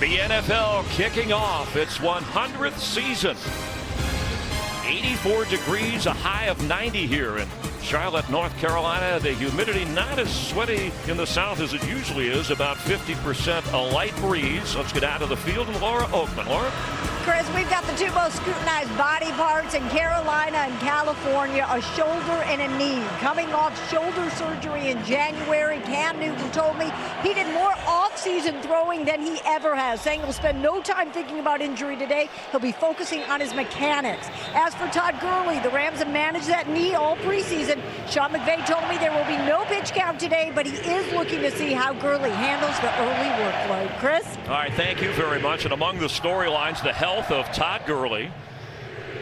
The NFL kicking off its 100th season. 84 degrees, a high of 90 here in Charlotte, North Carolina. The humidity not as sweaty in the south as it usually is, about 50%, a light breeze. Let's get out of the field and Laura Oakman. Laura? Chris, we've got the two most scrutinized body parts in Carolina and California, a shoulder and a knee. Coming off shoulder surgery in January, Cam Newton told me he did more off-season throwing than he ever has, saying he'll spend no time thinking about injury today. He'll be focusing on his mechanics. As for Todd Gurley, the Rams have managed that knee all preseason. Sean McVay told me there will be no pitch count today, but he is looking to see how Gurley handles the early workload. Chris? All right, thank you very much. And among the storylines, the health of Todd Gurley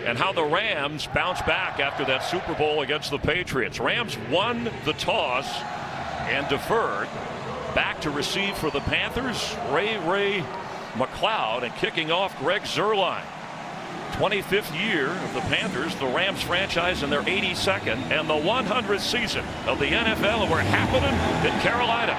and how the Rams bounce back after that Super Bowl against the Patriots. Rams won the toss and deferred. Back to receive for the Panthers, Ray McCloud, and kicking off Greg Zuerlein. 25th year of the Panthers, the Rams franchise in their 82nd and the 100th season of the NFL, and we're happening in Carolina.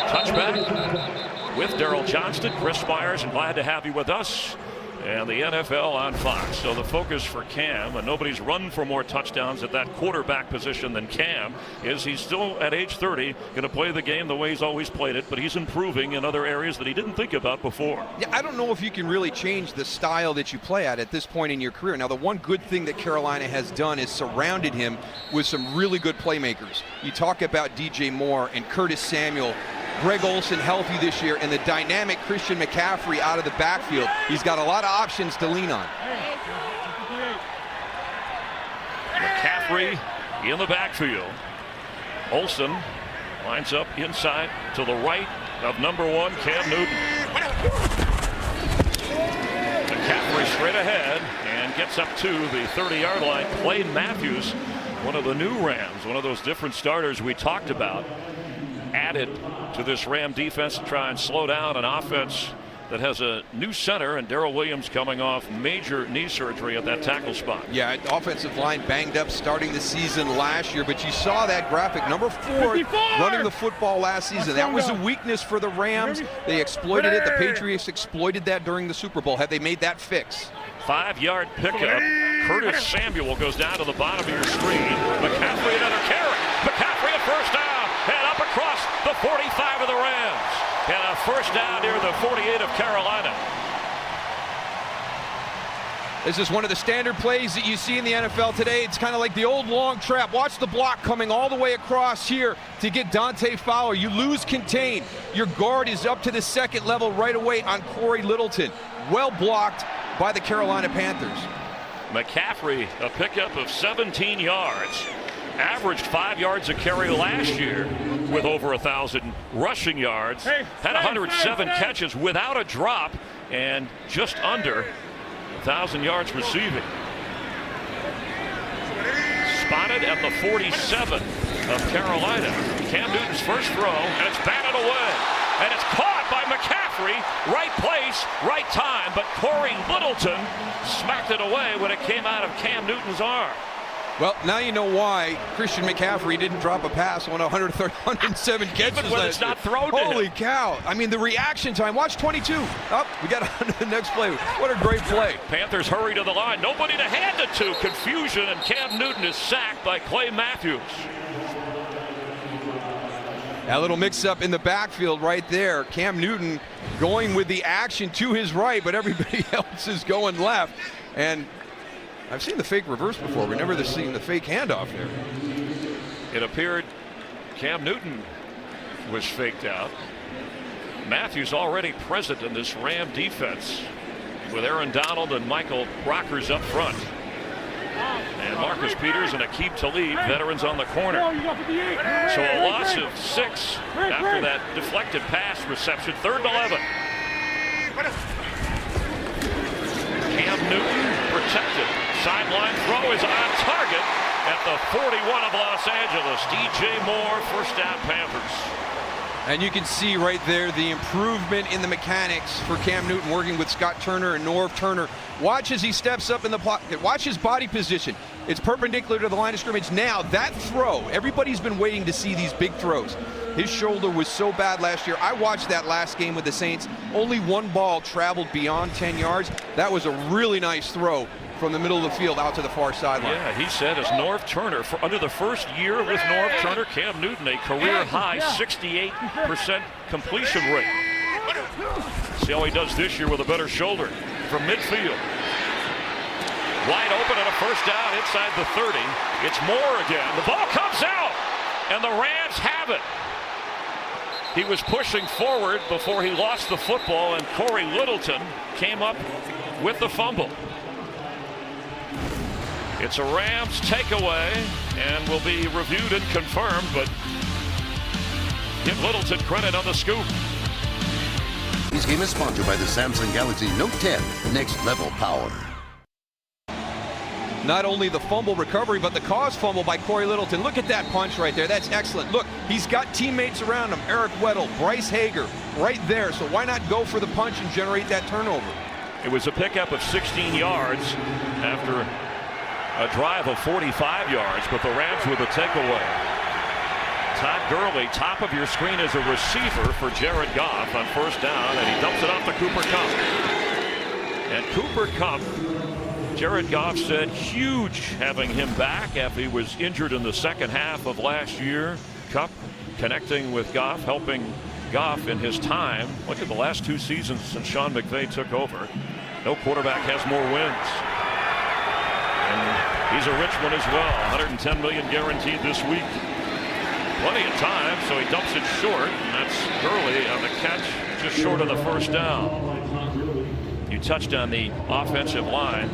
Touchback with Daryl Johnston, Chris Myers, and glad to have you with us. And the NFL on Fox. So the focus for Cam, and nobody's run for more touchdowns at that quarterback position than Cam, is he's still at age 30 going to play the game the way he's always played it, but he's improving in other areas that he didn't think about before. Yeah, I don't know if you can really change the style that you play at this point in your career. Now, the one good thing that Carolina has done is surrounded him with some really good playmakers. You talk about DJ Moore and Curtis Samuel, Greg Olsen healthy this year, and the dynamic Christian McCaffrey out of the backfield. He's got a lot of options to lean on. McCaffrey in the backfield. Olsen lines up inside to the right of number one, Cam Newton. McCaffrey straight ahead and gets up to the 30-yard line. Clay Matthews, one of the new Rams, one of those different starters we talked about, added to this Ram defense to try and slow down an offense that has a new center, and Darrell Williams coming off major knee surgery at that tackle spot. Yeah, offensive line banged up starting the season last year, but you saw that graphic. Number 4 running the football last season. That was a weakness for the Rams. They exploited it. The Patriots exploited that during the Super Bowl. Have they made that fix? 5-yard pickup. Curtis Samuel goes down to the bottom of your screen. McCaffrey another carry. McCaffrey a first down. And up across the 45 of the Rams. And a first down near the 48 of Carolina. This is one of the standard plays that you see in the NFL today. It's kind of like the old long trap. Watch the block coming all the way across here to get Dante Fowler. You lose contain. Your guard is up to the second level right away on Corey Littleton. Well blocked by the Carolina Panthers. McCaffrey, a pickup of 17 yards. Averaged 5 yards a carry last year with over 1,000 rushing yards. Had 107 catches without a drop and just under 1,000 yards receiving. Spotted at the 47 of Carolina. Cam Newton's first throw, and it's batted away. And it's caught by McCaffrey. Right place, right time. But Corey Littleton smacked it away when it came out of Cam Newton's arm. Well, now you know why Christian McCaffrey didn't drop a pass on 107 catches. Even when it's not thrown to him. Holy him. cow. I mean, the reaction time. Watch 22. Oh, we got on to the next play. What a great play. Panthers hurry to the line. Nobody to hand it to. Confusion, and Cam Newton is sacked by Clay Matthews. That little mix-up in the backfield right there. Cam Newton going with the action to his right, but everybody else is going left. And I've seen the fake reverse before. We've never seen the fake handoff there. It appeared Cam Newton was faked out. Matthews already present in this Ram defense with Aaron Donald and Michael Brockers up front. And Marcus Peters and Aqib Talib, veterans on the corner. So a loss of 6 after that deflected pass reception. 3rd and 11. Cam Newton protected. Sideline throw is on target at the 41 of Los Angeles. DJ Moore, first down Panthers. And you can see right there the improvement in the mechanics for Cam Newton working with Scott Turner and Norv Turner. Watch as he steps up in the pocket. Watch his body position. It's perpendicular to the line of scrimmage. Now that throw, everybody's been waiting to see these big throws. His shoulder was so bad last year. I watched that last game with the Saints. Only one ball traveled beyond 10 yards. That was a really nice throw from the middle of the field out to the far sideline. Yeah, he said as Norv Turner, under the first year with Norv Turner, Cam Newton, a career high 68% completion rate. See how he does this year with a better shoulder from midfield. Wide open and a first down inside the 30. It's Moore again. The ball comes out, and the Rams have it. He was pushing forward before he lost the football, and Corey Littleton came up with the fumble. It's a Rams takeaway and will be reviewed and confirmed, but give Littleton credit on the scoop. This game is sponsored by the Samsung Galaxy Note 10, next level power. Not only the fumble recovery, but the caused fumble by Corey Littleton. Look at that punch right there. That's excellent. Look, he's got teammates around him. Eric Weddle, Bryce Hager, right there. So why not go for the punch and generate that turnover? It was a pickup of 16 yards after a drive of 45 yards, but the Rams with a takeaway. Todd Gurley, top of your screen, is a receiver for Jared Goff on first down, and he dumps it off to Cooper Kupp. And Cooper Kupp, Jared Goff said, huge having him back after he was injured in the second half of last year. Kupp connecting with Goff, helping Goff in his time. Look at the last 2 seasons since Sean McVay took over. No quarterback has more wins. And he's a rich one as well. $110 million guaranteed this week. Plenty of time, so he dumps it short, and that's Gurley on the catch, just short of the first down. You touched on the offensive line.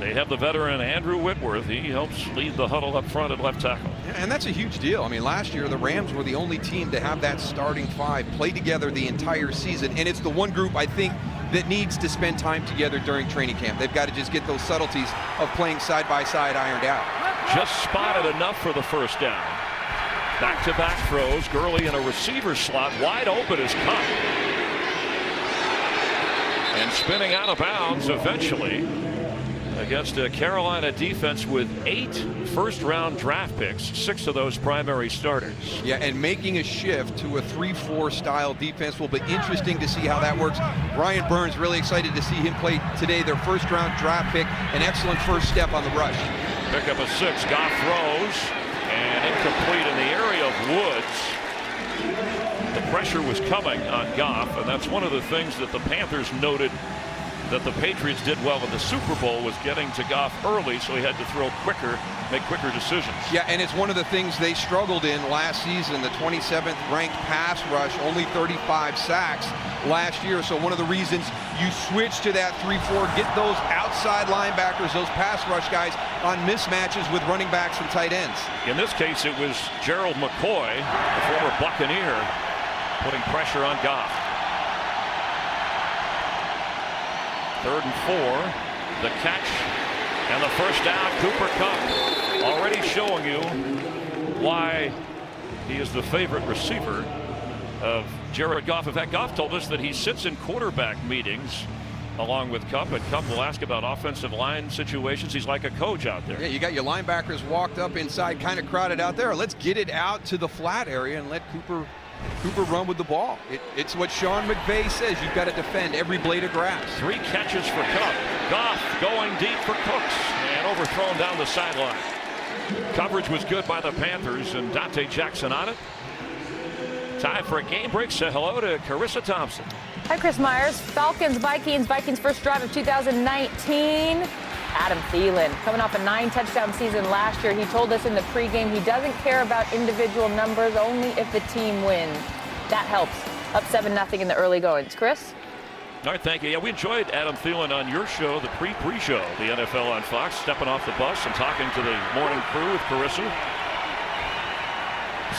They have the veteran Andrew Whitworth. He helps lead the huddle up front at left tackle. Yeah, and that's a huge deal. I mean, last year the Rams were the only team to have that starting 5 play together the entire season, and it's the one group I think that needs to spend time together during training camp. They've got to just get those subtleties of playing side by side ironed out. Just spotted enough for the first down. Back-to-back throws. Gurley in a receiver slot. Wide open is Kupp. And spinning out of bounds eventually against a Carolina defense with 8 first-round draft picks, 6 of those primary starters. Yeah, and making a shift to a 3-4 style defense will be interesting to see how that works. Brian Burns, really excited to see him play today. Their first-round draft pick, an excellent first step on the rush. Pick up a 6. Goff throws. And incomplete in the area of Woods. The pressure was coming on Goff, and that's one of the things that the Panthers noted that the Patriots did well in the Super Bowl, was getting to Goff early, so he had to throw quicker, make quicker decisions. Yeah, and it's one of the things they struggled in last season, the 27th ranked pass rush, only 35 sacks last year. So one of the reasons you switch to that 3-4, get those outside linebackers, those pass rush guys on mismatches with running backs and tight ends. In this case, it was Gerald McCoy, the former Buccaneer, putting pressure on Goff. 3rd and 4, the catch and the first down. Cooper Kupp already showing you why he is the favorite receiver of Jared Goff. In fact, Goff told us that he sits in quarterback meetings along with Kupp, and Kupp will ask about offensive line situations. He's like a coach out there. Yeah, you got your linebackers walked up inside, kind of crowded out there. Let's get it out to the flat area and let Cooper run with the ball. It's what Sean McVay says. You've got to defend every blade of grass. 3 catches for Kupp. Goff going deep for Cooks and overthrown down the sideline. Coverage was good by the Panthers, and Dante Jackson on it. Time for a game break. Say hello to Carissa Thompson. Hi, Chris Myers. Falcons, Vikings first drive of 2019. Adam Thielen, coming off a 9-touchdown season last year. He told us in the pregame he doesn't care about individual numbers, only if the team wins. That helps. Up 7-0 in the early goings. Chris? All right, thank you. Yeah, we enjoyed Adam Thielen on your show, the pre-show, the NFL on Fox, stepping off the bus and talking to the morning crew with Carissa.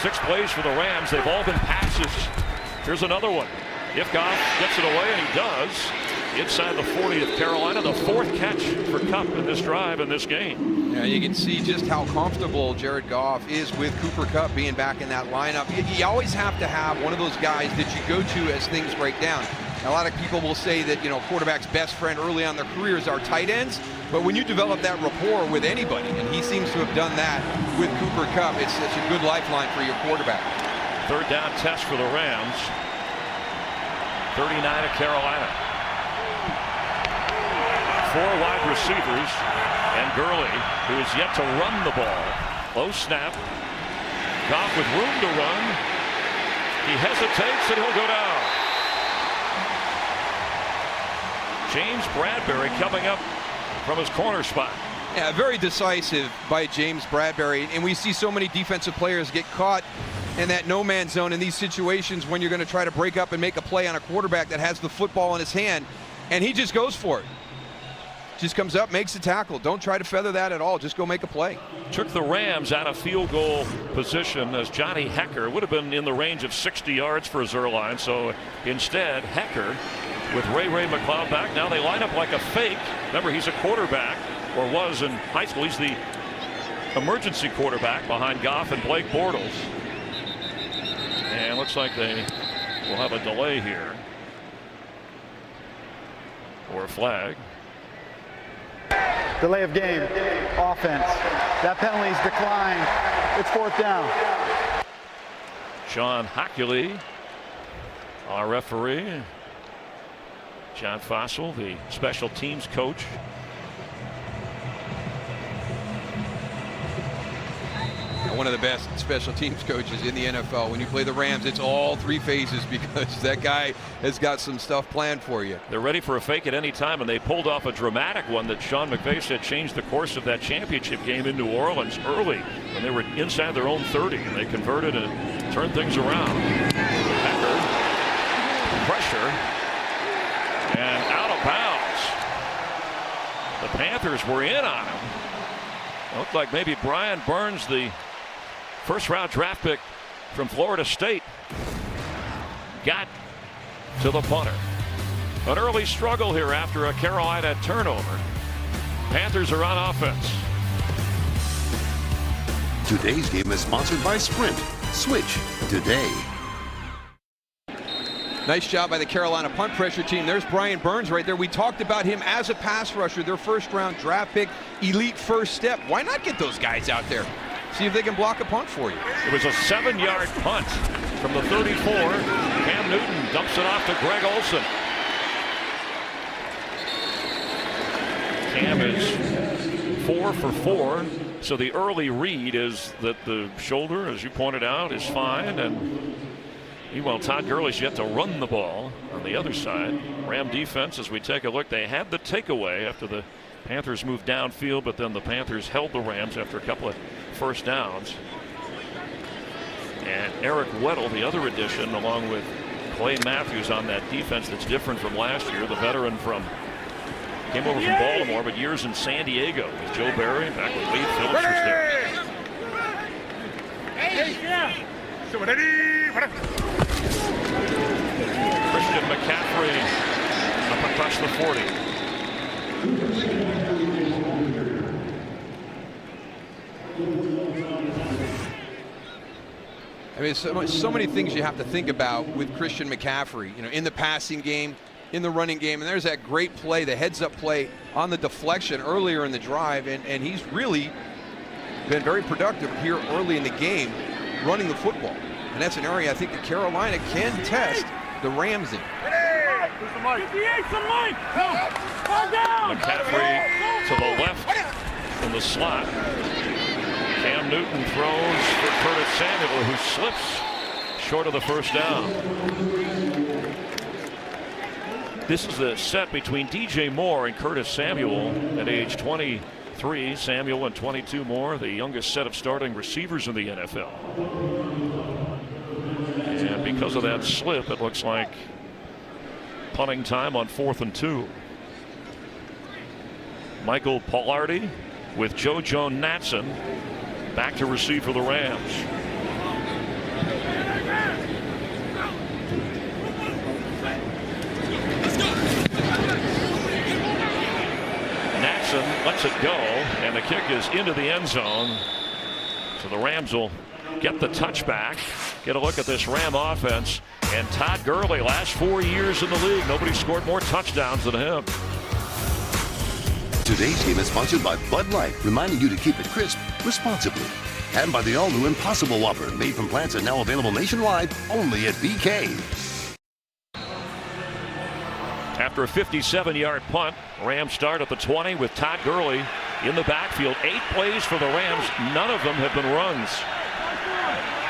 6 plays for the Rams. They've all been passes. Here's another one. If Goff gets it away, and he does, inside the 40 of Carolina, the 4th catch for Kupp in this drive in this game. Yeah, you can see just how comfortable Jared Goff is with Cooper Kupp being back in that lineup. You always have to have one of those guys that you go to as things break down. A lot of people will say that, you know, quarterback's best friend early on in their careers are tight ends, but when you develop that rapport with anybody, and he seems to have done that with Cooper Kupp, it's a good lifeline for your quarterback. Third down test for the Rams. 39 of Carolina. 4 wide receivers, and Gurley, who is yet to run the ball. Low snap. Goff with room to run. He hesitates, and he'll go down. James Bradbury coming up from his corner spot. Yeah, very decisive by James Bradbury. And we see so many defensive players get caught in that no-man zone in these situations when you're going to try to break up and make a play on a quarterback that has the football in his hand. And he just goes for it. Just comes up, makes a tackle. Don't try to feather that at all. Just go make a play. Took the Rams out of field goal position as Johnny Hekker would have been in the range of 60 yards for Zuerlein. So instead, Hekker with Ray McCloud back. Now they line up like a fake. Remember, he's a quarterback, or was in high school. He's the emergency quarterback behind Goff and Blake Bortles. And looks like they will have a delay here. Or a flag. Delay of game, offense. That penalty's declined. It's 4th down. Sean Hockley, our referee. John Fossil, the special teams coach. One of the best special teams coaches in the NFL. When you play the Rams, it's all 3 phases because that guy has got some stuff planned for you. They're ready for a fake at any time, and they pulled off a dramatic one that Sean McVay said changed the course of that championship game in New Orleans early when they were inside their own 30, and they converted and turned things around. Hekker, pressure, and out of bounds. The Panthers were in on him. It looked like maybe Brian Burns, the first-round draft pick from Florida State, got to the punter. An early struggle here after a Carolina turnover. Panthers are on offense. Today's game is sponsored by Sprint. Switch today. Nice job by the Carolina punt pressure team. There's Brian Burns right there. We talked about him as a pass rusher, their first-round draft pick, elite first step. Why not get those guys out there? See if they can block a punt for you. It was a 7-yard punt from the 34. Cam Newton dumps it off to Greg Olsen. Cam is 4 for 4. So the early read is that the shoulder, as you pointed out, is fine. And meanwhile, Todd Gurley's yet to run the ball on the other side. Ram defense, as we take a look, they had the takeaway after the Panthers moved downfield, but then the Panthers held the Rams after a couple of first downs. And Eric Weddle, the other addition, along with Clay Matthews on that defense that's different from last year. The veteran came over from Baltimore, but years in San Diego with Joe Barry, back with Wade Phillips was there. Christian McCaffrey up across the 40. I mean, so many things you have to think about with Christian McCaffrey, you know, in the passing game, in the running game. And there's that great play, the heads-up play on the deflection earlier in the drive. And he's really been very productive here early in the game running the football. And that's an area I think that Carolina can test the Rams in. McCaffrey to the left in the slot. Cam Newton throws for Curtis Samuel, who slips short of the first down. This is the set between DJ Moore and Curtis Samuel at age 23. Samuel and 22 more, the youngest set of starting receivers in the NFL. And because of that slip, it looks like punting time on 4th and 2. Michael Palardy with JoJo Natson back to receive for the Rams. Natson lets it go, and the kick is into the end zone. So the Rams will get the touchback. Get a look at this Ram offense. And Todd Gurley, last 4 years in the league, nobody scored more touchdowns than him. Today's game is sponsored by Bud Light, reminding you to keep it crisp responsibly. And by the all-new Impossible Whopper, made from plants and now available nationwide, only at BK. After a 57-yard punt, Rams start at the 20 with Todd Gurley in the backfield. 8 plays for the Rams. None of them have been runs.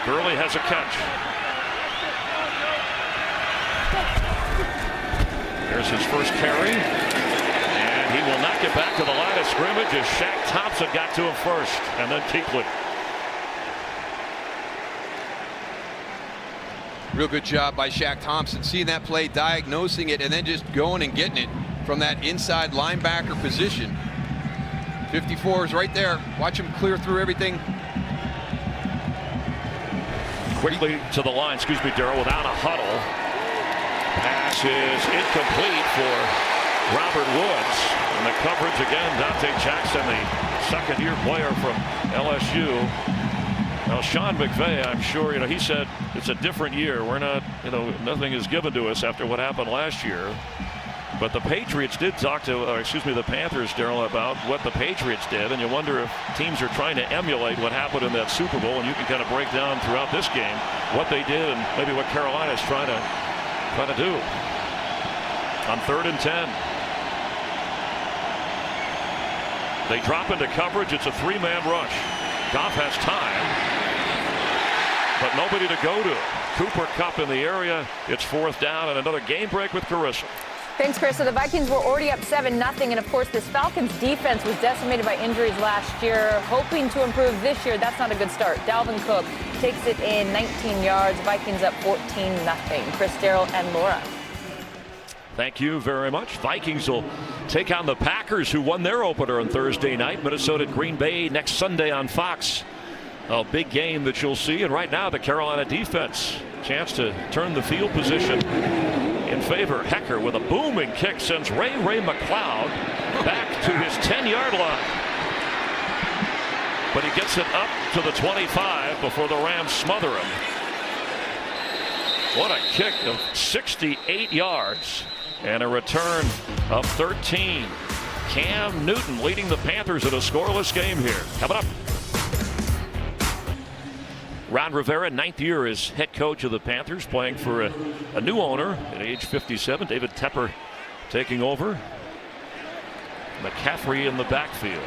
Gurley has a catch. There's his first carry. And he will not get back to the line of scrimmage as Shaq Thompson got to him first. And then Kuechly. Real good job by Shaq Thompson, seeing that play, diagnosing it, and then just going and getting it from that inside linebacker position. 54 is right there. Watch him clear through everything. Quickly to the line, Darrell, without a huddle. Pass is incomplete for Robert Woods. And the coverage again, Dante Jackson, the second-year player from LSU. Now, Sean McVay, I'm sure, he said it's a different year. We're not, nothing is given to us after what happened last year. But the Patriots did talk to, the Panthers, Darrell, about what the Patriots did. And you wonder if teams are trying to emulate what happened in that Super Bowl. And you can kind of break down throughout this game what they did and maybe what Carolina is trying to do. On 3rd and 10. They drop into coverage. It's a 3-man rush. Goff has time. But nobody to go to. Cooper Kupp in the area. It's 4th down and another game break with Carissa. Thanks, Chris. So the Vikings were already up 7-0. And, of course, this Falcons defense was decimated by injuries last year. Hoping to improve this year. That's not a good start. Dalvin Cook takes it in 19 yards. Vikings up 14-0. Chris, Darrell, and Laura. Thank you very much. Vikings will take on the Packers, who won their opener on Thursday night. Minnesota at Green Bay next Sunday on Fox. A big game that you'll see. And right now, the Carolina defense, chance to turn the field position in favor. Hecker with a booming kick sends Ray McCloud back to his 10-yard line. But he gets it up to the 25 before the Rams smother him. What a kick of 68 yards and a return of 13. Cam Newton leading the Panthers in a scoreless game here. Coming up. Ron Rivera, 9th year as head coach of the Panthers, playing for a new owner at age 57. David Tepper taking over. McCaffrey in the backfield.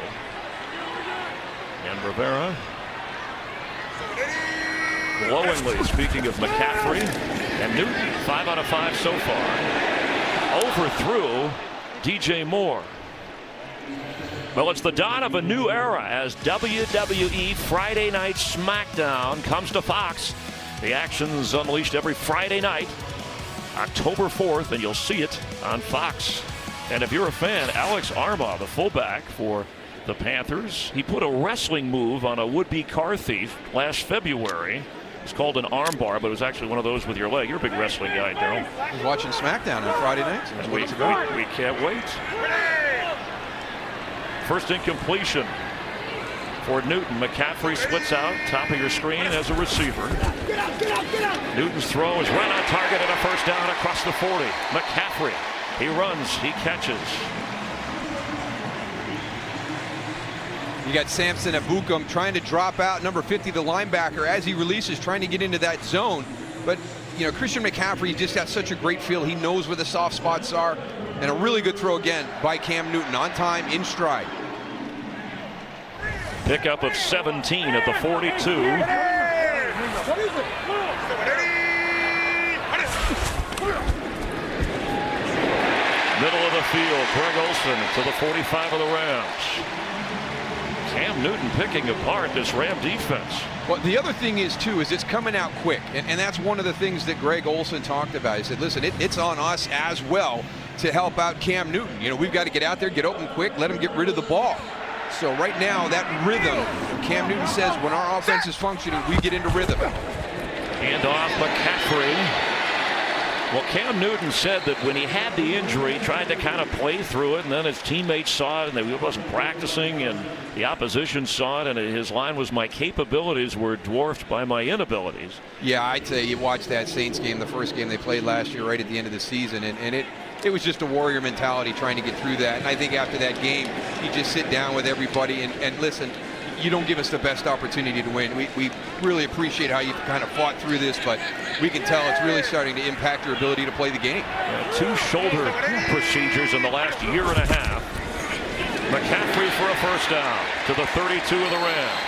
And Rivera glowingly speaking of McCaffrey and Newton. 5 out of 5 so far. Overthrew DJ Moore. Well, it's the dawn of a new era as WWE Friday Night SmackDown comes to Fox. The action's unleashed every Friday night, October 4th, and you'll see it on Fox. And if you're a fan, Alex Armah, the fullback for the Panthers, he put a wrestling move on a would-be car thief last February. It's called an armbar, but it was actually one of those with your leg. You're a big wrestling guy, Darrell. I was watching SmackDown on Friday nights. We can't wait. First incompletion for Newton. McCaffrey splits out, top of your screen as a receiver. Newton's throw is right on target and a first down across the 40. McCaffrey, he runs, he catches. You got Samson Ebukam trying to drop out, number 50, the linebacker, as he releases, trying to get into that zone. But, Christian McCaffrey just got such a great feel. He knows where the soft spots are. And a really good throw again by Cam Newton, on time, in stride. Pickup of 17 at the 42. Middle of the field, Greg Olsen to the 45 of the Rams. Cam Newton picking apart this Ram defense. Well, the other thing is, too, is it's coming out quick. And that's one of the things that Greg Olsen talked about. He said, listen, it's on us as well to help out Cam Newton. We've got to get out there, get open quick, let him get rid of the ball. So right now, that rhythm, Cam Newton says, when our offense is functioning, we get into rhythm. And off McCaffrey. Well, Cam Newton said that when he had the injury, he tried to kind of play through it, and then his teammates saw it, and he wasn't practicing, and the opposition saw it, and his line was, my capabilities were dwarfed by my inabilities. Yeah, I'd say you watched that Saints game, the first game they played last year, right at the end of the season, and it was just a warrior mentality trying to get through that. And I think after that game, you just sit down with everybody and listen, you don't give us the best opportunity to win. We really appreciate how you've kind of fought through this, but we can tell it's really starting to impact your ability to play the game. 2 shoulder procedures in the last year and a half. McCaffrey for a first down to the 32 of the Rams.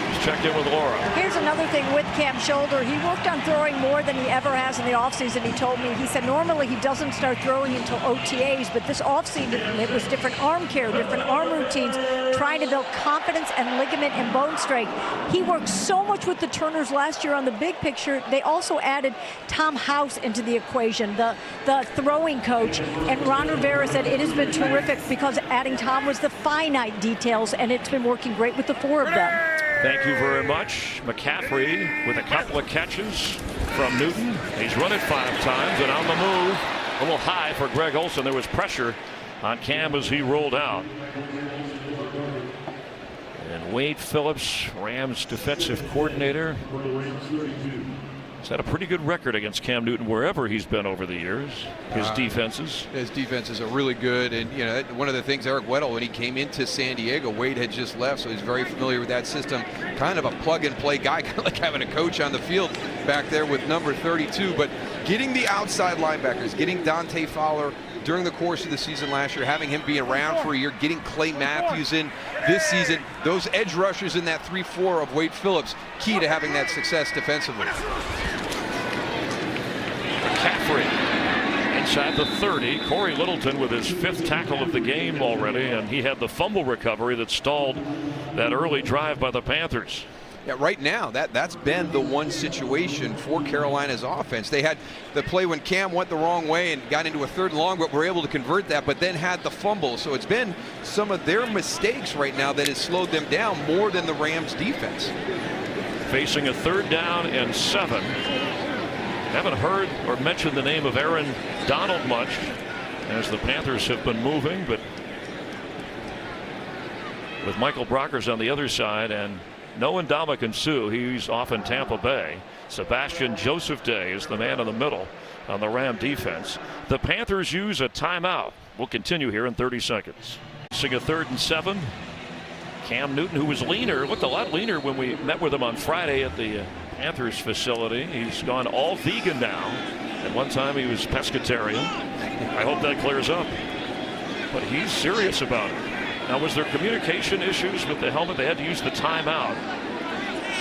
He's checked in with Laura. Here's another thing with Cam's shoulder. He worked on throwing more than he ever has in the offseason. He told me, he said normally he doesn't start throwing until OTAs, but this offseason it was different arm care, different arm routines, trying to build confidence and ligament and bone strength. He worked so much with the Turners last year on the big picture. They also added Tom House into the equation, the throwing coach. And Ron Rivera said it has been terrific because adding Tom was the finite details, and it's been working great with the 4 of them. Thank you very much. McCaffrey with a couple of catches from Newton. He's run it 5 times and on the move. A little high for Greg Olsen. There was pressure on Cam as he rolled out. And Wade Phillips, Rams defensive coordinator, has had a pretty good record against Cam Newton wherever he's been over the years. His defenses are really good, and you know, one of the things Eric Weddle, when he came into San Diego, Wade had just left, so he's very familiar with that system. Kind of a plug-and-play guy, kind of like having a coach on the field back there with number 32. But getting the outside linebackers, getting Dante Fowler during the course of the season last year, having him be around for a year, getting Clay Matthews in this season, those edge rushers in that 3-4 of Wade Phillips, key to having that success defensively. McCaffrey inside the 30. Corey Littleton with his 5th tackle of the game already, and he had the fumble recovery that stalled that early drive by the Panthers. Yeah, right now, that's been the one situation for Carolina's offense. They had the play when Cam went the wrong way and got into a 3rd and long, but were able to convert that, but then had the fumble. So it's been some of their mistakes right now that has slowed them down more than the Rams defense. Facing a 3rd down and 7. Haven't heard or mentioned the name of Aaron Donald much as the Panthers have been moving, but with Michael Brockers on the other side and no Ndamukong Suh, he's off in Tampa Bay. Sebastian Joseph Day is the man in the middle on the Ram defense. The Panthers use a timeout. We'll continue here in 30 seconds. Facing a 3rd and 7. Cam Newton, who was leaner, looked a lot leaner when we met with him on Friday at the Panthers facility. He's gone all vegan now. At one time he was pescatarian. I hope that clears up. But he's serious about it. Now, was there communication issues with the helmet? They had to use the timeout.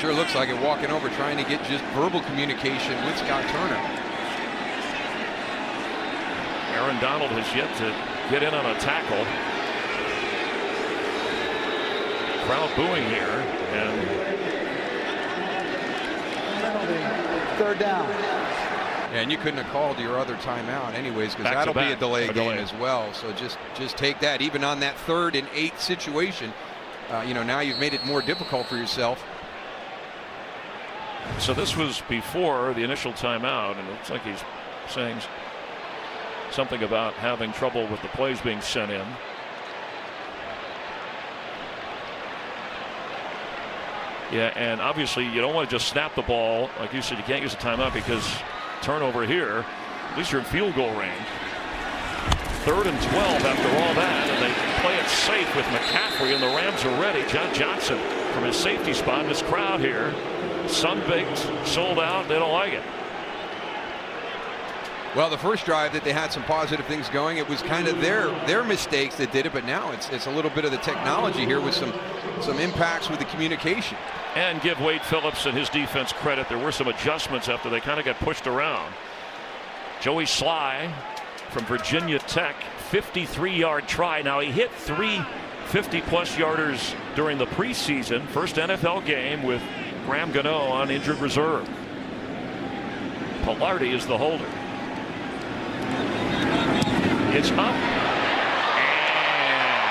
Sure looks like it, walking over trying to get just verbal communication with Scott Turner. Aaron Donald has yet to get in on a tackle. Crowd booing here, and 3rd down. And you couldn't have called your other timeout anyways, because that'll be a delay game as well. So just take that. Even on that 3rd and 8 situation, you know, now you've made it more difficult for yourself. So this was before the initial timeout, and it looks like he's saying something about having trouble with the plays being sent in. Yeah, and obviously you don't want to just snap the ball. Like you said, you can't use a timeout because turnover here, at least you're in field goal range. 3rd and 12 after all that, and they play it safe with McCaffrey, and the Rams are ready. John Johnson from his safety spot, and this crowd here, sun-baked, sold out, they don't like it. Well, the first drive that they had some positive things going, it was kind of their mistakes that did it, but now it's a little bit of the technology here with some impacts with the communication. And give Wade Phillips and his defense credit. There were some adjustments after they kind of got pushed around. Joey Sly from Virginia Tech, 53-yard try. Now, he hit 3 50-plus yarders during the preseason. First NFL game with Graham Gano on injured reserve. Pilardi is the holder. It's up and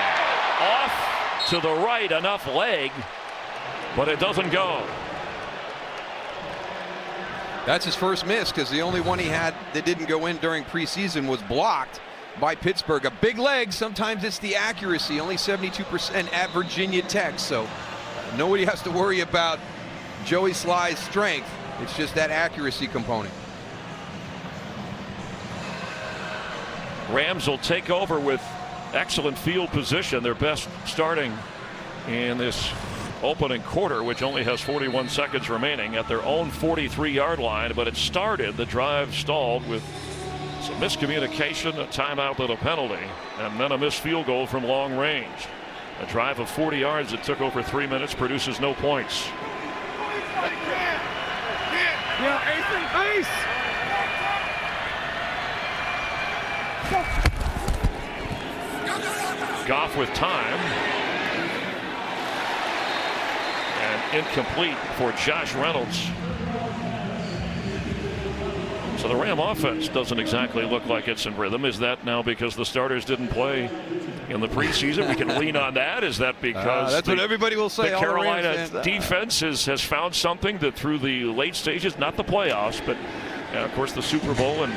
off to the right, enough leg, but it doesn't go. That's his first miss, because the only one he had that didn't go in during preseason was blocked by Pittsburgh. A big leg, sometimes it's the accuracy, only 72% at Virginia Tech, so nobody has to worry about Joey Sly's strength. It's just that accuracy component. Rams will take over with excellent field position, their best starting in this opening quarter, which only has 41 seconds remaining, at their own 43-yard line. But it started, the drive stalled with some miscommunication, a timeout with a penalty, and then a missed field goal from long range. A drive of 40 yards that took over 3 minutes produces no points. Goff with time. And incomplete for Josh Reynolds. So the Ram offense doesn't exactly look like it's in rhythm. Is that now because the starters didn't play in the preseason? We can lean on that. Is that because that's what everybody will say? The Carolina defense has found something that through the late stages, not the playoffs, but of course the Super Bowl and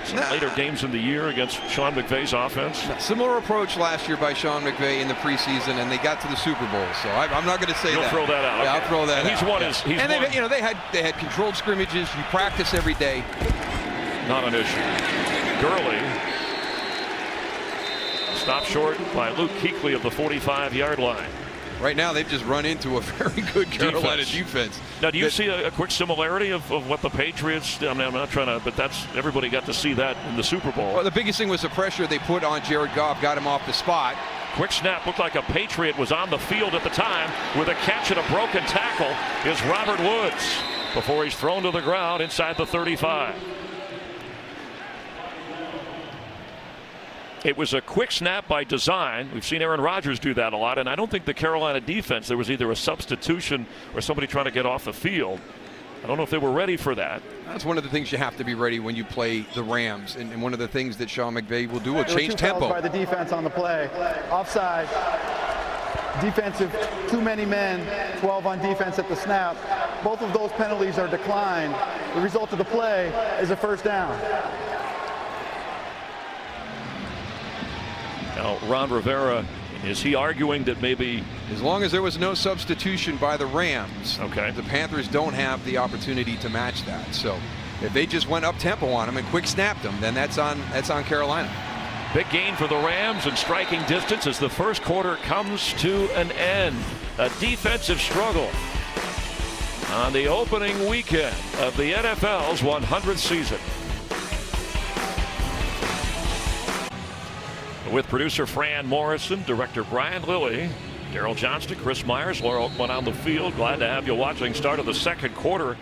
some later games in the year against Sean McVay's offense. Similar approach last year by Sean McVay in the preseason, and they got to the Super Bowl. So I'm not going to say You'll that. Throw that out. Yeah, okay. I'll throw that out. He's won. Yeah. They had controlled scrimmages. You practice every day. Not an issue. Gurley stopped short by Luke Kuechly of the 45-yard line. Right now, they've just run into a very good Carolina defense. Now, do you see a quick similarity of what the Patriots? I mean, I'm not trying to, but everybody got to see that in the Super Bowl. Well, the biggest thing was the pressure they put on Jared Goff, got him off the spot. Quick snap, looked like a Patriot was on the field at the time with a catch and a broken tackle is Robert Woods before he's thrown to the ground inside the 35. It was a quick snap by design. We've seen Aaron Rodgers do that a lot, and I don't think the Carolina defense, there was either a substitution or somebody trying to get off the field. I don't know if they were ready for that. That's one of the things you have to be ready when you play the Rams, and one of the things that Sean McVay will do will change tempo. By the defense on the play. Offside. Defensive, too many men, 12 on defense at the snap. Both of those penalties are declined. The result of the play is a first down. Now, Ron Rivera, is he arguing that maybe... As long as there was no substitution by the Rams, okay, the Panthers don't have the opportunity to match that. So if they just went up-tempo on them and quick snapped them, then that's on Carolina. Big gain for the Rams in striking distance as the first quarter comes to an end. A defensive struggle on the opening weekend of the NFL's 100th season. With producer Fran Morrison, director Brian Lilly, Daryl Johnston, Chris Myers, Laura Oakman on the field. Glad to have you watching. Start of the second quarter.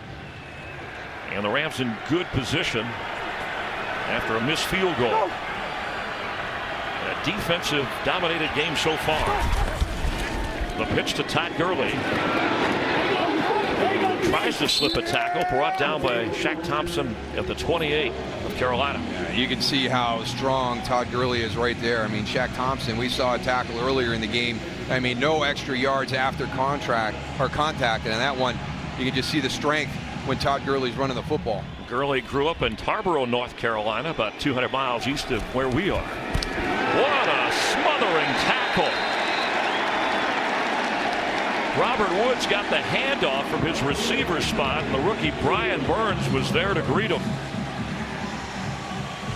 And the Rams in good position after a missed field goal. A defensive dominated game so far. The pitch to Todd Gurley. Tries to slip a tackle, brought down by Shaq Thompson at the 28 of Carolina. You can see how strong Todd Gurley is right there. I mean, Shaq Thompson, we saw a tackle earlier in the game. I mean, no extra yards after contact, and in that one, you can just see the strength when Todd Gurley's running the football. Gurley grew up in Tarboro, North Carolina, about 200 miles east of where we are. What a smothering tackle. Robert Woods got the handoff from his receiver spot, and the rookie Brian Burns was there to greet him.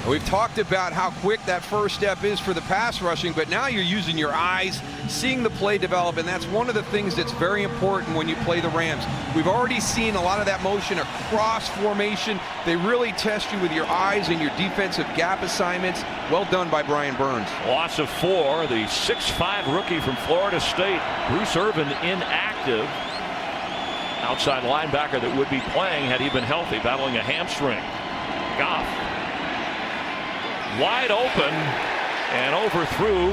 We've talked about how quick that first step is for the pass rushing, but now you're using your eyes, seeing the play develop, and that's one of the things that's very important when you play the Rams. We've already seen a lot of that motion across formation. They really test you with your eyes and your defensive gap assignments. Well done by Brian Burns. Loss of 4. The 6'5" rookie from Florida State, Bruce Irvin, inactive. Outside linebacker that would be playing had he been healthy, battling a hamstring. Goff wide open and overthrew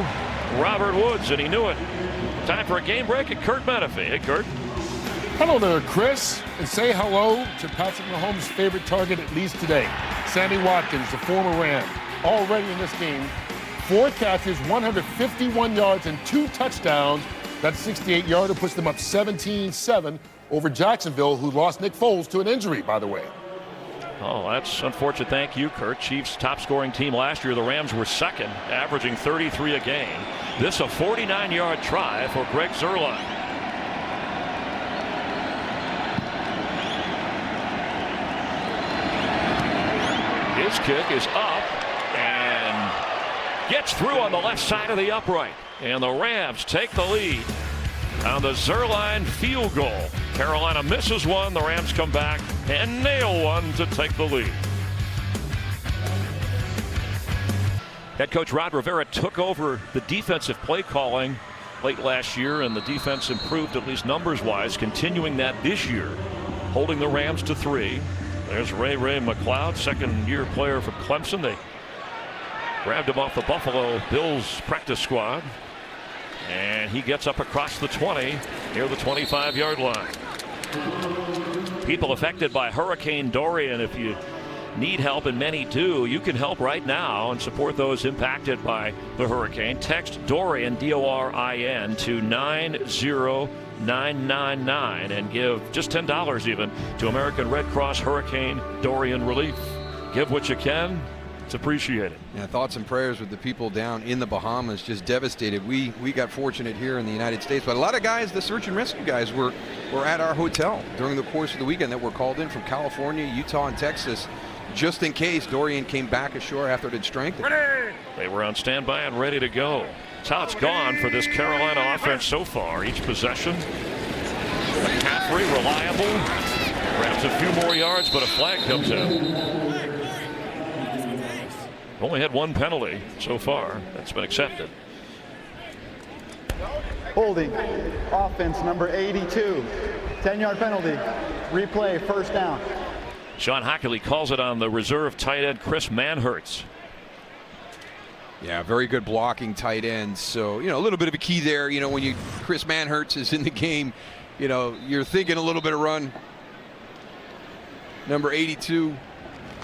Robert Woods, and he knew it. Time for a game break at Kurt Menefee. Hey, Kurt. Hello there, Chris, and say hello to Patrick Mahomes' favorite target at least today, Sammy Watkins, the former Ram. Already in this game, 4 catches, 151 yards, and 2 touchdowns. That 68-yarder puts them up 17-7 over Jacksonville, who lost Nick Foles to an injury, by the way. Oh, that's unfortunate. Thank you, Kurt. Chiefs' top-scoring team last year. The Rams were second, averaging 33 a game. This a 49-yard try for Greg Zuerlein. His kick is up and gets through on the left side of the upright. And the Rams take the lead. on the Zuerlein field goal. Carolina misses one. The Rams come back and nail one to take the lead. Head coach Rod Rivera took over the defensive play calling late last year, and the defense improved, at least numbers-wise, continuing that this year, holding the Rams to 3. There's Ray McCloud, second-year player from Clemson. They grabbed him off the Buffalo Bills practice squad, and he gets up across the 20 near the 25-yard line. People affected by Hurricane Dorian, if you need help, and many do, you can help right now and support those impacted by the hurricane. Text Dorian, D-O-R-I-N, to 90999 and give just $10 even to American Red Cross Hurricane Dorian Relief. Give what you can. It's appreciated. Yeah, thoughts and prayers with the people down in the Bahamas, just devastated. We got fortunate here in the United States, but a lot of guys, the search and rescue guys, were at our hotel during the course of the weekend that were called in from California, Utah, and Texas, just in case Dorian came back ashore after it had strengthened. They were on standby and ready to go. That's how it's gone for this Carolina offense so far. Each possession, McCaffrey reliable, grabs a few more yards, but a flag comes out. Only had one penalty so far. That's been accepted. Holding, offense number 82, 10-yard penalty, replay, first down. Sean Hockley calls it on the reserve tight end Chris Manhertz. Yeah, very good blocking tight end. So, a little bit of a key there. When Chris Manhertz is in the game, you're thinking a little bit of run. Number 82,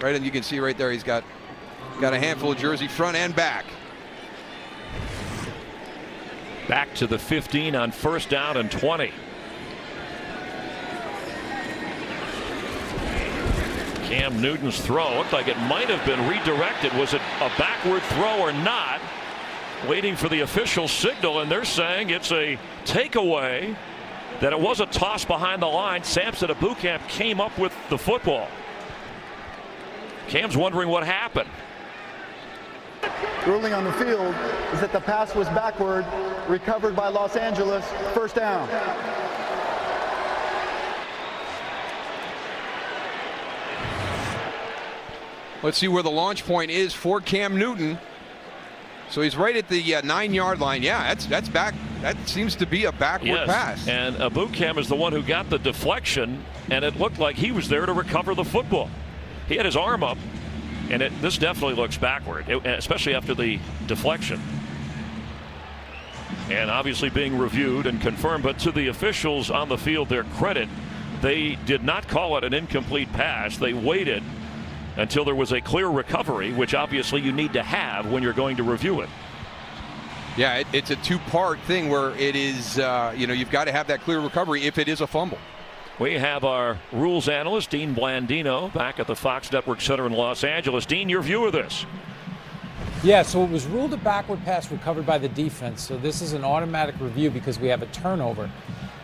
right, and you can see right there he's got a handful of jersey front and back. Back to the 15 on first down and 20. Cam Newton's throw looked like it might have been redirected. Was it a backward throw or not? Waiting for the official signal, and they're saying it's a takeaway, that it was a toss behind the line. Samson Ebukam came up with the football. Cam's wondering what happened. Ruling on the field is that the pass was backward, recovered by Los Angeles, first down. Let's see where the launch point is for Cam Newton. So he's right at the 9-yard line. Yeah, that's back. That seems to be a backward pass. And Ebukam is the one who got the deflection, and it looked like he was there to recover the football. He had his arm up, and this definitely looks backward, especially after the deflection. And obviously being reviewed and confirmed, but to the officials on the field, their credit, they did not call it an incomplete pass. They waited until there was a clear recovery, which obviously you need to have when you're going to review it. Yeah, it's a two-part thing where it is, you've got to have that clear recovery if it is a fumble. We have our rules analyst, Dean Blandino, back at the Fox Network Center in Los Angeles. Dean, your view of this? Yeah, so it was ruled a backward pass recovered by the defense. So this is an automatic review because we have a turnover.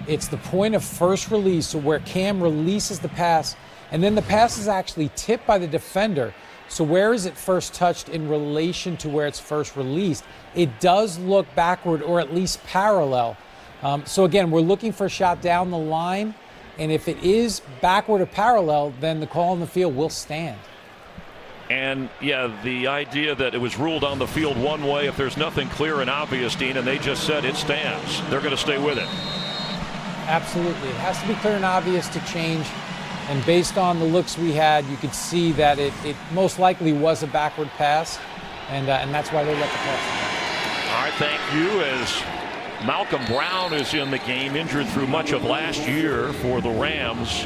It's the point of first release, so where Cam releases the pass, and then the pass is actually tipped by the defender. So where is it first touched in relation to where it's first released? It does look backward or at least parallel. So again, we're looking for a shot down the line. And if it is backward or parallel, then the call on the field will stand. And yeah, the idea that it was ruled on the field one way, if there's nothing clear and obvious, Dean, and they just said it stands, they're going to stay with it. Absolutely. It has to be clear and obvious to change. And based on the looks we had, you could see that it most likely was a backward pass. And that's why they let the pass. All right, thank you. As Malcolm Brown is in the game, injured through much of last year for the Rams,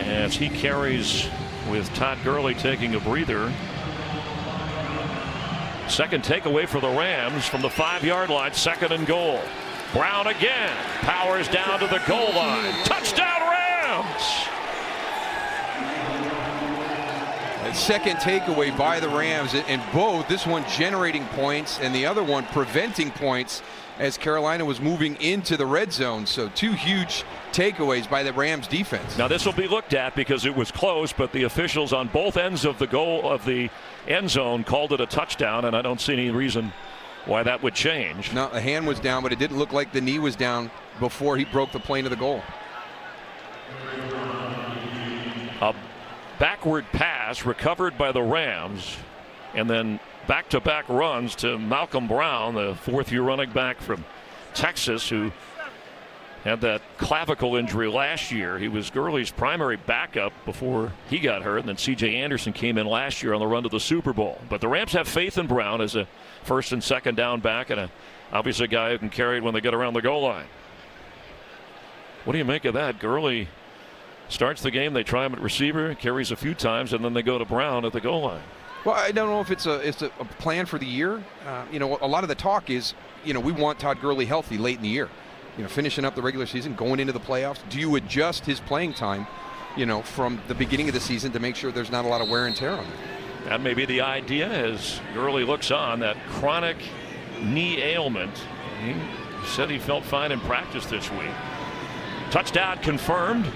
as he carries with Todd Gurley taking a breather. Second takeaway for the Rams from the 5-yard line, second and goal. Brown again powers down to the goal line. Touchdown Rams! A second takeaway by the Rams, and both, this one generating points and the other one preventing points as Carolina was moving into the red zone. So two huge takeaways by the Rams defense. Now this will be looked at because it was close, but the officials on both ends of the goal of the end zone called it a touchdown, and I don't see any reason why that would change. No, the hand was down, but it didn't look like the knee was down before he broke the plane of the goal. A backward pass recovered by the Rams, and then back-to-back runs to Malcolm Brown, the fourth-year running back from Texas, who had that clavicle injury last year. He was Gurley's primary backup before he got hurt, and then C.J. Anderson came in last year on the run to the Super Bowl. But the Rams have faith in Brown as a first and second down back, and obviously a guy who can carry it when they get around the goal line. What do you make of that? Gurley starts the game, they try him at receiver, carries a few times, and then they go to Brown at the goal line. Well, I don't know if it's a plan for the year. A lot of the talk is, we want Todd Gurley healthy late in the year. Finishing up the regular season, going into the playoffs. Do you adjust his playing time, from the beginning of the season to make sure there's not a lot of wear and tear on him? That may be the idea as Gurley looks on, that chronic knee ailment. He said he felt fine in practice this week. Touchdown confirmed.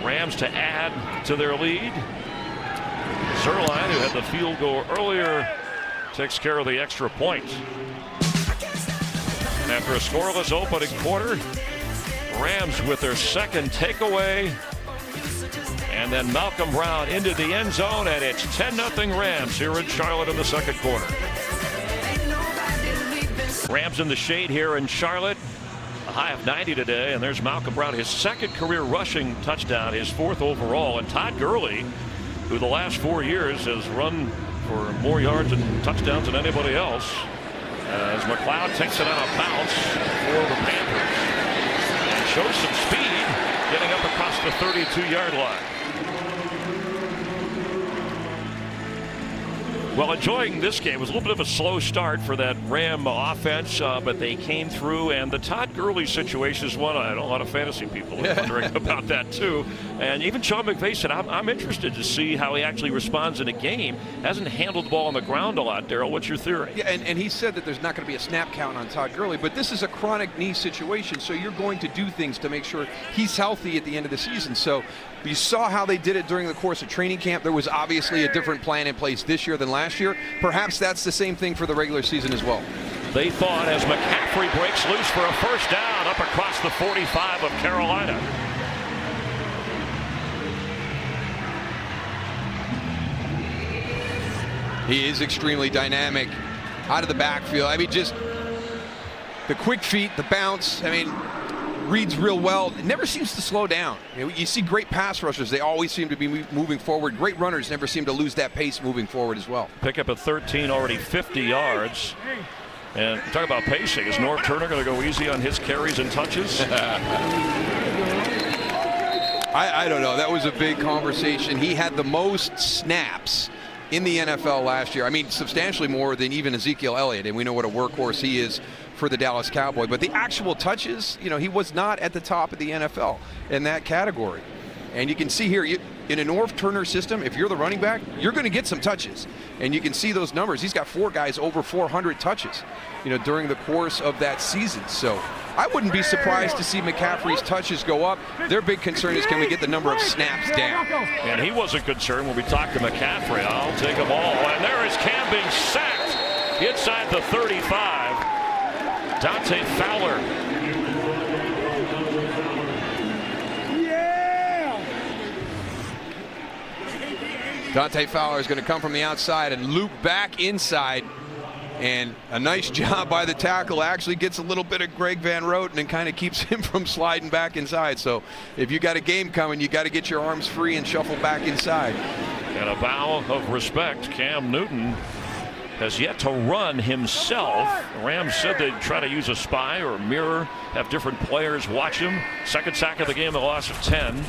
Rams to add to their lead. Zuerlein, who had the field goal earlier, takes care of the extra point. After a scoreless opening quarter, Rams with their second takeaway. And then Malcolm Brown into the end zone, and it's 10-0 Rams here in Charlotte in the second quarter. Rams in the shade here in Charlotte. A high of 90 today, and there's Malcolm Brown, his second career rushing touchdown, his fourth overall. And Todd Gurley, who the last 4 years has run for more yards and touchdowns than anybody else, as McLeod takes it on a bounce for the Panthers and shows some speed getting up across the 32-yard line. Well, enjoying this game. It was a little bit of a slow start for that Ram offense, but they came through. And the Todd Gurley situation is one. I know a lot of fantasy people are wondering about that too. And even Sean McVay said, I'm interested to see how he actually responds in a game. Hasn't handled the ball on the ground a lot. Daryl, what's your theory? Yeah, and he said that there's not going to be a snap count on Todd Gurley, but this is a chronic knee situation, so you're going to do things to make sure he's healthy at the end of the season. So you saw how they did it during the course of training camp. There was obviously a different plan in place this year than last year. Perhaps that's the same thing for the regular season as well. They thought as McCaffrey breaks loose for a first down up across the 45 of Carolina. He is extremely dynamic out of the backfield. I mean, just the quick feet, the bounce. I mean, reads real well. It never seems to slow down. You see great pass rushers. They always seem to be moving forward. Great runners never seem to lose that pace moving forward as well. Pick up at 13, already 50 yards. And talk about pacing. Is Norv Turner going to go easy on his carries and touches? I don't know. That was a big conversation. He had the most snaps in the NFL last year. I mean, substantially more than even Ezekiel Elliott, and we know what a workhorse he is for the Dallas Cowboys. But the actual touches, he was not at the top of the NFL in that category. And you can see here, in a Norv Turner system, if you're the running back, you're going to get some touches. And you can see those numbers. He's got 4 guys over 400 touches, during the course of that season. So I wouldn't be surprised to see McCaffrey's touches go up. Their big concern is, can we get the number of snaps down? And he wasn't concerned when we talked to McCaffrey. I'll take them all. And there is Cam being sacked inside the 35. Dante Fowler. Dante Fowler is going to come from the outside and loop back inside. And a nice job by the tackle. Actually gets a little bit of Greg Van Roten and kind of keeps him from sliding back inside. So if you got a game coming, you got to get your arms free and shuffle back inside. And a bow of respect. Cam Newton has yet to run himself. The Rams said they'd try to use a spy or a mirror, have different players watch him. Second sack of the game, a loss of 10.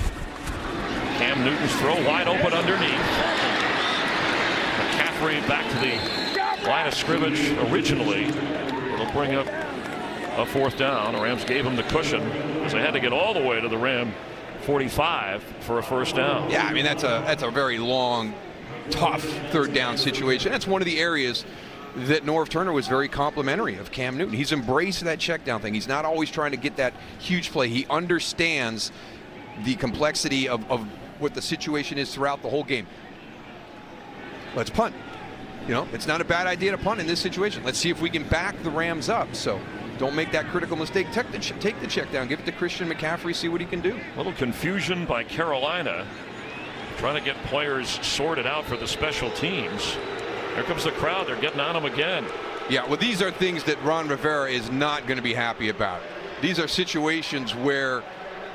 Cam Newton's throw wide open underneath. McCaffrey back to the line of scrimmage originally. It'll bring up a fourth down. The Rams gave him the cushion because they had to get all the way to the Ram 45 for a first down. Yeah, I mean, that's a very long, tough third down situation. That's one of the areas that Norv Turner was very complimentary of Cam Newton. He's embraced that check down thing. He's not always trying to get that huge play. He understands the complexity of what the situation is throughout the whole game. Let's punt. you know, it's not a bad idea to punt in this situation. Let's see if we can back the Rams up. So don't make that critical mistake. Take the check down. Give it to Christian McCaffrey. See what he can do. A little confusion by Carolina, trying to get players sorted out for the special teams. Here comes the crowd. They're getting on them again. Yeah, well, these are things that Ron Rivera is not going to be happy about. These are situations where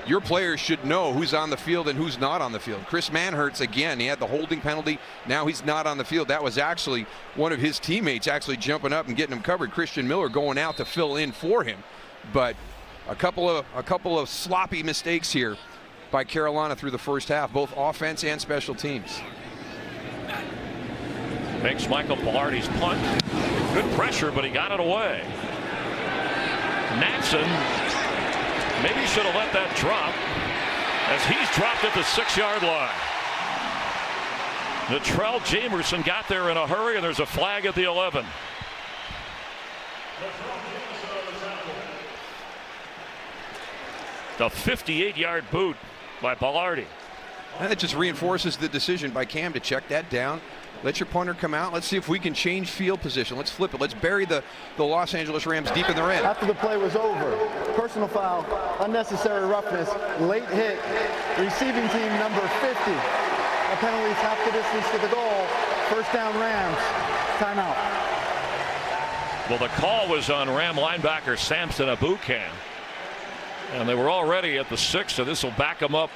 your players should know who's on the field and who's not on the field. Chris Manhertz, again, he had the holding penalty. Now he's not on the field. That was actually one of his teammates actually jumping up and getting him covered. Christian Miller going out to fill in for him. But a couple of sloppy mistakes here by Carolina through the first half, both offense and special teams. Makes Michael Palardy's punt. Good pressure, but he got it away. Natson maybe should have let that drop, as he's dropped at the 6-yard line. Latrell Jamerson got there in a hurry, and there's a flag at the 11. The 58-yard boot by Palardy. And that just reinforces the decision by Cam to check that down. Let your punter come out. Let's see if we can change field position. Let's flip it. Let's bury the Los Angeles Rams deep in their end. After the play was over, personal foul, unnecessary roughness, late hit, receiving team number 50. A penalty half the distance to the goal. First down Rams. Timeout. Well, the call was on Ram linebacker Samson Ebukam. And they were already at the 6, so this will back them up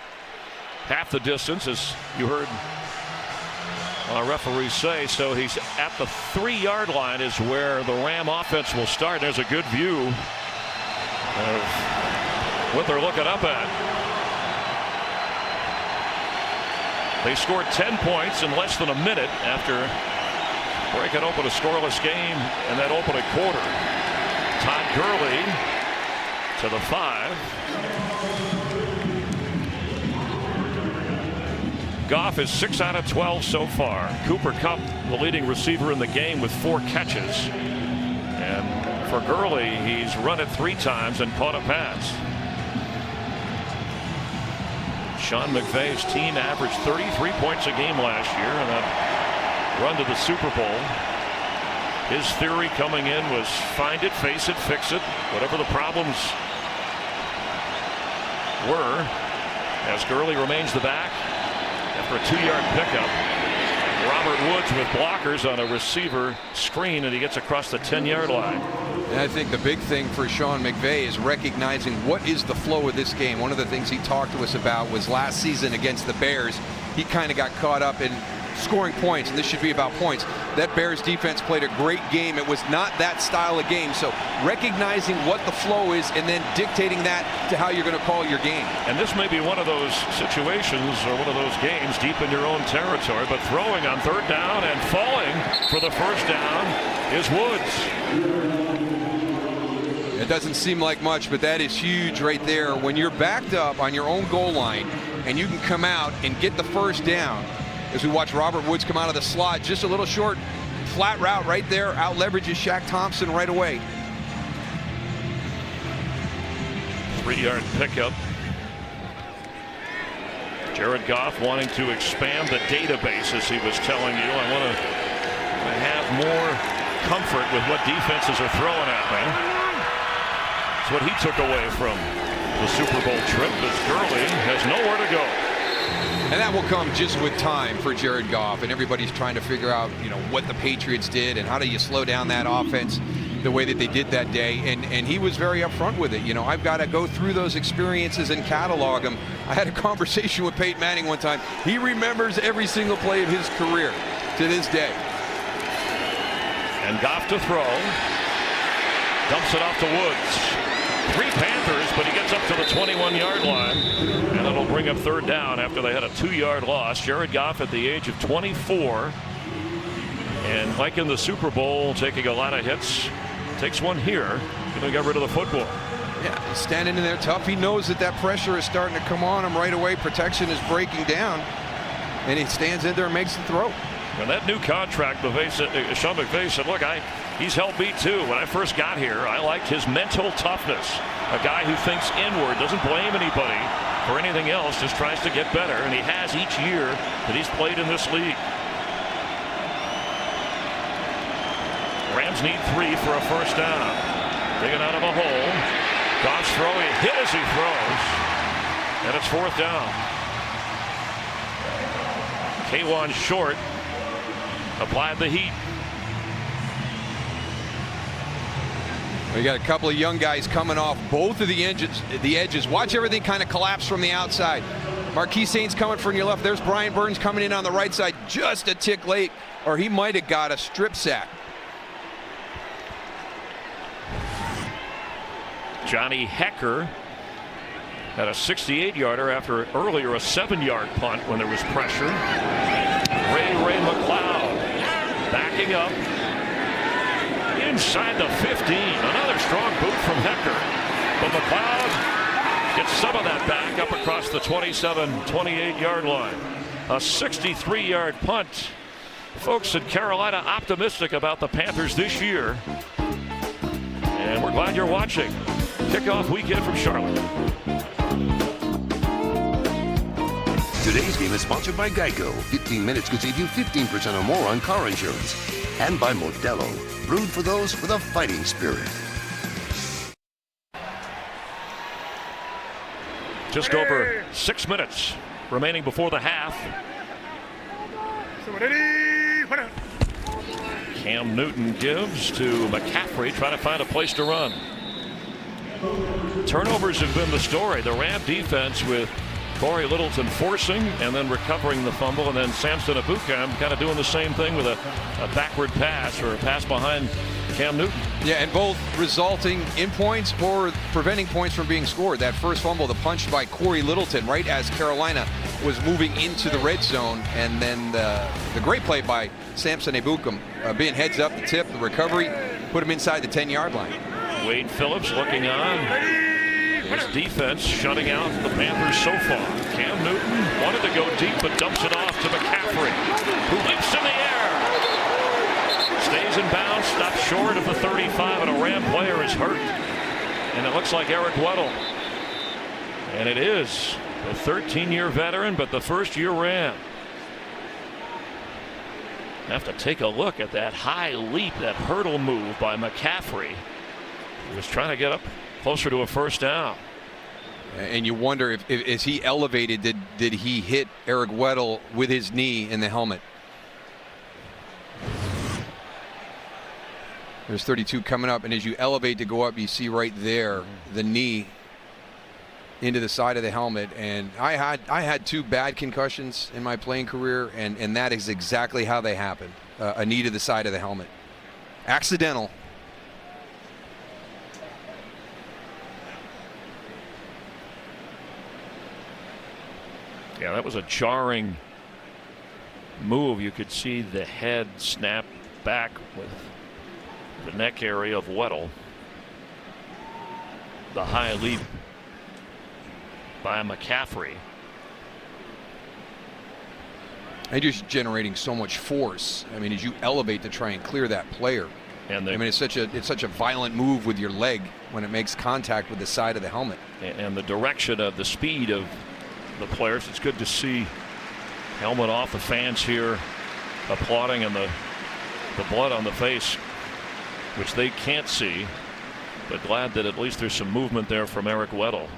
half the distance, as you heard referee say. So he's at the 3-yard line is where the Ram offense will start. There's a good view of what they're looking up at. They scored 10 points in less than a minute after breaking open a scoreless game in that opening quarter. Todd Gurley to the 5. Goff is 6 out of 12 so far. Cooper Kupp, the leading receiver in the game, with 4 catches. And for Gurley, he's run it 3 times and caught a pass. Sean McVay's team averaged 33 points a game last year in that run to the Super Bowl. His theory coming in was find it, face it, fix it, whatever the problems were, as Gurley remains the back. After a 2-yard pickup, Robert Woods with blockers on a receiver screen, and he gets across the 10-yard line. And I think the big thing for Sean McVay is recognizing what is the flow of this game. One of the things he talked to us about was last season against the Bears. He kind of got caught up in scoring points, and this should be about points. That Bears defense played a great game. It was not that style of game. So recognizing what the flow is and then dictating that to how you're going to call your game. And this may be one of those situations or one of those games deep in your own territory, but throwing on 3rd down and falling for the first down is Woods. It doesn't seem like much, but that is huge right there. When you're backed up on your own goal line and you can come out and get the first down. As we watch Robert Woods come out of the slot, just a little short, flat route right there, out leverages Shaq Thompson right away. 3-yard pickup. Jared Goff wanting to expand the database, as he was telling you. I want to have more comfort with what defenses are throwing at me. That's what he took away from the Super Bowl trip, as Gurley has nowhere to go. And that will come just with time for Jared Goff, and everybody's trying to figure out, you know, what the Patriots did and how do you slow down that offense the way that they did that day. And he was very upfront with it. You know, I've got to go through those experiences and catalog them. I had a conversation with Peyton Manning one time. He remembers every single play of his career to this day. And Goff to throw. Dumps it off to Woods. 3 Panthers, but he gets up to the 21-yard line, and it'll bring up 3rd down after they had a 2-yard loss. Jared Goff at the age of 24, and like in the Super Bowl, taking a lot of hits, takes one here. Gonna get rid of the football. Yeah, he's standing in there tough. He knows that pressure is starting to come on him right away. Protection is breaking down, and he stands in there and makes the throw. And that new contract, Sean McVay said, look, he's helped me too. When I first got here, I liked his mental toughness. A guy who thinks inward, doesn't blame anybody for anything else, just tries to get better. And he has each year that he's played in this league. Rams need 3 for a first down. Digging out of a hole. Goff's throw, he hit as he throws. And it's 4th down. K'Wan Short applied the heat. We got a couple of young guys coming off both of the edges. Watch everything kind of collapse from the outside. Marquis Saints coming from your left. There's Brian Burns coming in on the right side just a tick late, or he might have got a strip sack. Johnny Hecker had a 68-yarder after earlier a 7-yard punt when there was pressure. Ray McLeod backing up inside the 15. Another strong boot from Hecker. But McLeod gets some of that back up across the 27-28-yard line. A 63-yard punt. Folks in Carolina optimistic about the Panthers this year. And we're glad you're watching. Kickoff weekend from Charlotte. Today's game is sponsored by Geico. 15 minutes could save you 15% or more on car insurance. And by Modelo, brewed for those with a fighting spirit. Just over 6 minutes remaining before the half. Cam Newton gives to McCaffrey, trying to find a place to run. Turnovers have been the story. The Ram defense with Corey Littleton forcing and then recovering the fumble, and then Samson Ebukam kind of doing the same thing with a backward pass or a pass behind Cam Newton. Yeah, and both resulting in points or preventing points from being scored. That first fumble, the punch by Corey Littleton right as Carolina was moving into the red zone, and then the great play by Samson Ebukam, being heads up, the tip, the recovery, put him inside the 10-yard line. Wade Phillips looking on. His defense shutting out the Panthers so far. Cam Newton wanted to go deep but dumps it off to McCaffrey, who leaps in the air. Stays in bounds, stops short of the 35, and a Ram player is hurt. And it looks like Eric Weddle. And it is the 13-year veteran, but the first-year Ram. Have to take a look at that high leap, that hurdle move by McCaffrey. He was trying to get up closer to a first down. And you wonder if as he elevated, did he hit Eric Weddle with his knee in the helmet? There's 32 coming up, and as you elevate to go up, you see right there the knee into the side of the helmet. And I had 2 bad concussions in my playing career, and that is exactly how they happened. A knee to the side of the helmet. Accidental. Yeah, that was a jarring move. You could see the head snap back with the neck area of Weddle. The high leap by McCaffrey. And just generating so much force. I mean, as you elevate to try and clear that player. And I mean, it's such a violent move with your leg when it makes contact with the side of the helmet. And the direction of the speed of the players. It's good to see helmet off, the fans here applauding, and the blood on the face, which they can't see, but glad that at least there's some movement there from Eric Weddle.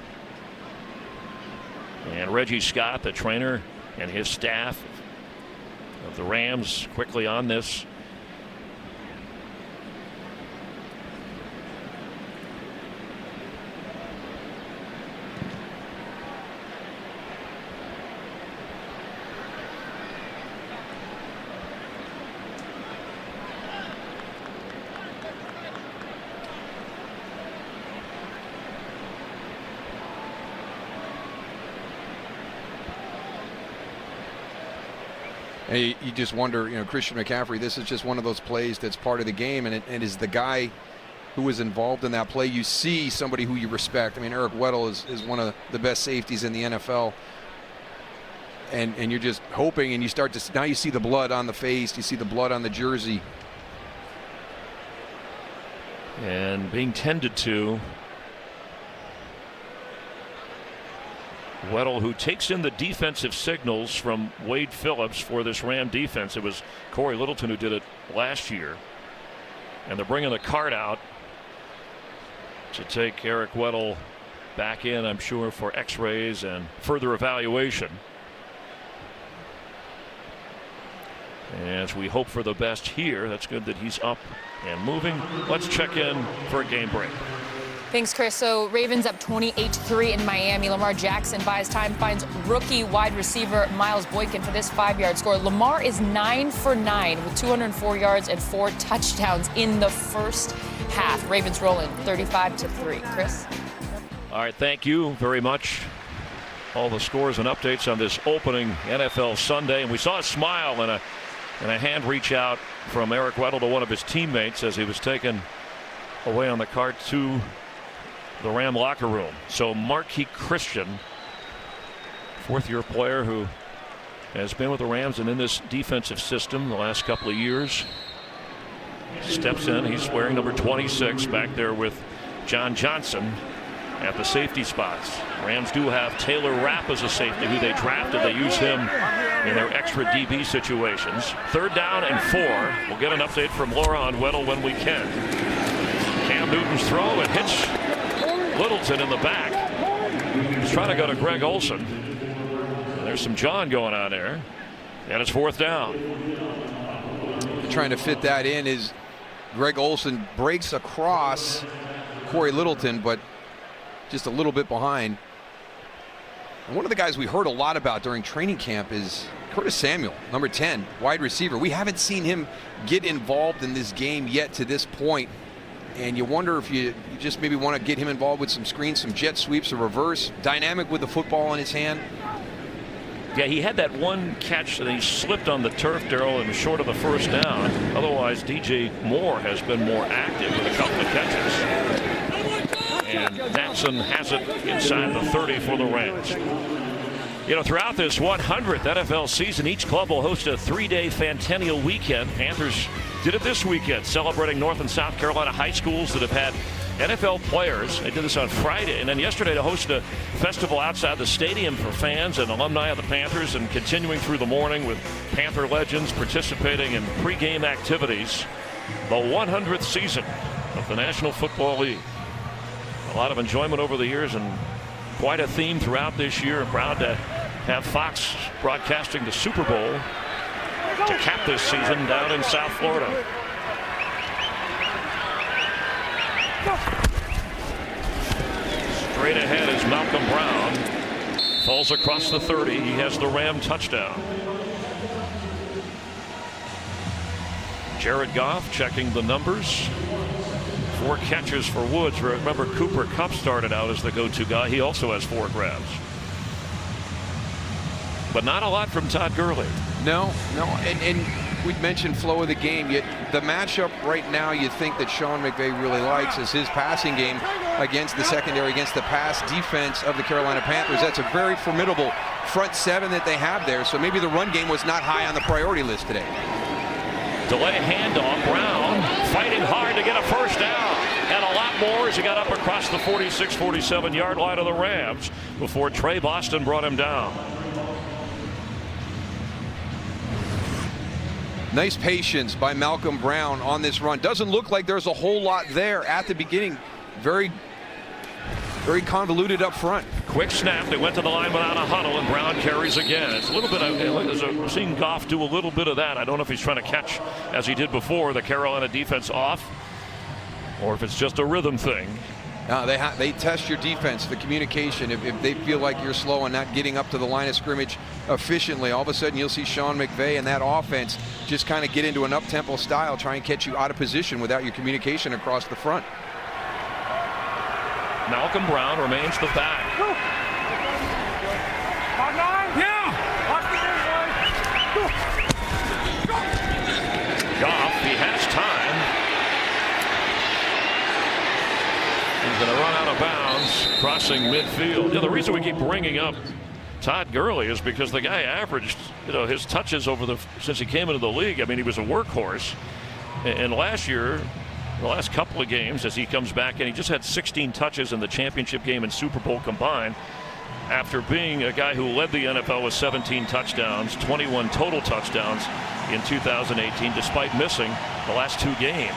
And Reggie Scott, the trainer, and his staff of the Rams quickly on this. And you just wonder, Christian McCaffrey, this is just one of those plays that's part of the game, and it is the guy who was involved in that play. You see somebody who you respect. I mean, Eric Weddle is one of the best safeties in the NFL. And you're just hoping, and you start to, now you see the blood on the face, you see the blood on the jersey. And being tended to. Weddle, who takes in the defensive signals from Wade Phillips for this Ram defense. It was Corey Littleton who did it last year. And they're bringing the cart out to take Eric Weddle back in, I'm sure, for x-rays and further evaluation. As we hope for the best here, that's good that he's up and moving. Let's check in for a game break. Thanks, Chris. So Ravens up 28-3 in Miami. Lamar Jackson buys time, finds rookie wide receiver Miles Boykin for this 5-yard score. Lamar is 9 for 9 with 204 yards and 4 touchdowns in the first half. Ravens rolling 35-3. Chris? All right, thank you very much. All the scores and updates on this opening NFL Sunday. And we saw a smile and a hand reach out from Eric Weddle to one of his teammates as he was taken away on the cart to the Ram locker room. So Marquis Christian, fourth-year player who has been with the Rams and in this defensive system the last couple of years, steps in. He's wearing number 26 back there with John Johnson at the safety spots. Rams do have Taylor Rapp as a safety who they drafted. They use him in their extra DB situations. 3rd down and 4. We'll get an update from Laura on Weddle when we can. Cam Newton's throw, and hits Littleton in the back. He's trying to go to Greg Olsen. There's some John going on there. And it's 4th down. Trying to fit that in is Greg Olsen breaks across Corey Littleton, but just a little bit behind. And one of the guys we heard a lot about during training camp is Curtis Samuel, number 10, wide receiver. We haven't seen him get involved in this game yet to this point. And you wonder if you just maybe want to get him involved with some screens, some jet sweeps, a reverse, dynamic with the football in his hand. Yeah, he had that one catch and he slipped on the turf, Daryl, and was short of the 1st down. Otherwise, DJ Moore has been more active with a couple of catches. And Natson has it inside the 30 for the Rams. You know, throughout this 100th NFL season, each club will host a 3-day Fantennial weekend. Panthers did it this weekend, celebrating North and South Carolina high schools that have had NFL players. They did this on Friday, and then yesterday to host a festival outside the stadium for fans and alumni of the Panthers, and continuing through the morning with Panther legends participating in pregame activities. The 100th season of the National Football League. A lot of enjoyment over the years and quite a theme throughout this year. I'm proud to have Fox broadcasting the Super Bowl to cap this season down in South Florida. Straight ahead is Malcolm Brown. Falls across the 30. He has the Ram touchdown. Jared Goff checking the numbers. 4 catches for Woods. Remember, Cooper Kupp started out as the go-to guy. He also has 4 grabs. But not a lot from Todd Gurley. No. And we'd mentioned flow of the game. Yet the matchup right now you think that Sean McVay really likes is his passing game against the secondary, against the pass defense of the Carolina Panthers. That's a very formidable front 7 that they have there. So maybe the run game was not high on the priority list today. Delay handoff. Brown fighting hard to get a 1st down. And a lot more as he got up across the 46-47 yard line of the Rams before Trey Boston brought him down. Nice patience by Malcolm Brown on this run. Doesn't look like there's a whole lot there at the beginning. Very convoluted up front. Quick snap. They went to the line without a huddle, and Brown carries again. It's a little bit of, we're seeing Goff do a little bit of that. I don't know if he's trying to catch, as he did before, the Carolina defense off, or if it's just a rhythm thing. They test your defense, the communication. If they feel like you're slow and not getting up to the line of scrimmage efficiently, all of a sudden you'll see Sean McVay and that offense just kind of get into an up-tempo style, try and catch you out of position without your communication across the front. Malcolm Brown remains the back. Goff, he has time. He's going to run out of bounds, crossing midfield. The reason we keep bringing up Todd Gurley is because the guy averaged, his touches since he came into the league. I mean, he was a workhorse. And last year, the last couple of games, as he comes back, and he just had 16 touches in the championship game and Super Bowl combined, after being a guy who led the NFL with 17 touchdowns, 21 total touchdowns in 2018, despite missing the last 2 games.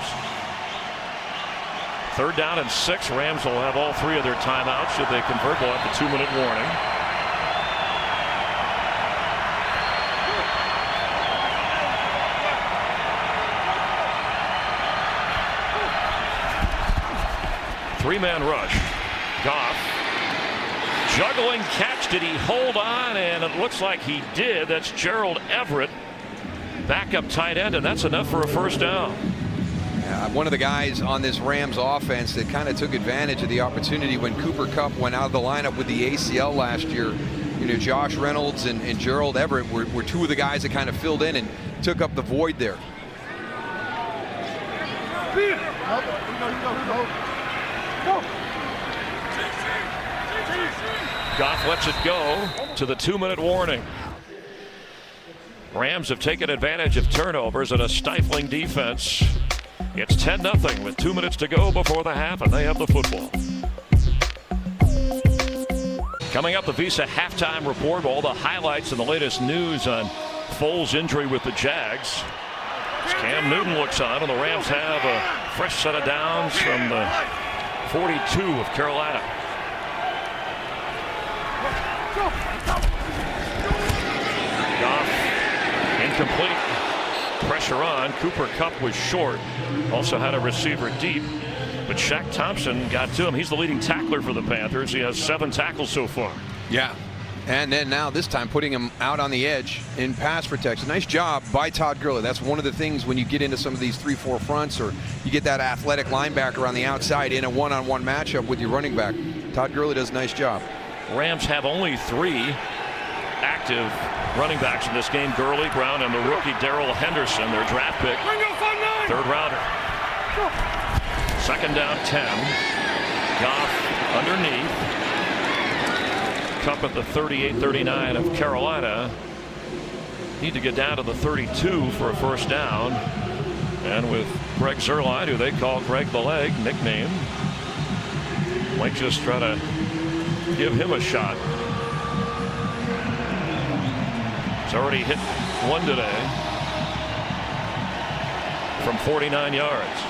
3rd down and 6. Rams will have all 3 of their timeouts should they convert. We'll have the 2-minute warning. Three-man rush. Goff. Juggling catch. Did he hold on? And it looks like he did. That's Gerald Everett, backup tight end, and that's enough for a 1st down. One of the guys on this Rams offense that kind of took advantage of the opportunity when Cooper Kupp went out of the lineup with the ACL last year. You know, Josh Reynolds and Gerald Everett were 2 of the guys that kind of filled in and took up the void there. Goff lets it go to the 2-minute warning. Rams have taken advantage of turnovers and a stifling defense. It's 10-0 with 2 minutes to go before the half, and they have the football. Coming up, the Visa halftime report, all the highlights and the latest news on Foles' injury with the Jags. As Cam Newton looks on, and the Rams have a fresh set of downs from the 42 of Carolina. Goff incomplete. Pressure on. Cooper Kupp was short. Also had a receiver deep. But Shaq Thompson got to him. He's the leading tackler for the Panthers. He has 7 tackles so far. Yeah. And then now this time putting him out on the edge in pass protection. Nice job by Todd Gurley. That's one of the things when you get into some of these 3-4 fronts, or you get that athletic linebacker on the outside in a one-on-one matchup with your running back. Todd Gurley does a nice job. Rams have only 3 active running backs in this game. Gurley, Brown, and the rookie Darrell Henderson, their draft pick, 3rd rounder. 2nd down, 10. Goff underneath. Kupp at the 38-39 of Carolina. Need to get down to the 32 for a 1st down. And with Greg Zuerlein, who they call Greg the Leg, nickname, might just try to give him a shot. He's already hit 1 today from 49 yards.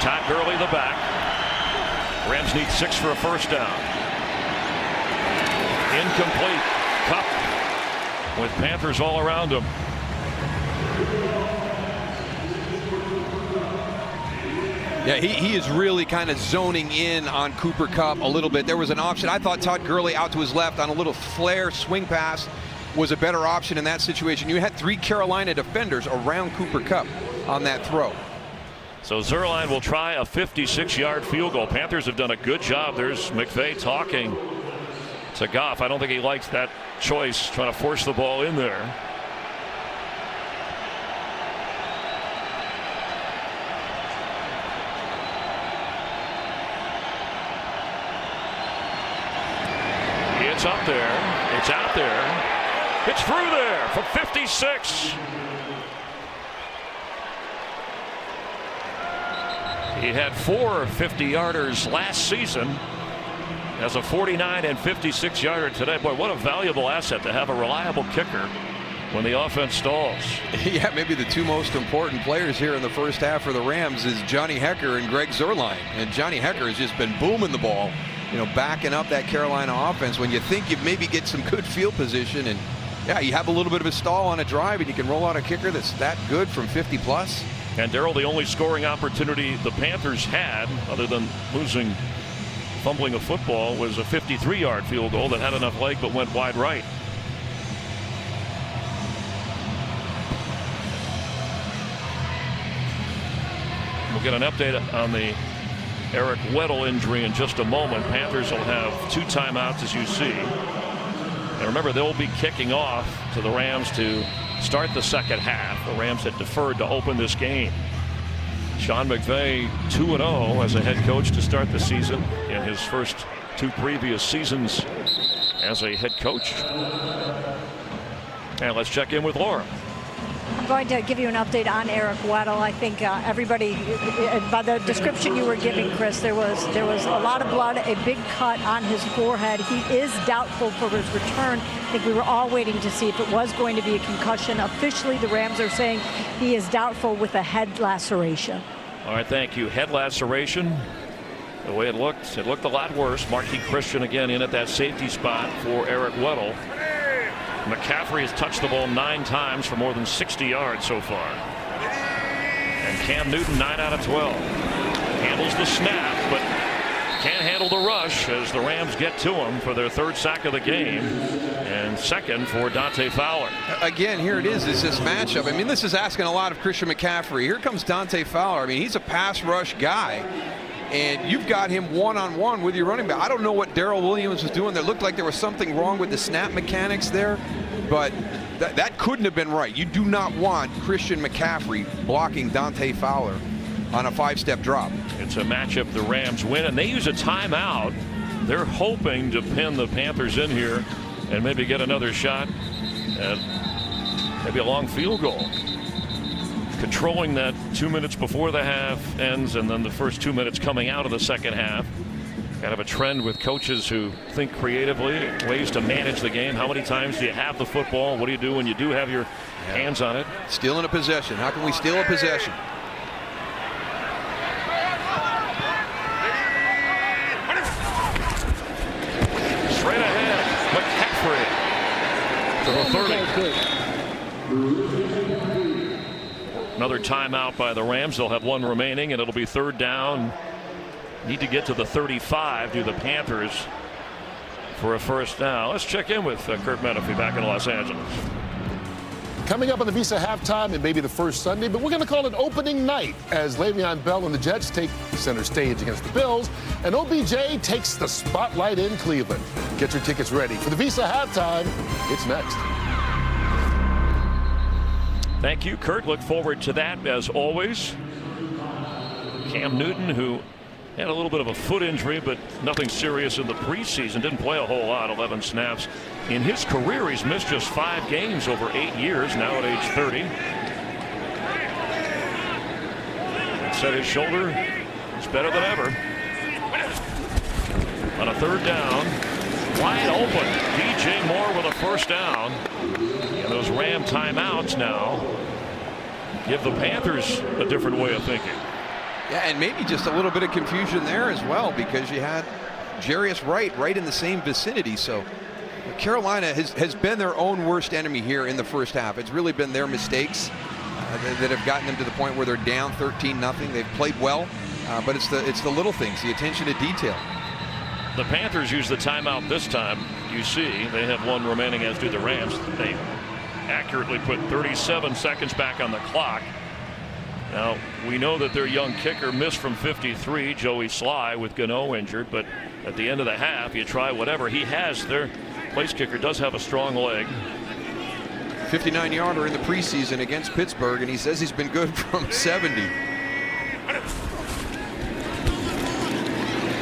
Todd Gurley the back. Rams need 6 for a 1st down. Incomplete. Kupp with Panthers all around him. Yeah, he is really kind of zoning in on Cooper Kupp a little bit. There was an option. I thought Todd Gurley out to his left on a little flare swing pass was a better option in that situation. You had 3 Carolina defenders around Cooper Kupp on that throw. So Zuerlein will try a 56-yard field goal. Panthers have done a good job. There's McVay talking to Goff. I don't think he likes that choice, trying to force the ball in there. It's up there. It's out there. It's through there from 56. He had 4 50-yarders last season. Has a 49 and 56-yarder today. Boy, what a valuable asset to have a reliable kicker when the offense stalls. Yeah, maybe the 2 most important players here in the 1st half for the Rams is Johnny Hekker and Greg Zuerlein. And Johnny Hekker has just been booming the ball, you know, backing up that Carolina offense when you think you maybe get some good field position. And yeah, you have a little bit of a stall on a drive and you can roll out a kicker that's that good from 50 plus. And Darrell, the only scoring opportunity the Panthers had, other than fumbling a football, was a 53-yard field goal that had enough leg but went wide right. We'll get an update on the Eric Weddle injury in just a moment. Panthers will have 2 timeouts, as you see. And remember, they'll be kicking off to the Rams to start the 2nd half. The Rams had deferred to open this game. Sean McVay 2-0 as a head coach to start the season in his first 2 previous seasons as a head coach. And let's check in with Laura. I'm going to give you an update on Eric Weddle. I think everybody, by the description you were giving, Chris, there was a lot of blood, a big cut on his forehead. He is doubtful for his return. I think we were all waiting to see if it was going to be a concussion. Officially, the Rams are saying he is doubtful with a head laceration. All right, thank you. Head laceration. The way it looked a lot worse. Marquis Christian again in at that safety spot for Eric Weddle. McCaffrey has touched the ball 9 times for more than 60 yards so far. And Cam Newton 9 out of 12. Handles the snap, but can't handle the rush as the Rams get to him for their 3rd sack of the game. And 2nd for Dante Fowler. Again, here it is this matchup. I mean, this is asking a lot of Christian McCaffrey. Here comes Dante Fowler. I mean, he's a pass rush guy. And you've got him one-on-one with your running back. I don't know what Darrell Williams was doing. There looked like there was something wrong with the snap mechanics there, but that couldn't have been right. You do not want Christian McCaffrey blocking Dante Fowler on a 5-step drop. It's a matchup the Rams win, and they use a timeout. They're hoping to pin the Panthers in here and maybe get another shot at maybe a long field goal. Controlling that 2 minutes before the half ends and then the first 2 minutes coming out of the second half. Kind of a trend with coaches who think creatively, ways to manage the game. How many times do you have the football? What do you do when you do have your hands on it? Stealing a possession. How can we steal a possession? Straight ahead, McCaffrey to the 30. Another timeout by the Rams. They'll have 1 remaining, and it'll be 3rd down. Need to get to the 35. Do the Panthers for a first down. Let's check in with Kurt Menefee back in Los Angeles. Coming up on the Visa halftime, it may be the first Sunday, but we're going to call it opening night as Le'Veon Bell and the Jets take center stage against the Bills, and OBJ takes the spotlight in Cleveland. Get your tickets ready for the Visa halftime. It's next. Thank you, Kurt. Look forward to that as always. Cam Newton, who had a little bit of a foot injury, but nothing serious in the preseason. Didn't play a whole lot, 11 snaps. In his career, he's missed just 5 games over 8 years, now at age 30. Set his shoulder. It's better than ever. On a 3rd down, wide open. DJ Moore with a first down. And those Ram timeouts now give the Panthers a different way of thinking. Yeah, and maybe just a little bit of confusion there as well, because you had Jarius right in the same vicinity. So Carolina has been their own worst enemy here in the first half. It's really been their mistakes that have gotten them to the point where they're down 13-0. They've played well, but it's the little things, the attention to detail. The Panthers use the timeout this time. You see, they have 1 remaining, as do the Rams. They accurately put 37 seconds back on the clock. Now, we know that their young kicker missed from 53, Joey Sly, with Gano injured, but at the end of the half, you try whatever he has. Their place kicker does have a strong leg. 59-yarder in the preseason against Pittsburgh, and he says he's been good from 70.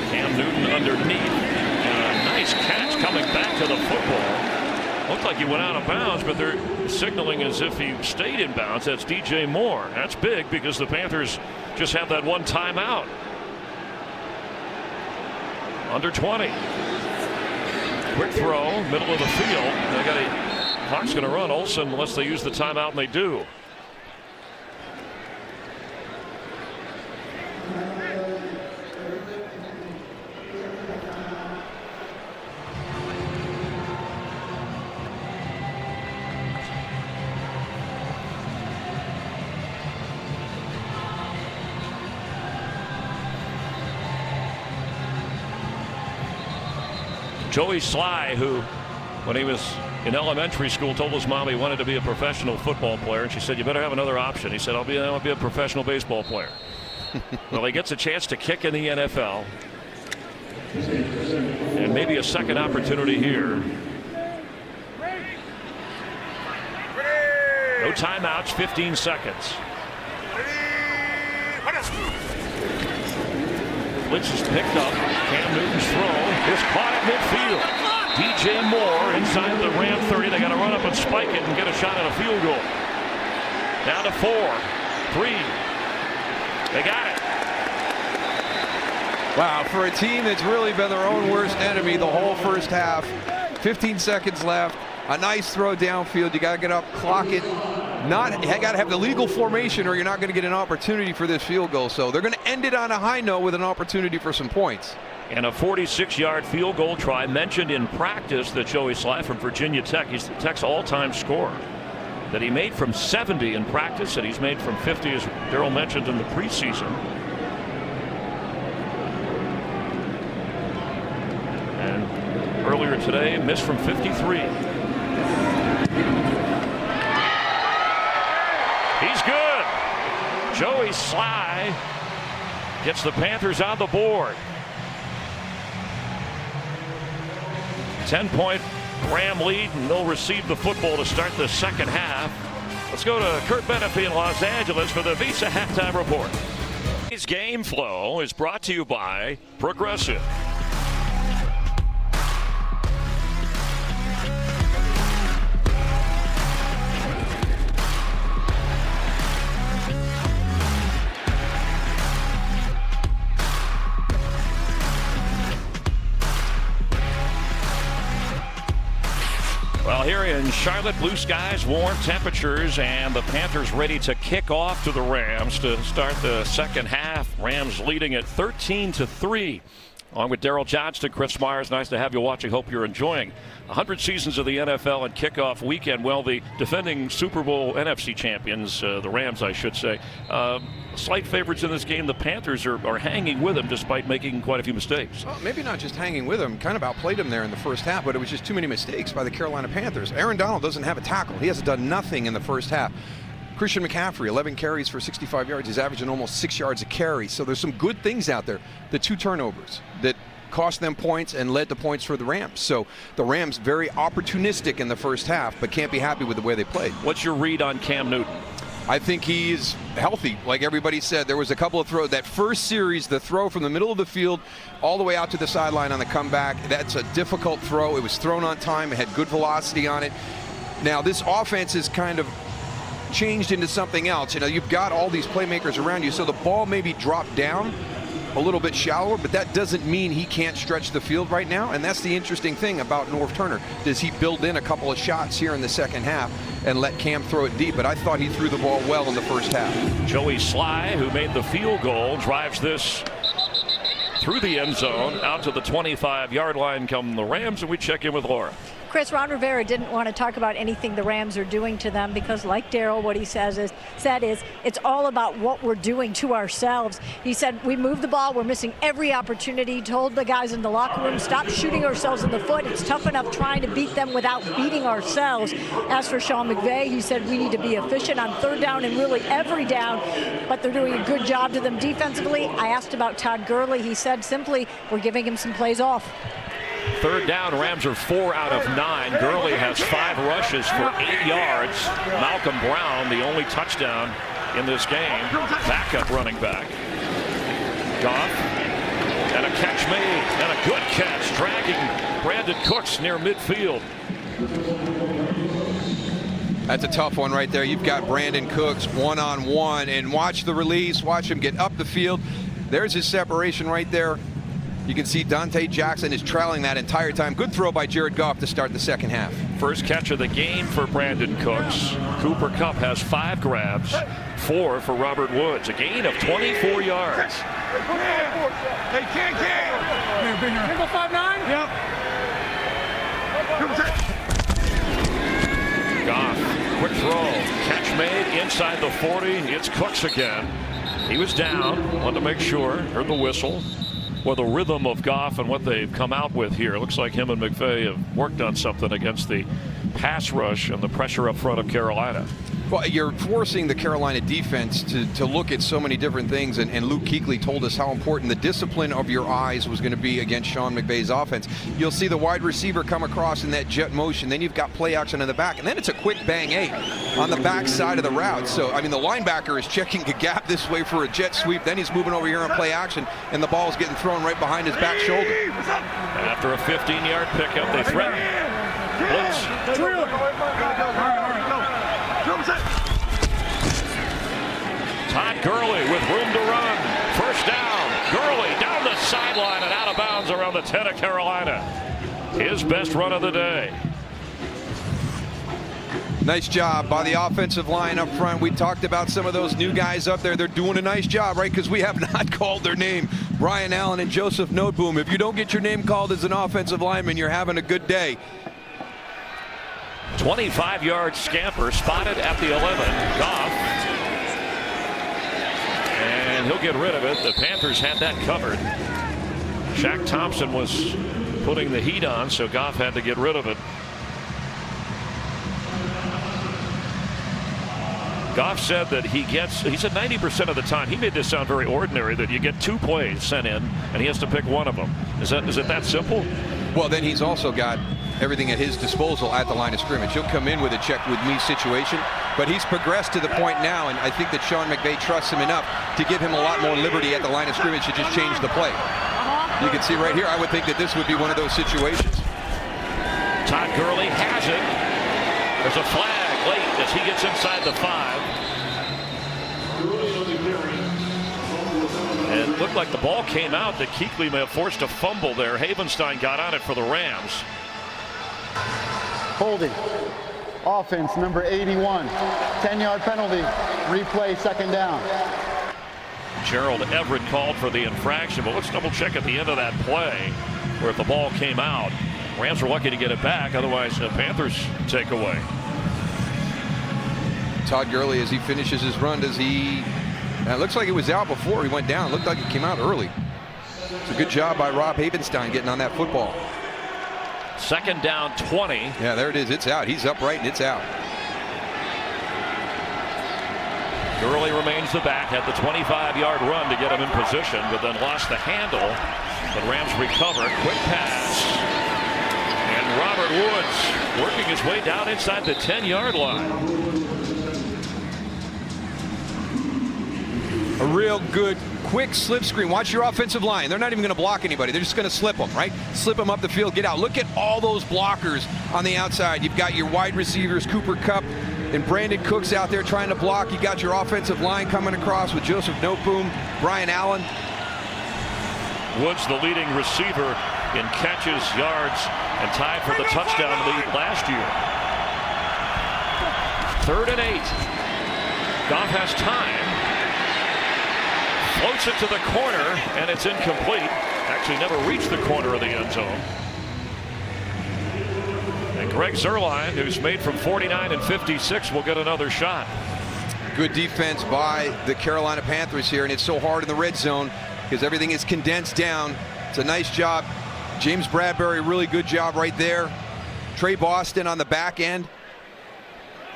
Cam Newton underneath, and a nice catch coming back to the football. Looked like he went out of bounds, but they're signaling as if he stayed in bounds. That's DJ Moore. That's big because the Panthers just have that 1 timeout. Under 20. Quick throw, middle of the field. They got Hawks going to run Olsen unless they use the timeout, and they do. Joey Sly, who, when he was in elementary school, told his mom he wanted to be a professional football player, and she said, "You better have another option." He said, "I'll be a professional baseball player." Well, he gets a chance to kick in the NFL, and maybe a second opportunity here. No timeouts, 15 seconds. Blitz is picked up. Cam Newton's throw is caught at midfield. DJ Moore inside the Ram 30. They got to run up and spike it and get a shot at a field goal. Down to 4, 3. They got it. Wow, for a team that's really been their own worst enemy the whole first half. 15 seconds left. A nice throw downfield. You got to get up, clock it. You got to have the legal formation or you're not going to get an opportunity for this field goal. So they're going to end it on a high note with an opportunity for some points. And a 46-yard field goal try mentioned in practice that Joey Slye from Virginia Tech, he's the Tech's all-time scorer, that he made from 70 in practice and he's made from 50, as Daryl mentioned, in the preseason. And earlier today, missed from 53. He's good. Joey Slye gets the Panthers on the board. 10-point Ram lead, and they'll receive the football to start the second half. Let's go to Kurt Benefi in Los Angeles for the Visa Halftime Report. Today's game flow is brought to you by Progressive. Well, here in Charlotte, blue skies, warm temperatures, and the Panthers ready to kick off to the Rams to start the second half. Rams leading at 13-3. Along with Daryl Johnston, Chris Myers, nice to have you watching. Hope you're enjoying 100 seasons of the NFL and kickoff weekend. Well, the defending Super Bowl NFC champions, the Rams, I should say, slight favorites in this game. The Panthers are hanging with them despite making quite a few mistakes. Well, maybe not just hanging with them, kind of outplayed them there in the first half, but it was just too many mistakes by the Carolina Panthers. Aaron Donald doesn't have a tackle. He hasn't done nothing in the first half. Christian McCaffrey, 11 carries for 65 yards. He's averaging almost 6 yards a carry. So there's some good things out there. The 2 turnovers that cost them points and led to points for the Rams. So the Rams very opportunistic in the first half, but can't be happy with the way they played. What's your read on Cam Newton? I think he's healthy. Like everybody said, there was a couple of throws. That first series, the throw from the middle of the field all the way out to the sideline on the comeback, that's a difficult throw. It was thrown on time. It had good velocity on it. Now, this offense is kind of changed into something else. You know, you've got all these playmakers around you, so the ball maybe dropped down a little bit shallower, but that doesn't mean he can't stretch the field right now. And that's the interesting thing about Norv Turner. Does he build in a couple of shots here in the second half and let Cam throw it deep? But I thought he threw the ball well in the first half. Joey Slye, who made the field goal, drives this through the end zone out to the 25-yard line come the Rams, and we check in with Laura. Chris, Ron Rivera didn't want to talk about anything the Rams are doing to them because, like Daryl, what he said is it's all about what we're doing to ourselves. He said we move the ball, we're missing every opportunity. He told the guys in the locker room, stop shooting ourselves in the foot. It's tough enough trying to beat them without beating ourselves. As for Sean McVay, he said we need to be efficient on third down and really every down, but they're doing a good job to them defensively. I asked about Todd Gurley. He said simply, we're giving him some plays off. Third down, Rams are 4 out of 9. Gurley has 5 rushes for 8 yards. Malcolm Brown, the only touchdown in this game. Backup running back. Goff, and a catch made, and a good catch, dragging Brandon Cooks near midfield. That's a tough one right there. You've got Brandon Cooks one-on-one, and watch the release, watch him get up the field. There's his separation right there. You can see Dante Jackson is trailing that entire time. Good throw by Jared Goff to start the second half. First catch of the game for Brandon Cooks. Cooper Kupp has 5 grabs, 4 for Robert Woods. A gain of 24 yards. Hey, King. Go 5'9"? Yep. Goff, quick throw. Catch made inside the 40. It's Cooks again. He was down. Wanted to make sure. Heard the whistle. Well, the rhythm of Goff and what they've come out with here. Looks like him and McVay have worked on something against the pass rush and the pressure up front of Carolina. Well, you're forcing the Carolina defense to look at so many different things, and Luke Kuechly told us how important the discipline of your eyes was going to be against Sean McVay's offense. You'll see the wide receiver come across in that jet motion, then you've got play action in the back, and then it's a quick bang 8 on the back side of the route. So, I mean, the linebacker is checking a gap this way for a jet sweep, then he's moving over here on play action, and the ball's getting thrown right behind his back shoulder. After a 15-yard pickup, they threaten. Blitz. Todd Gurley with room to run. First down. Gurley down the sideline and out of bounds around the 10 of Carolina. His best run of the day. Nice job by the offensive line up front. We talked about some of those new guys up there. They're doing a nice job, right? Because we have not called their name. Brian Allen and Joseph Noteboom. If you don't get your name called as an offensive lineman, you're having a good day. 25-yard scamper spotted at the 11. Goff. And he'll get rid of it. The Panthers had that covered. Shaq Thompson was putting the heat on, so Goff had to get rid of it. Goff said that he said 90% of the time, he made this sound very ordinary, that you get 2 plays sent in and he has to pick one of them. Is it that simple? Well, then he's also got everything at his disposal at the line of scrimmage. He'll come in with a check with me situation, but he's progressed to the point now, and I think that Sean McVay trusts him enough to give him a lot more liberty at the line of scrimmage to just change the play. You can see right here, I would think that this would be one of those situations. Todd Gurley has it. There's a flag late as he gets inside the 5. And it looked like the ball came out, that Kuechly may have forced a fumble there. Havenstein got on it for the Rams. Holding. Offense, number 81. 10-yard penalty. Replay, second down. Gerald Everett called for the infraction, but let's double check at the end of that play where if the ball came out. Rams were lucky to get it back, otherwise the Panthers take away. Todd Gurley, as he finishes his run, does he... It looks like it was out before he went down. It looked like it came out early. It's a good job by Rob Havenstein getting on that football. Second down 20. Yeah, there it is. It's out. He's upright and it's out. Gurley remains the back, had the 25-yard run to get him in position, but then lost the handle. The Rams recover. Quick pass. And Robert Woods working his way down inside the 10-yard line. A real good quick slip screen. Watch your offensive line. They're not even going to block anybody. They're just going to slip them, right? Slip them up the field, get out. Look at all those blockers on the outside. You've got your wide receivers, Cooper Kupp and Brandon Cooks out there trying to block. You got your offensive line coming across with Joseph Noteboom, Brian Allen. Woods, the leading receiver in catches, yards, and tied for the touchdown lead last year. 3rd and 8. Goff has time. Floats it to the corner, and it's incomplete. Actually never reached the corner of the end zone. And Greg Zuerlein, who's made from 49 and 56, will get another shot. Good defense by the Carolina Panthers here, and it's so hard in the red zone because everything is condensed down. It's a nice job. James Bradbury, really good job right there. Trey Boston on the back end.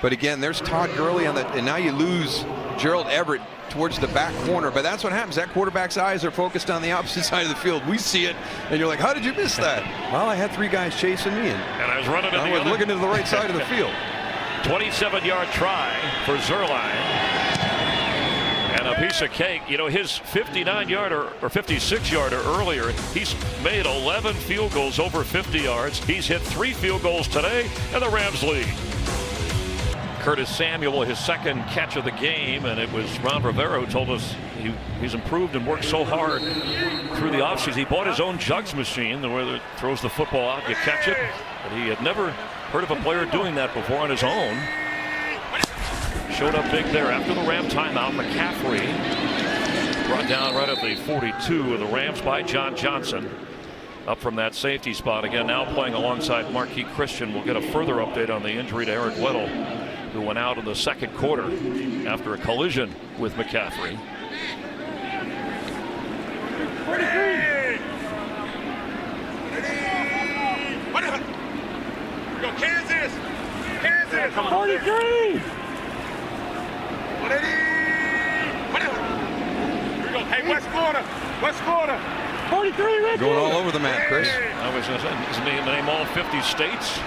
But again, there's Todd Gurley on the, and now you lose Gerald Everett towards the back corner. But that's what happens. That quarterback's eyes are focused on the opposite side of the field. We see it, and you're like, how did you miss that? Well, I had 3 guys chasing me, and I was running. I was looking to the right side of the field. 27-yard try for Zuerlein. And a piece of cake. You know, his 59-yarder or 56-yarder earlier, he's made 11 field goals over 50 yards. He's hit 3 field goals today, and the Rams lead. Curtis Samuel, his second catch of the game, and it was Ron Rivera who told us he's improved and worked so hard through the offseason. He bought his own jugs machine, where it throws the football out, you catch it. But he had never heard of a player doing that before on his own. Showed up big there after the Ram timeout. McCaffrey brought down right at the 42 of the Rams by John Johnson. Up from that safety spot again, now playing alongside Marquis Christian. We'll get a further update on the injury to Eric Weddle, who went out in the second quarter after a collision with McCaffrey. We go Kansas! Kansas! 43! Here we go. Hey, West Florida! West Florida! 43, Red Going all over the map, Chris. I was going to name all 50 states.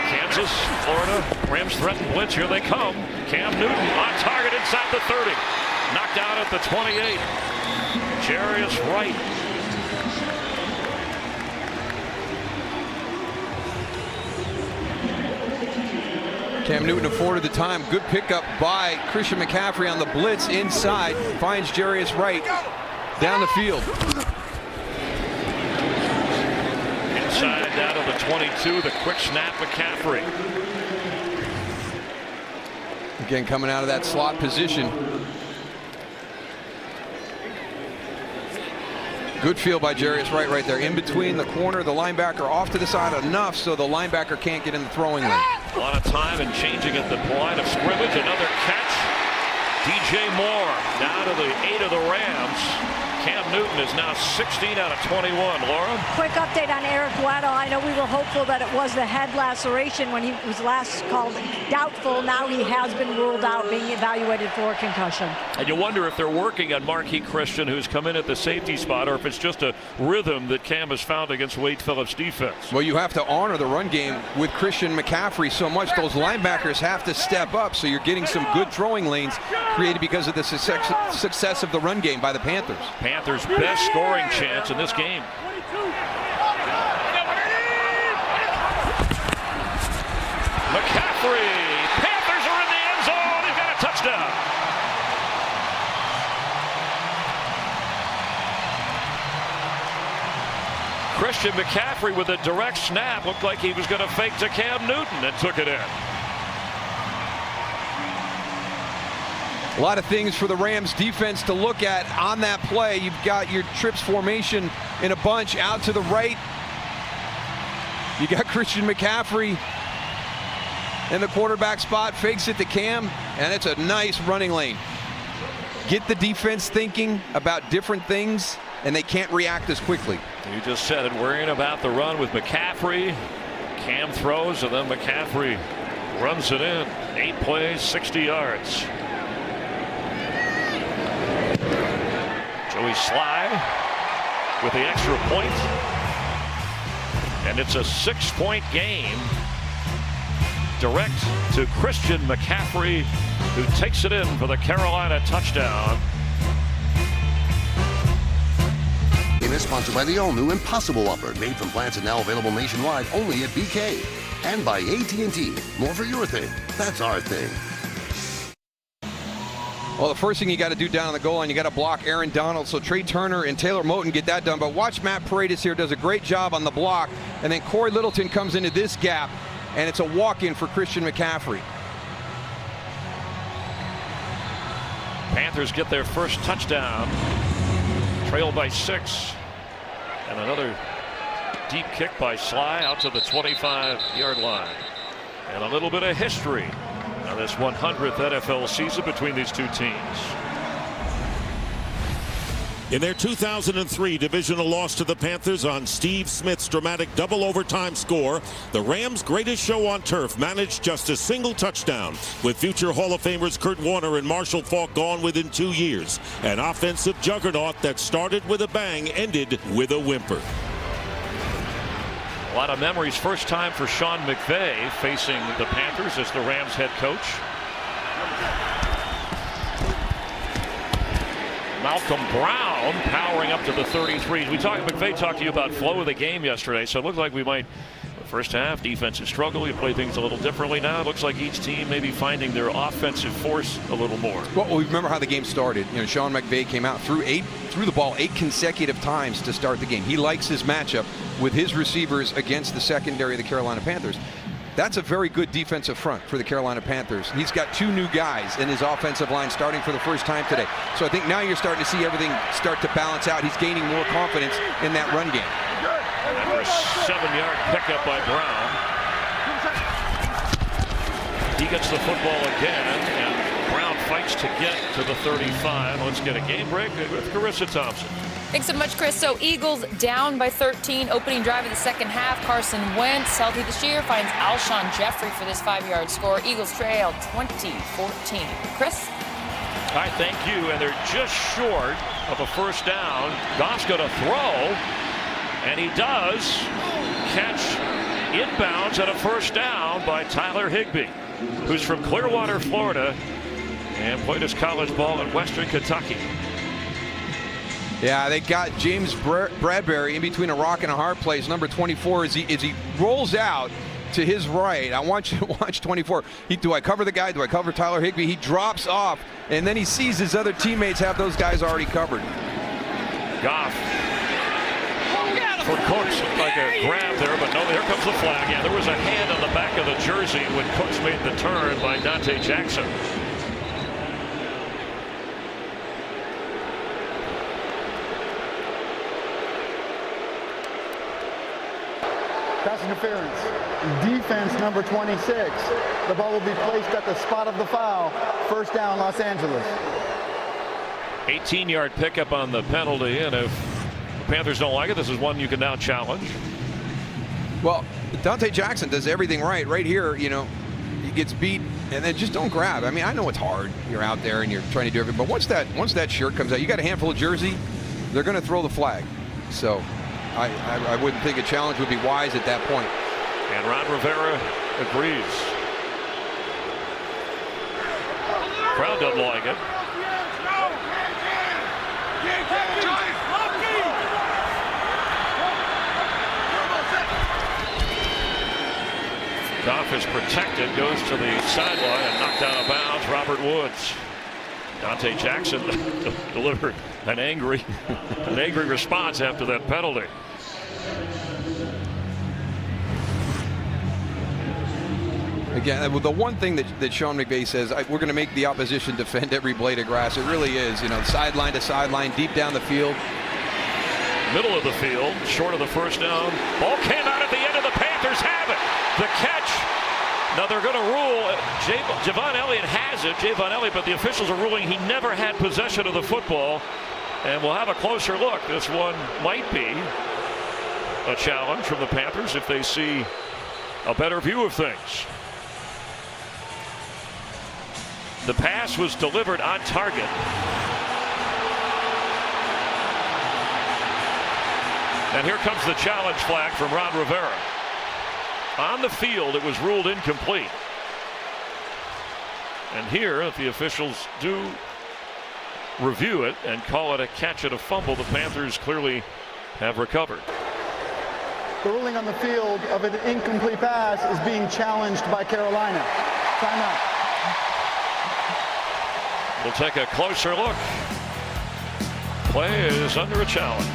Kansas, Florida, Rams threaten blitz. Here they come. Cam Newton on target inside the 30. Knocked out at the 28. Jarius Wright. Cam Newton afforded the time. Good pickup by Christian McCaffrey on the blitz inside. Finds Jarius Wright down the field. Inside down to the 22, the quick snap, McCaffrey. Again, coming out of that slot position. Good feel by Jarius Wright right there. In between the corner, the linebacker off to the side enough so the linebacker can't get in the throwing lane. A lot of time and changing at the line of scrimmage. Another catch. DJ Moore down to the 8 of the Rams. Cam Newton is now 16 out of 21. Laura? Quick update on Eric Weddle. I know we were hopeful that it was the head laceration when he was last called doubtful. Now he has been ruled out, being evaluated for a concussion. And you wonder if they're working on Marquis Christian, who's come in at the safety spot, or if it's just a rhythm that Cam has found against Wade Phillips' defense. Well, you have to honor the run game with Christian McCaffrey so much. Those linebackers have to step up, so you're getting some good throwing lanes created because of the success of the run game by the Panthers. Panthers' best scoring chance in this game. McCaffrey. Panthers are in the end zone. He's got a touchdown. Christian McCaffrey with a direct snap. Looked like he was going to fake to Cam Newton and took it in. A lot of things for the Rams defense to look at on that play. You've got your trips formation in a bunch out to the right. You got Christian McCaffrey in the quarterback spot, fakes it to Cam, and it's a nice running lane. Get the defense thinking about different things, and they can't react as quickly. You just said it, worrying about the run with McCaffrey. Cam throws, and then McCaffrey runs it in. 8 plays, 60 yards. Joey Sly with the extra point, and it's a 6-point game. Direct to Christian McCaffrey, who takes it in for the Carolina touchdown. Game is sponsored by the all-new Impossible Whopper, made from plants and now available nationwide only at BK. And by AT&T. More for your thing. That's our thing. Well, the first thing you got to do down on the goal line, you got to block Aaron Donald. So Trey Turner and Taylor Moton get that done. But watch Matt Paredes here, does a great job on the block. And then Corey Littleton comes into this gap, and it's a walk-in for Christian McCaffrey. Panthers get their first touchdown. Trailed by 6. And another deep kick by Sly out to the 25-yard line. And a little bit of history on this 100th NFL season between these two teams. In their 2003 divisional loss to the Panthers on Steve Smith's dramatic double overtime score, the Rams' greatest show on turf managed just a single touchdown, with future Hall of Famers Kurt Warner and Marshall Faulk gone within 2 years. An offensive juggernaut that started with a bang ended with a whimper. A lot of memories. First time for Sean McVay facing the Panthers as the Rams head coach. Malcolm Brown powering up to the 33. McVay talked to you about flow of the game yesterday, so it looked like we might, first half, defensive struggle. You play things a little differently now. It looks like each team may be finding their offensive force a little more. Well, we remember how the game started. You know, Sean McVay came out, threw the ball 8 consecutive times to start the game. He likes his matchup with his receivers against the secondary of the Carolina Panthers. That's a very good defensive front for the Carolina Panthers. He's got 2 new guys in his offensive line starting for the first time today. So I think now you're starting to see everything start to balance out. He's gaining more confidence in that run game. After a 7-yard pickup by Brown. He gets the football again, and Brown fights to get to the 35. Let's get a game break with Carissa Thompson. Thanks so much, Chris. So Eagles down by 13, opening drive of the second half. Carson Wentz, healthy this year, finds Alshon Jeffrey for this 5-yard score. Eagles trail 20-14. Chris? All right, thank you. And they're just short of a first down. Goff's going to throw, and he does catch inbounds at a first down by Tyler Higbee, who's from Clearwater, Florida, and played his college ball in Western Kentucky. Yeah, they got James Bradbury in between a rock and a hard place, number 24, as he rolls out. to his right. I want you to watch 24. Do I cover the guy? Do I cover Tyler Higbee? He drops off, and then he sees his other teammates have those guys already covered. Goff for Cooks, like a grab there, but no, here comes the flag. Yeah, there was a hand on the back of the jersey when Cooks made the turn by Dante Jackson. Pass interference. Defense number 26. The ball will be placed at the spot of the foul. First down, Los Angeles. 18-yard pickup on the penalty, and if the Panthers don't like it, this is one you can now challenge. Well, Dante Jackson does everything right. Right here, you know, he gets beat, and then just don't grab. I mean, I know it's hard. You're out there and you're trying to do everything, but once that shirt comes out, you got a handful of jersey, they're going to throw the flag. So I wouldn't think a challenge would be wise at that point. And Ron Rivera agrees. Crowd doesn't like it. Goff is protected, goes to the sideline and knocked out of bounds. Robert Woods. Dante Jackson delivered an angry response after that penalty. Again, the one thing that Sean McVay says, we're going to make the opposition defend every blade of grass. It really is, you know, sideline to sideline, deep down the field. Middle of the field, short of the first down. Ball came out at the end, and the Panthers have it. The catch. Now they're going to rule. Javon Elliott has it, Javon Elliott, but the officials are ruling he never had possession of the football. And we'll have a closer look. This one might be a challenge from the Panthers if they see a better view of things. The pass was delivered on target. And here comes the challenge flag from Ron Rivera. On the field, it was ruled incomplete. And here, if the officials do review it and call it a catch and a fumble, the Panthers clearly have recovered. The ruling on the field of an incomplete pass is being challenged by Carolina. Timeout. We'll take a closer look. Play is under a challenge.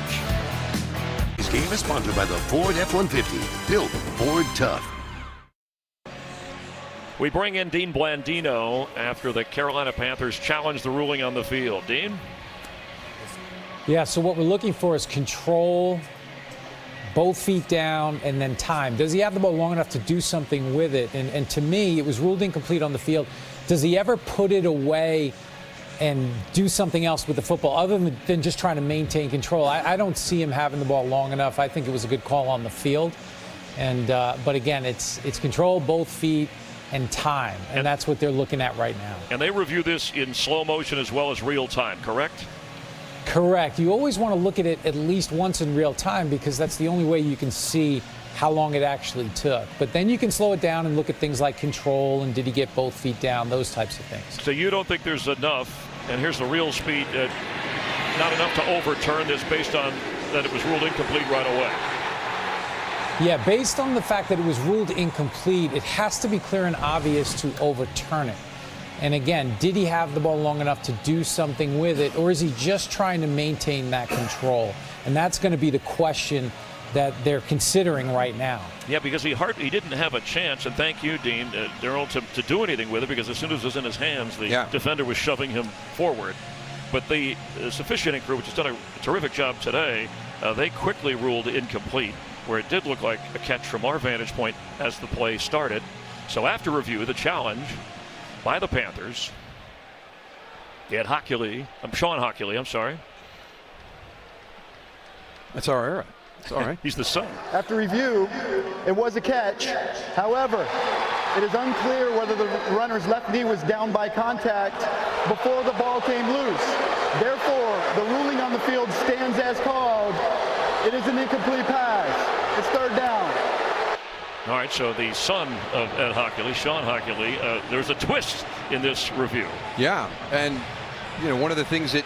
This game is sponsored by the Ford F-150. Built Ford tough. We bring in Dean Blandino after the Carolina Panthers challenge the ruling on the field. Dean? Yeah, so what we're looking for is control, both feet down, and then time. Does he have the ball long enough to do something with it? And to me, it was ruled incomplete on the field. Does he ever put it away and do something else with the football other than just trying to maintain control? I don't see him having the ball long enough. I think it was a good call on the field. And but again, it's control, both feet, and time. And that's what they're looking at right now. And they review this in slow motion as well as real time, correct? Correct. You always want to look at it at least once in real time because that's the only way you can see how long it actually took. But then you can slow it down and look at things like control and did he get both feet down, those types of things. So you don't think there's enough, and here's the real speed, not enough to overturn this based on that it was ruled incomplete right away? Yeah, based on the fact that it was ruled incomplete, it has to be clear and obvious to overturn it. And again, did he have the ball long enough to do something with it, or is he just trying to maintain that control? And that's going to be the question that they're considering right now. Yeah, because he didn't have a chance, and thank you, Dean, Darrell, to do anything with it, because as soon as it was in his hands, the defender was shoving him forward. But the officiating crew, which has done a terrific job today, they quickly ruled incomplete, where it did look like a catch from our vantage point as the play started. So after review, the challenge by the Panthers. Sean Hochuli, I'm sorry. That's our era. It's all right. He's the son. After review, it was a catch. However, it is unclear whether the runner's left knee was down by contact before the ball came loose. Therefore, the ruling on the field stands as called. It is an incomplete pass. It's third down. All right, so the son of Ed Hochuli, Sean Hochuli, there's a twist in this review. Yeah, and one of the things that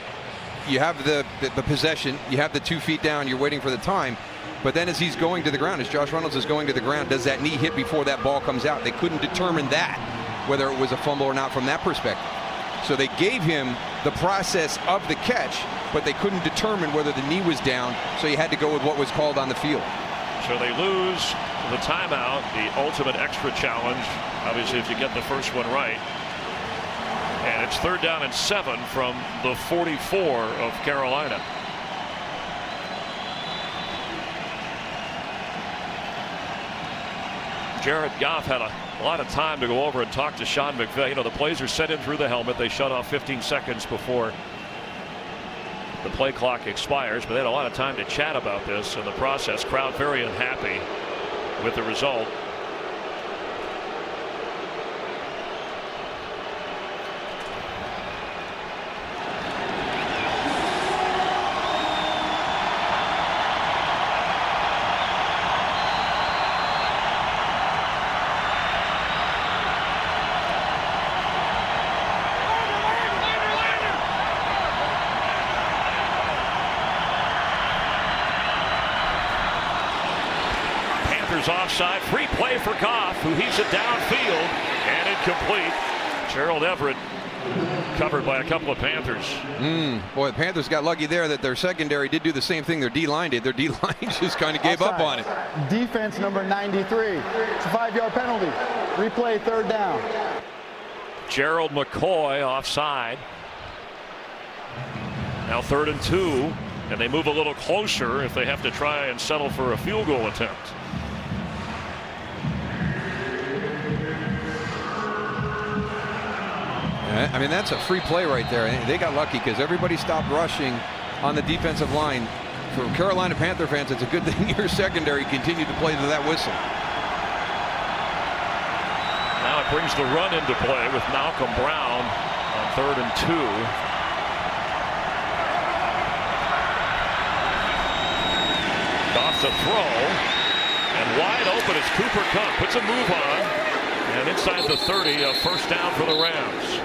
you have the possession, you have the 2 feet down, you're waiting for the time. But then as he's going to the ground, as Josh Reynolds is going to the ground, does that knee hit before that ball comes out? They couldn't determine that, whether it was a fumble or not from that perspective. So they gave him the process of the catch, but they couldn't determine whether the knee was down, so he had to go with what was called on the field. So they lose the timeout, the ultimate extra challenge, obviously if you get the first one right. And it's 3rd down and 7 from the 44 of Carolina. Jared Goff had a lot of time to go over and talk to Sean McVay. You know, the plays are set in through the helmet. They shut off 15 seconds before the play clock expires, but they had a lot of time to chat about this in the process. Crowd very unhappy with the result. Offside, free play for Goff, who heaves it downfield and incomplete. Gerald Everett covered by a couple of Panthers. Boy, the Panthers got lucky there that their secondary did do the same thing their D-line did. Their D-line just kind of gave up on it. Defense number 93. It's a 5-yard penalty. Replay, 3rd down. Gerald McCoy offside. Now 3rd and 2, and they move a little closer if they have to try and settle for a field goal attempt. I mean, that's a free play right there. They got lucky because everybody stopped rushing on the defensive line. For Carolina Panther fans, it's a good thing your secondary continued to play to that whistle. Now it brings the run into play with Malcolm Brown on 3rd and 2. Off the throw, and wide open is Cooper Kupp. Puts a move on, and inside the 30, a 1st down for the Rams.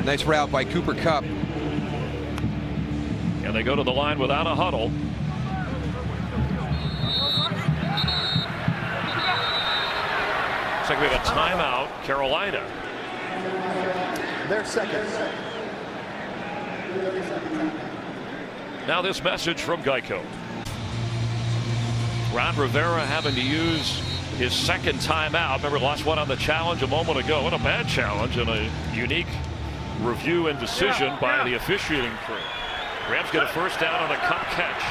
Nice route by Cooper Kupp. And they go to the line without a huddle. Looks like we have a timeout, Carolina. Their second. Now this message from Geico. Ron Rivera having to use his 2nd timeout. Remember, lost one on the challenge a moment ago. What a bad challenge and a unique review and decision by the officiating crew. Rams get a 1st down on a Kupp catch.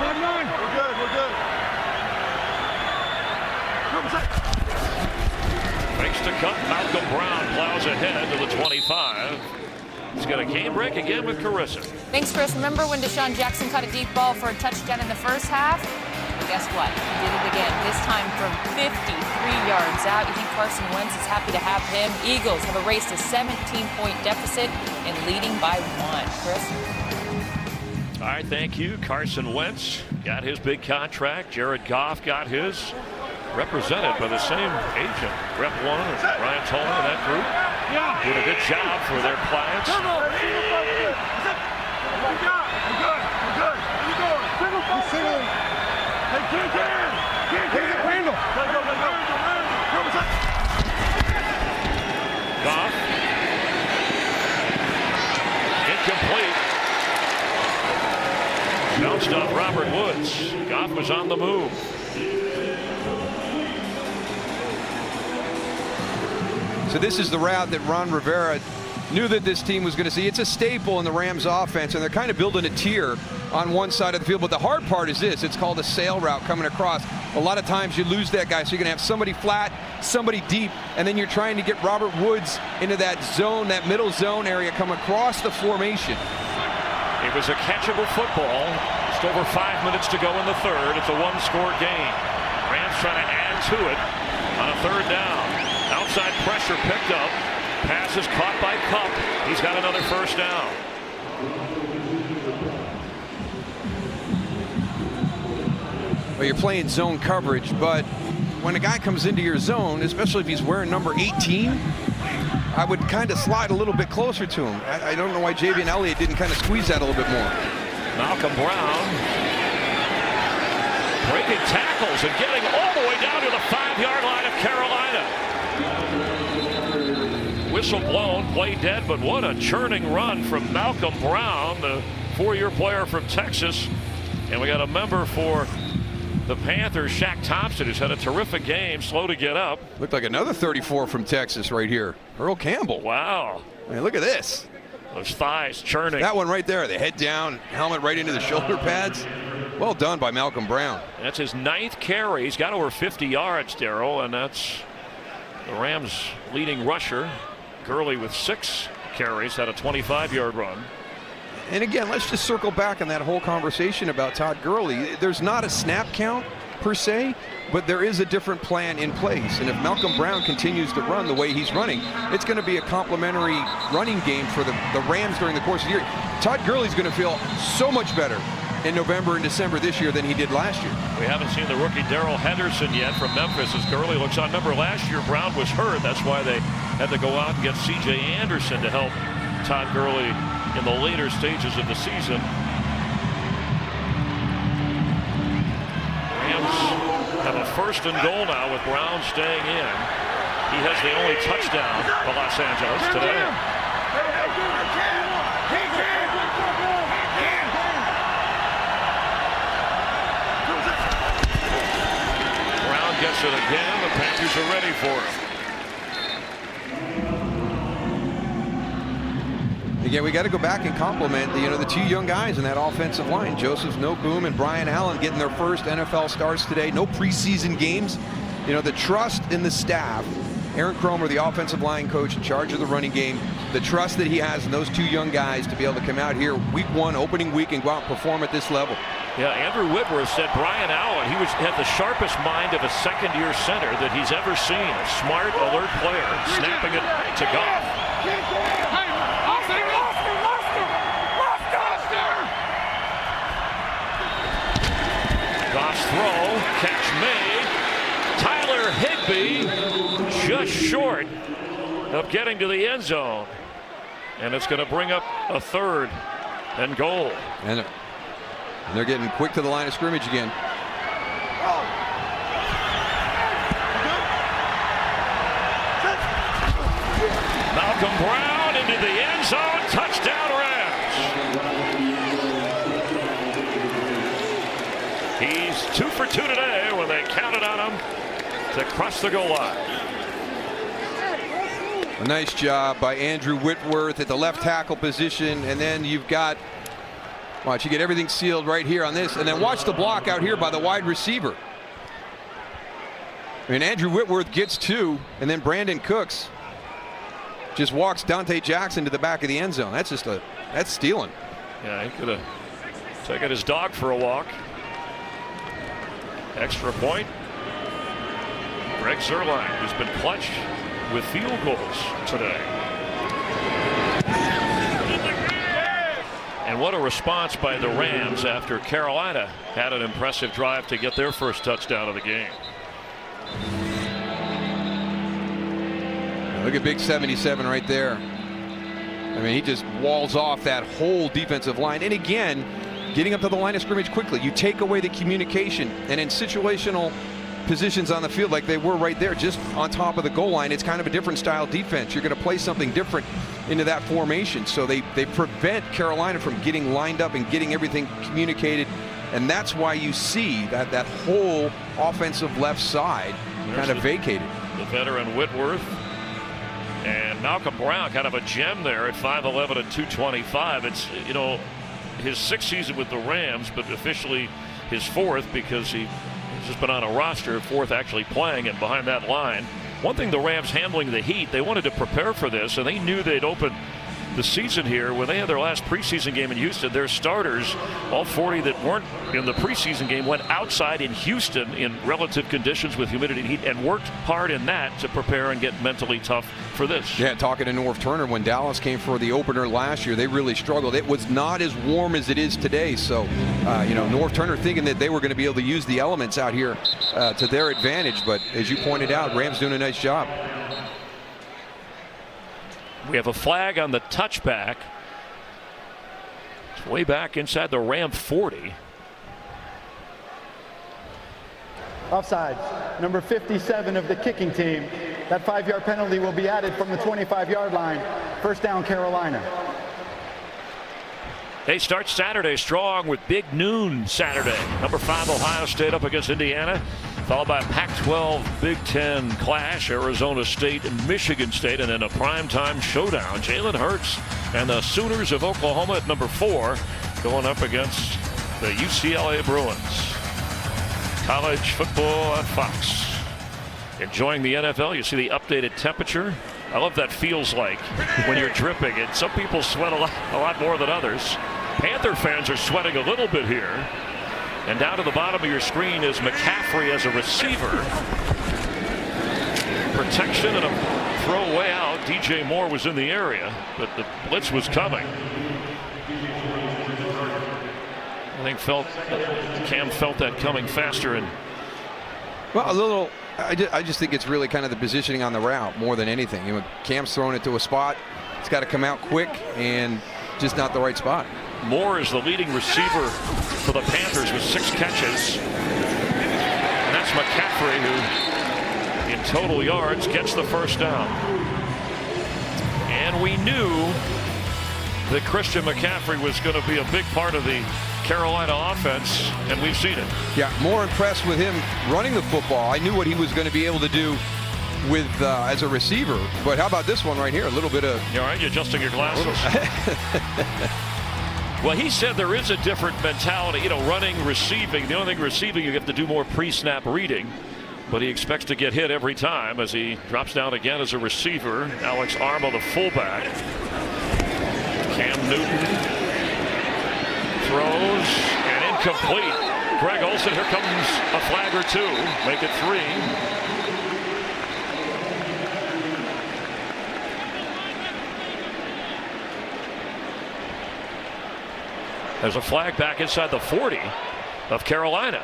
We're good. Fakes to Kupp. Malcolm Brown plows ahead to the 25. He's got a game break again with Carissa. Thanks, Chris. Remember when Deshaun Jackson caught a deep ball for a touchdown in the first half? Well, guess what? He did it again, this time from 53 yards out. You think Carson Wentz is happy to have him? Eagles have erased a 17-point deficit and leading by 1. Chris? All right, thank you. Carson Wentz got his big contract. Jared Goff got his. Represented by the same agent, Rep 1, Ryan Tolman and that group. Doing a good job for their clients. Goff. Incomplete. Bounced off Robert Woods. Goff was on the move. So this is the route that Ron Rivera knew that this team was going to see. It's a staple in the Rams offense, and they're kind of building a tier on one side of the field. But the hard part is this. It's called a sail route coming across. A lot of times you lose that guy, so you're going to have somebody flat, somebody deep, and then you're trying to get Robert Woods into that zone, that middle zone area, come across the formation. It was a catchable football. Just over 5 minutes to go in the 3rd. It's a 1-score game. Rams trying to add to it on a 3rd down. Outside pressure picked up. Pass is caught by Kupp. He's got another 1st down. Well, you're playing zone coverage, but when a guy comes into your zone, especially if he's wearing number 18, I would kind of slide a little bit closer to him. I don't know why Javian Elliott didn't kind of squeeze that a little bit more. Malcolm Brown breaking tackles and getting all the way down to the 5-yard line of Carolina. Whistle blown, play dead, but what a churning run from Malcolm Brown, the 4-year player from Texas. And we got a member for the Panthers, Shaq Thompson, who's had a terrific game, slow to get up. Looked like another 34 from Texas right here. Earl Campbell. Wow. I mean, look at this. Those thighs churning. That one right there, the head down, helmet right into the shoulder pads. Well done by Malcolm Brown. That's his 9th carry. He's got over 50 yards, Daryl, and that's the Rams' leading rusher. Gurley with 6 carries, had a 25-yard run. And again, let's just circle back on that whole conversation about Todd Gurley. There's not a snap count per se, but there is a different plan in place. And if Malcolm Brown continues to run the way he's running, it's going to be a complementary running game for the Rams during the course of the year. Todd Gurley's going to feel so much better in November and December this year than he did last year. We haven't seen the rookie Darrell Henderson yet from Memphis as Gurley looks on. Remember, last year Brown was hurt. That's why they had to go out and get C.J. Anderson to help Todd Gurley in the later stages of the season. Rams have a 1st and goal now with Brown staying in. He has the only touchdown for Los Angeles today. Brown gets it again. The Panthers are ready for him. Again, we got to go back and compliment the 2 young guys in that offensive line. Joseph Noteboom and Brian Allen getting their first NFL starts today. No preseason games. The trust in the staff. Aaron Cromer, the offensive line coach in charge of the running game, the trust that he has in those 2 young guys to be able to come out here week 1, opening week, and go out and perform at this level. Yeah, Andrew Whitworth said Brian Allen, he had the sharpest mind of a second-year center that he's ever seen. A smart, alert player, snapping it to Goff. Goff's throw, catch made. Tyler Higbee just short of getting to the end zone. And it's going to bring up a 3rd and goal. And they're getting quick to the line of scrimmage again. Malcolm Brown into the end zone. Touchdown Rams. He's 2 for 2 today when they counted on him to cross the goal line. A nice job by Andrew Whitworth at the left tackle position, and then you've got, watch, you get everything sealed right here on this, and then watch the block out here by the wide receiver. I mean, Andrew Whitworth gets 2, and then Brandon Cooks just walks Dante Jackson to the back of the end zone. That's that's stealing. Yeah, he could have taken his dog for a walk. Extra point. Greg Zuerlein, who's been clutch with field goals today. And what a response by the Rams after Carolina had an impressive drive to get their first touchdown of the game. Look at Big 77 right there. I mean, he just walls off that whole defensive line. And again, getting up to the line of scrimmage quickly. You take away the communication, and in situational positions on the field like they were right there, just on top of the goal line, it's kind of a different style defense. You're going to play something different into that formation. So they prevent Carolina from getting lined up and getting everything communicated. And that's why you see that whole offensive left side kind of vacated. The veteran Whitworth. And Malcolm Brown, kind of a gem there at 5'11" and 225. It's, his 6th season with the Rams, but officially his 4th because he's just been on a roster, 4th actually playing, and behind that line. One thing the Rams handling the heat, they wanted to prepare for this, and they knew they'd open the season here. When they had their last preseason game in Houston, their starters, all 40 that weren't in the preseason game, went outside in Houston in relative conditions with humidity and heat and worked hard in that to prepare and get mentally tough for this. Yeah, talking to Norv Turner, when Dallas came for the opener last year, they really struggled. It was not as warm as it is today. So, you know, Norv Turner thinking that they were going to be able to use the elements out here to their advantage. But as you pointed out, Rams doing a nice job. We have a flag on the touchback. It's way back inside the Ram 40. Offside, number 57 of the kicking team. That 5-yard penalty will be added from the 25-yard line. First down, Carolina. They start Saturday strong with big noon Saturday. Number 5 Ohio State up against Indiana, followed by a Pac-12 Big Ten clash, Arizona State and Michigan State, and then a primetime showdown. Jalen Hurts and the Sooners of Oklahoma at number 4 going up against the UCLA Bruins. College football on Fox. Enjoying the NFL. You see the updated temperature. I love that feels like when you're dripping it. Some people sweat a lot more than others. Panther fans are sweating a little bit here. And down to the bottom of your screen is McCaffrey as a receiver. Protection and a throw way out. DJ Moore was in the area, but the blitz was coming. I think Cam felt that coming faster. And well, a little. I just think it's really kind of the positioning on the route more than anything. You know, Cam's throwing it to a spot. It's got to come out quick and just not the right spot. Moore is the leading receiver for the Panthers with 6 catches. And that's McCaffrey who, in total yards, gets the first down. And we knew that Christian McCaffrey was going to be a big part of the Carolina offense, and we've seen it. Yeah, more impressed with him running the football. I knew what he was going to be able to do with as a receiver, but how about this one right here? A little bit of... You all right? You adjusting your glasses? Well, he said there is a different mentality, you know, running, receiving. The only thing receiving, you have to do more pre-snap reading, but he expects to get hit every time as he drops down again as a receiver. Alex Arma, the fullback. Cam Newton throws and incomplete. Greg Olsen, here comes a flag or 2. Make it 3. There's a flag back inside the 40 of Carolina.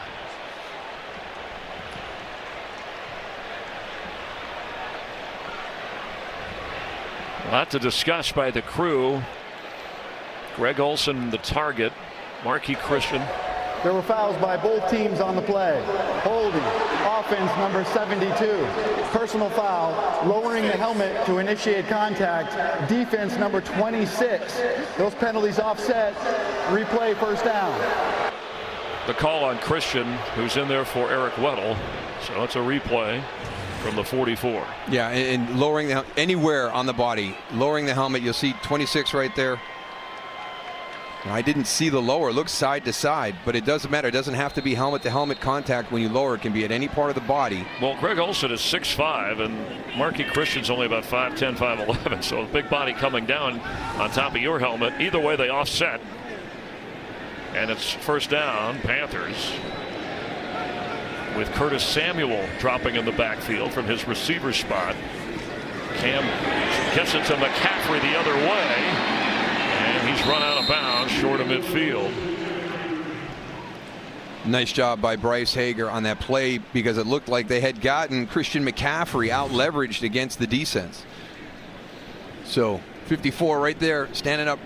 A lot to discuss by the crew. Greg Olsen, the target. Marquis Christian. There were fouls by both teams on the play. Holding, offense number 72. Personal foul, lowering the helmet to initiate contact. Defense number 26. Those penalties offset. Replay, first down. The call on Christian, who's in there for Eric Weddle. So it's a replay from the 44. Yeah, and lowering the anywhere on the body, lowering the helmet. You'll see 26 right there. I didn't see the lower. It looks side to side, but it doesn't matter. It doesn't have to be helmet to helmet contact when you lower. It can be at any part of the body. Well, Greg Olsen is 6'5", and Marquis Christian's only about 5'10", 5'11", so a big body coming down on top of your helmet. Either way, they offset, and it's first down, Panthers, with Curtis Samuel dropping in the backfield from his receiver spot. Cam gets it to McCaffrey the other way. And he's run out of bounds short of midfield. Nice job by Bryce Hager on that play because it looked like they had gotten Christian McCaffrey out leveraged against the defense. So 54 right there standing up.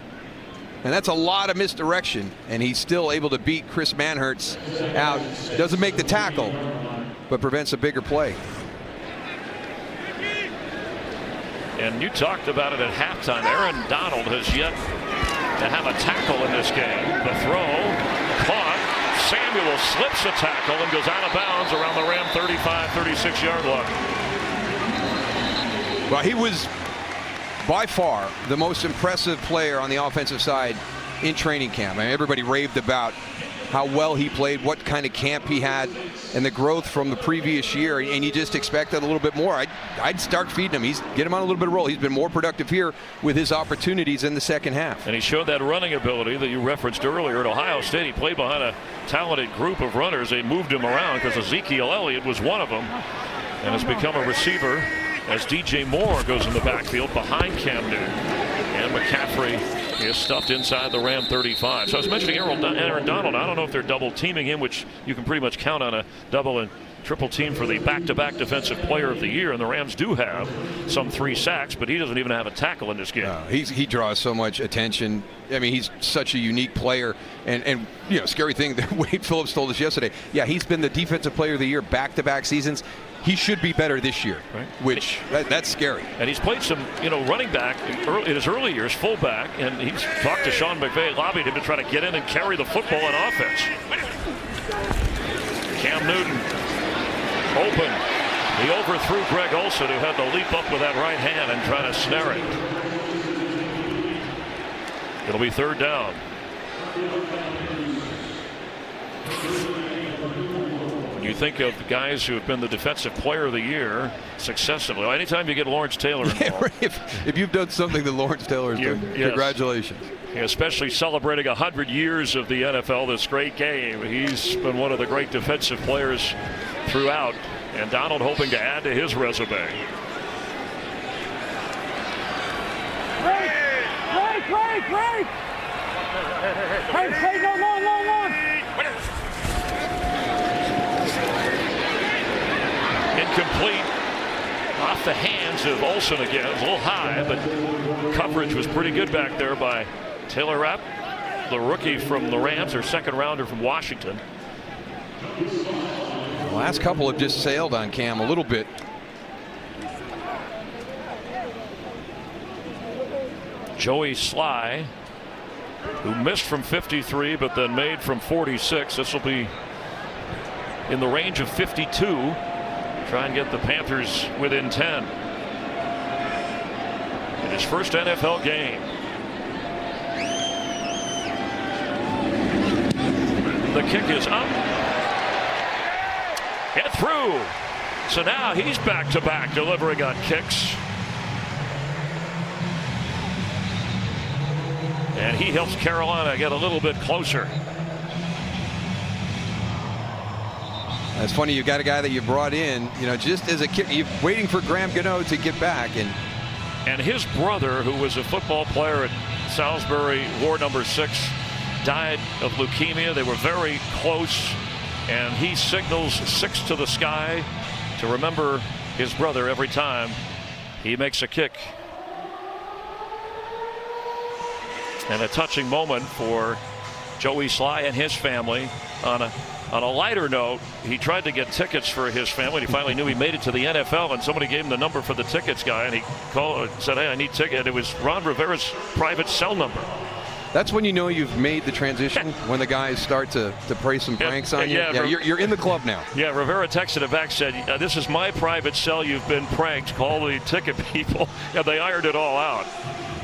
And that's a lot of misdirection. And he's still able to beat Chris Manhertz out. Doesn't make the tackle, but prevents a bigger play. And you talked about it at halftime. Aaron Donald has yet to have a tackle in this game. The throw caught. Samuel slips a tackle and goes out of bounds around the Ram 35, 36-yard line. Well, he was by far the most impressive player on the offensive side in training camp. I mean, everybody raved about how well he played, what kind of camp he had, and the growth from the previous year, and you just expected a little bit more. I'd start feeding him. Get him on a little bit of roll. He's been more productive here with his opportunities in the second half. And he showed that running ability that you referenced earlier at Ohio State. He played behind a talented group of runners. They moved him around because Ezekiel Elliott was one of them, and has become a receiver as DJ Moore goes in the backfield behind Cam Newton. And McCaffrey is stuffed inside the Ram 35. So I was mentioning Aaron Donald. I don't know if they're double teaming him, which you can pretty much count on a double and triple team for the back-to-back defensive player of the year. And the Rams do have some 3 sacks, but he doesn't even have a tackle in this game. He draws so much attention. I mean, he's such a unique player. And you know, scary thing that Wade Phillips told us yesterday. Yeah, he's been the defensive player of the year back-to-back seasons. He should be better this year, right? Which that's scary. And he's played some, running back in his early years, fullback, and he's talked to Sean McVay, lobbied him to try to get in and carry the football on offense. Cam Newton open. He overthrew Greg Olsen, who had to leap up with that right hand and try to snare it. It'll be 3rd down. You think of guys who have been the defensive player of the year successively. Anytime you get Lawrence Taylor involved. If you've done something that Lawrence Taylor has done, yes. Congratulations. Especially celebrating 100 years of the NFL, this great game. He's been one of the great defensive players throughout, and Donald hoping to add to his resume. Break! Hey, no, long. Incomplete. Off the hands of Olsen again. It was a little high, but coverage was pretty good back there by Taylor Rapp, the rookie from the Rams, their 2nd rounder from Washington. The last couple have just sailed on Cam a little bit. Joey Sly, who missed from 53 but then made from 46. This will be in the range of 52. Try and get the Panthers within 10 in his first NFL game. The kick is up. Get through. So now he's back-to-back delivering on kicks. And he helps Carolina get a little bit closer. It's funny, you've got a guy that you brought in, just as a kid, you're waiting for Graham Gano to get back. And his brother, who was a football player at Salisbury, Ward number 6, died of leukemia. They were very close, and he signals 6 to the sky to remember his brother every time he makes a kick. And a touching moment for Joey Sly and his family. On a lighter note, he tried to get tickets for his family. He finally knew he made it to the NFL, and somebody gave him the number for the tickets guy, and he called and said, "Hey, I need ticket." It was Ron Rivera's private cell number. That's when you know you've made the transition, when the guys start to play some pranks on you. Yeah, you're in the club now. Yeah, Rivera texted him back, said, "This is my private cell. You've been pranked. Call the ticket people." And they ironed it all out.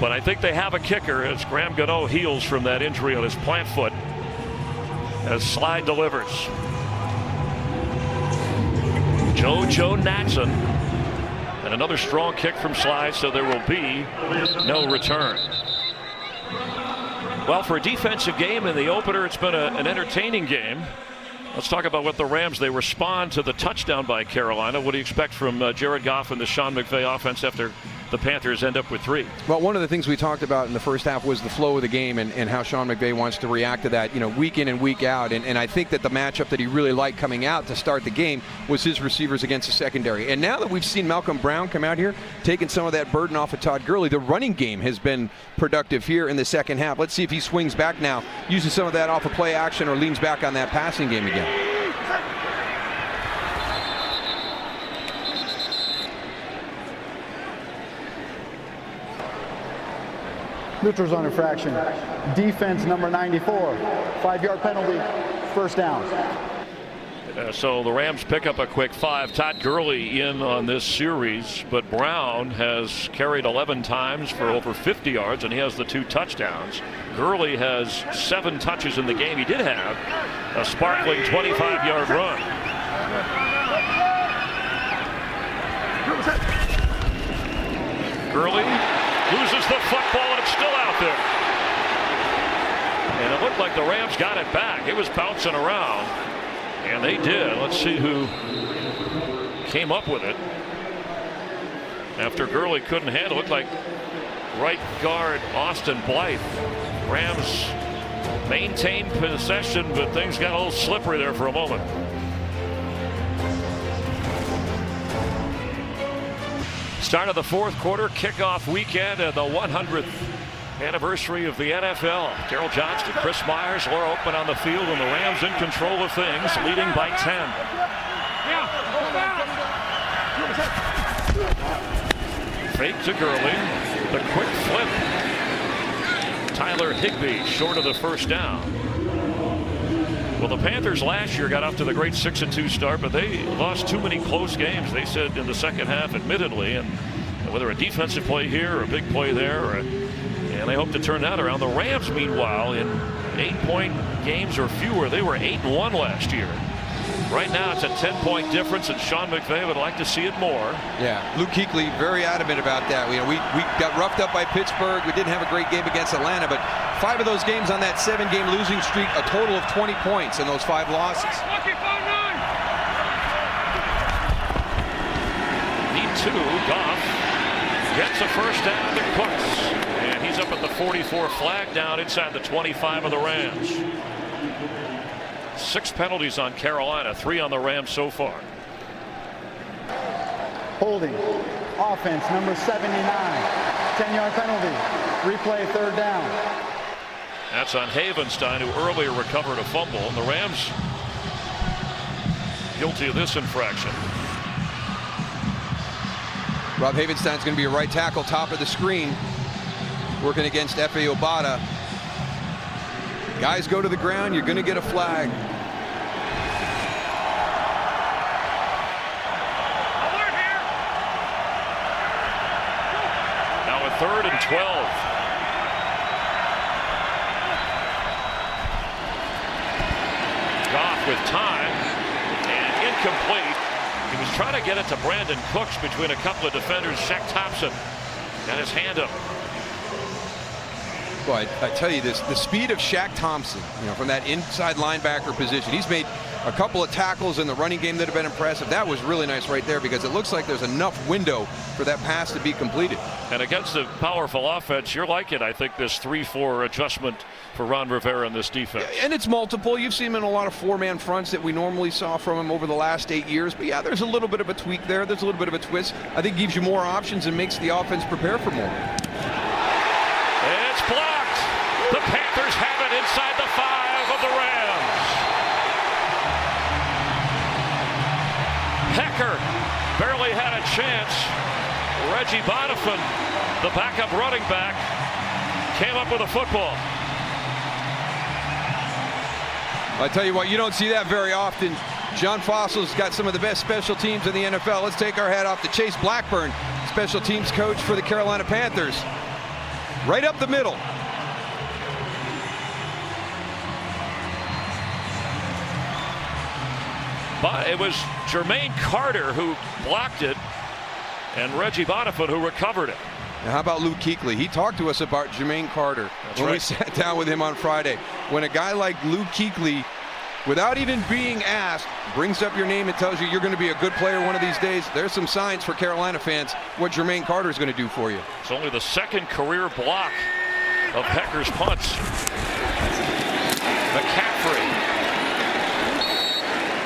But I think they have a kicker as Graham Gano heals from that injury on his plant foot as Sly delivers. JoJo Natson. And another strong kick from Sly, so there will be no return. Well, for a defensive game in the opener, it's been an entertaining game. Let's talk about what the Rams, they respond to the touchdown by Carolina. What do you expect from Jared Goff and the Sean McVay offense after the Panthers end up with 3? Well, one of the things we talked about in the first half was the flow of the game and how Sean McVay wants to react to that, week in and week out. And I think that the matchup that he really liked coming out to start the game was his receivers against the secondary. And now that we've seen Malcolm Brown come out here, taking some of that burden off of Todd Gurley, the running game has been productive here in the second half. Let's see if he swings back now, uses some of that off of play action, or leans back on that passing game again. Neutral zone infraction. Defense number 94. 5-yard penalty. First down. So the Rams pick up a quick 5. Todd Gurley in on this series, but Brown has carried 11 times for over 50 yards, and he has the 2 touchdowns. Gurley has 7 touches in the game. He did have a sparkling 25-yard run. Gurley loses the football, and it's still out there. And it looked like the Rams got it back. It was bouncing around, and they did. Let's see who came up with it. After Gurley couldn't handle it, looked like right guard Austin Blythe. Rams maintained possession, but things got a little slippery there for a moment. Start of the fourth quarter, kickoff weekend, and the 100th anniversary of the NFL. Daryl Johnston, Chris Myers, Laura Oakman on the field, and the Rams in control of things, leading by 10. Fake to Gurley, the quick flip. Tyler Higbee short of the first down. Well, the Panthers last year got off to the great 6-2 start, but they lost too many close games, they said, in the second half, admittedly. And whether a defensive play here or a big play there, and they hope to turn that around. The Rams, meanwhile, in 8-point games or fewer, they were 8-1 last year. Right now, it's a 10-point difference, and Sean McVay would like to see it more. Yeah, Luke Kuechly very adamant about that. We got roughed up by Pittsburgh. We didn't have a great game against Atlanta, but 5 of those games on that 7-game losing streak, a total of 20 points in those 5 losses. Need 2. Goff gets a first down to Cooks, and he's up at the 44, flag down inside the 25 of the Rams. 6 penalties on Carolina, 3 on the Rams so far. Holding. Offense, number 79. 10-yard penalty. Replay, 3rd down. That's on Havenstein, who earlier recovered a fumble, and the Rams guilty of this infraction. Rob Havenstein's going to be a right tackle, top of the screen, working against Efe Obada. Guys go to the ground, you're going to get a flag. Now a 3rd and 12. Goff with time, and incomplete. He was trying to get it to Brandon Cooks between a couple of defenders. Shaq Thompson got his hand up. Well, I tell you this, the speed of Shaq Thompson, from that inside linebacker position, he's made a couple of tackles in the running game that have been impressive. That was really nice right there, because it looks like there's enough window for that pass to be completed. And against a powerful offense, you're liking, I think, this 3-4 adjustment for Ron Rivera in this defense. And it's multiple. You've seen him in a lot of 4-man fronts that we normally saw from him over the last 8 years. But yeah, there's a little bit of a tweak there. There's a little bit of a twist. I think gives you more options and makes the offense prepare for more. It's blocked. The Panthers have it inside the 5 of the Rams. Hecker barely had a chance. Reggie Bonifant, the backup running back, came up with a football. I tell you what, you don't see that very often. John Fossil's got some of the best special teams in the NFL. Let's take our hat off to Chase Blackburn, special teams coach for the Carolina Panthers. Right up the middle. But it was Jermaine Carter who blocked it, and Reggie Bonifant who recovered it. Now, how about Luke Kuechly? He talked to us about Jermaine Carter when we sat down with him on Friday. When a guy like Luke Kuechly, without even being asked, brings up your name and tells you you're going to be a good player one of these days, there's some signs for Carolina fans what Jermaine Carter is going to do for you. It's only the 2nd career block of Hecker's punts. McCaffrey.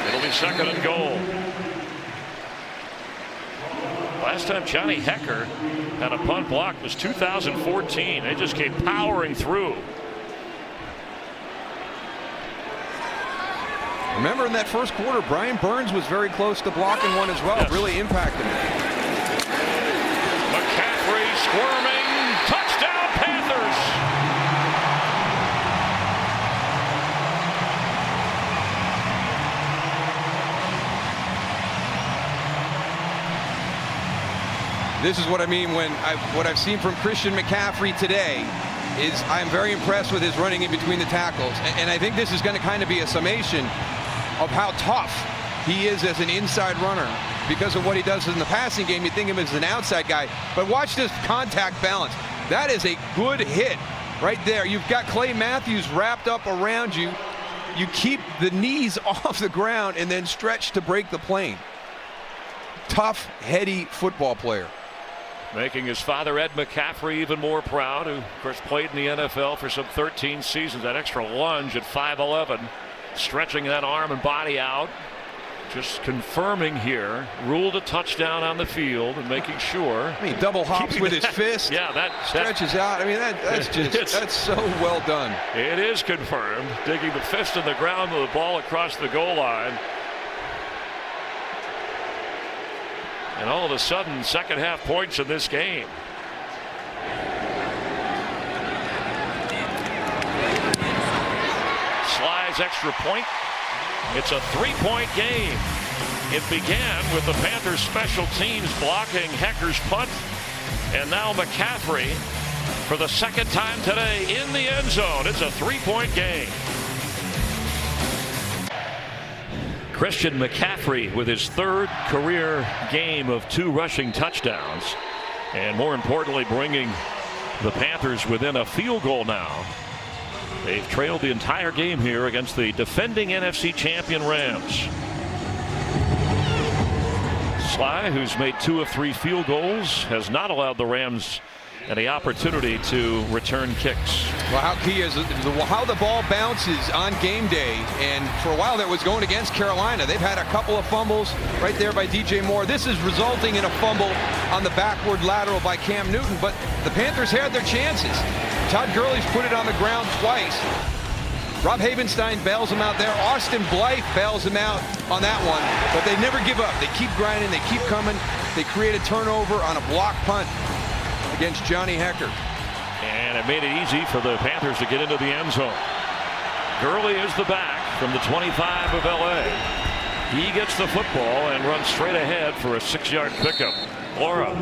It'll be 2nd and goal. Last time Johnny Hecker had a punt block was 2014. They just came powering through. Remember in that first quarter, Brian Burns was very close to blocking one as well. Yes. Really impacted him. McCaffrey squirming. Touchdown Panthers. This is what I mean when what I've seen from Christian McCaffrey today. is I'm very impressed with his running in between the tackles. And I think this is going to kind of be a summation of how tough he is as an inside runner. Because of what he does in the passing game, you think of him as an outside guy. But watch this contact balance. That is a good hit right there. You've got Clay Matthews wrapped up around you. You keep the knees off the ground and then stretch to break the plane. Tough, heady football player. Making his father, Ed McCaffrey, even more proud, who, of course, played in the NFL for some 13 seasons. That extra lunge at 5'11", stretching that arm and body out. Just confirming here, ruled a touchdown on the field and making sure. I mean, double hops with his fist. Yeah, that stretches out. I mean, that's so well done. It is confirmed. Digging the fist in the ground with the ball across the goal line. And all of a sudden, second half points in this game. Sly's extra point. It's a 3-point game. It began with the Panthers special teams blocking Hecker's punt. And now McCaffrey for the second time today in the end zone. It's a 3-point game. Christian McCaffrey with his third career game of 2 rushing touchdowns. And more importantly, bringing the Panthers within a field goal now. They've trailed the entire game here against the defending NFC champion Rams. Sly, who's made 2 of 3 field goals, has not allowed the Rams any opportunity to return kicks. Well, how key is how the ball bounces on game day, and for a while that was going against Carolina. They've had a couple of fumbles right there by DJ Moore. This is resulting in a fumble on the backward lateral by Cam Newton, but the Panthers had their chances. Todd Gurley's put it on the ground twice. Rob Havenstein bails him out there. Austin Blythe bails him out on that one, but they never give up. They keep grinding, they keep coming. They create a turnover on a block punt against Johnny Hekker. And it made it easy for the Panthers to get into the end zone. Gurley is the back from the 25 of LA. He gets the football and runs straight ahead for a 6-yard pickup. Laura.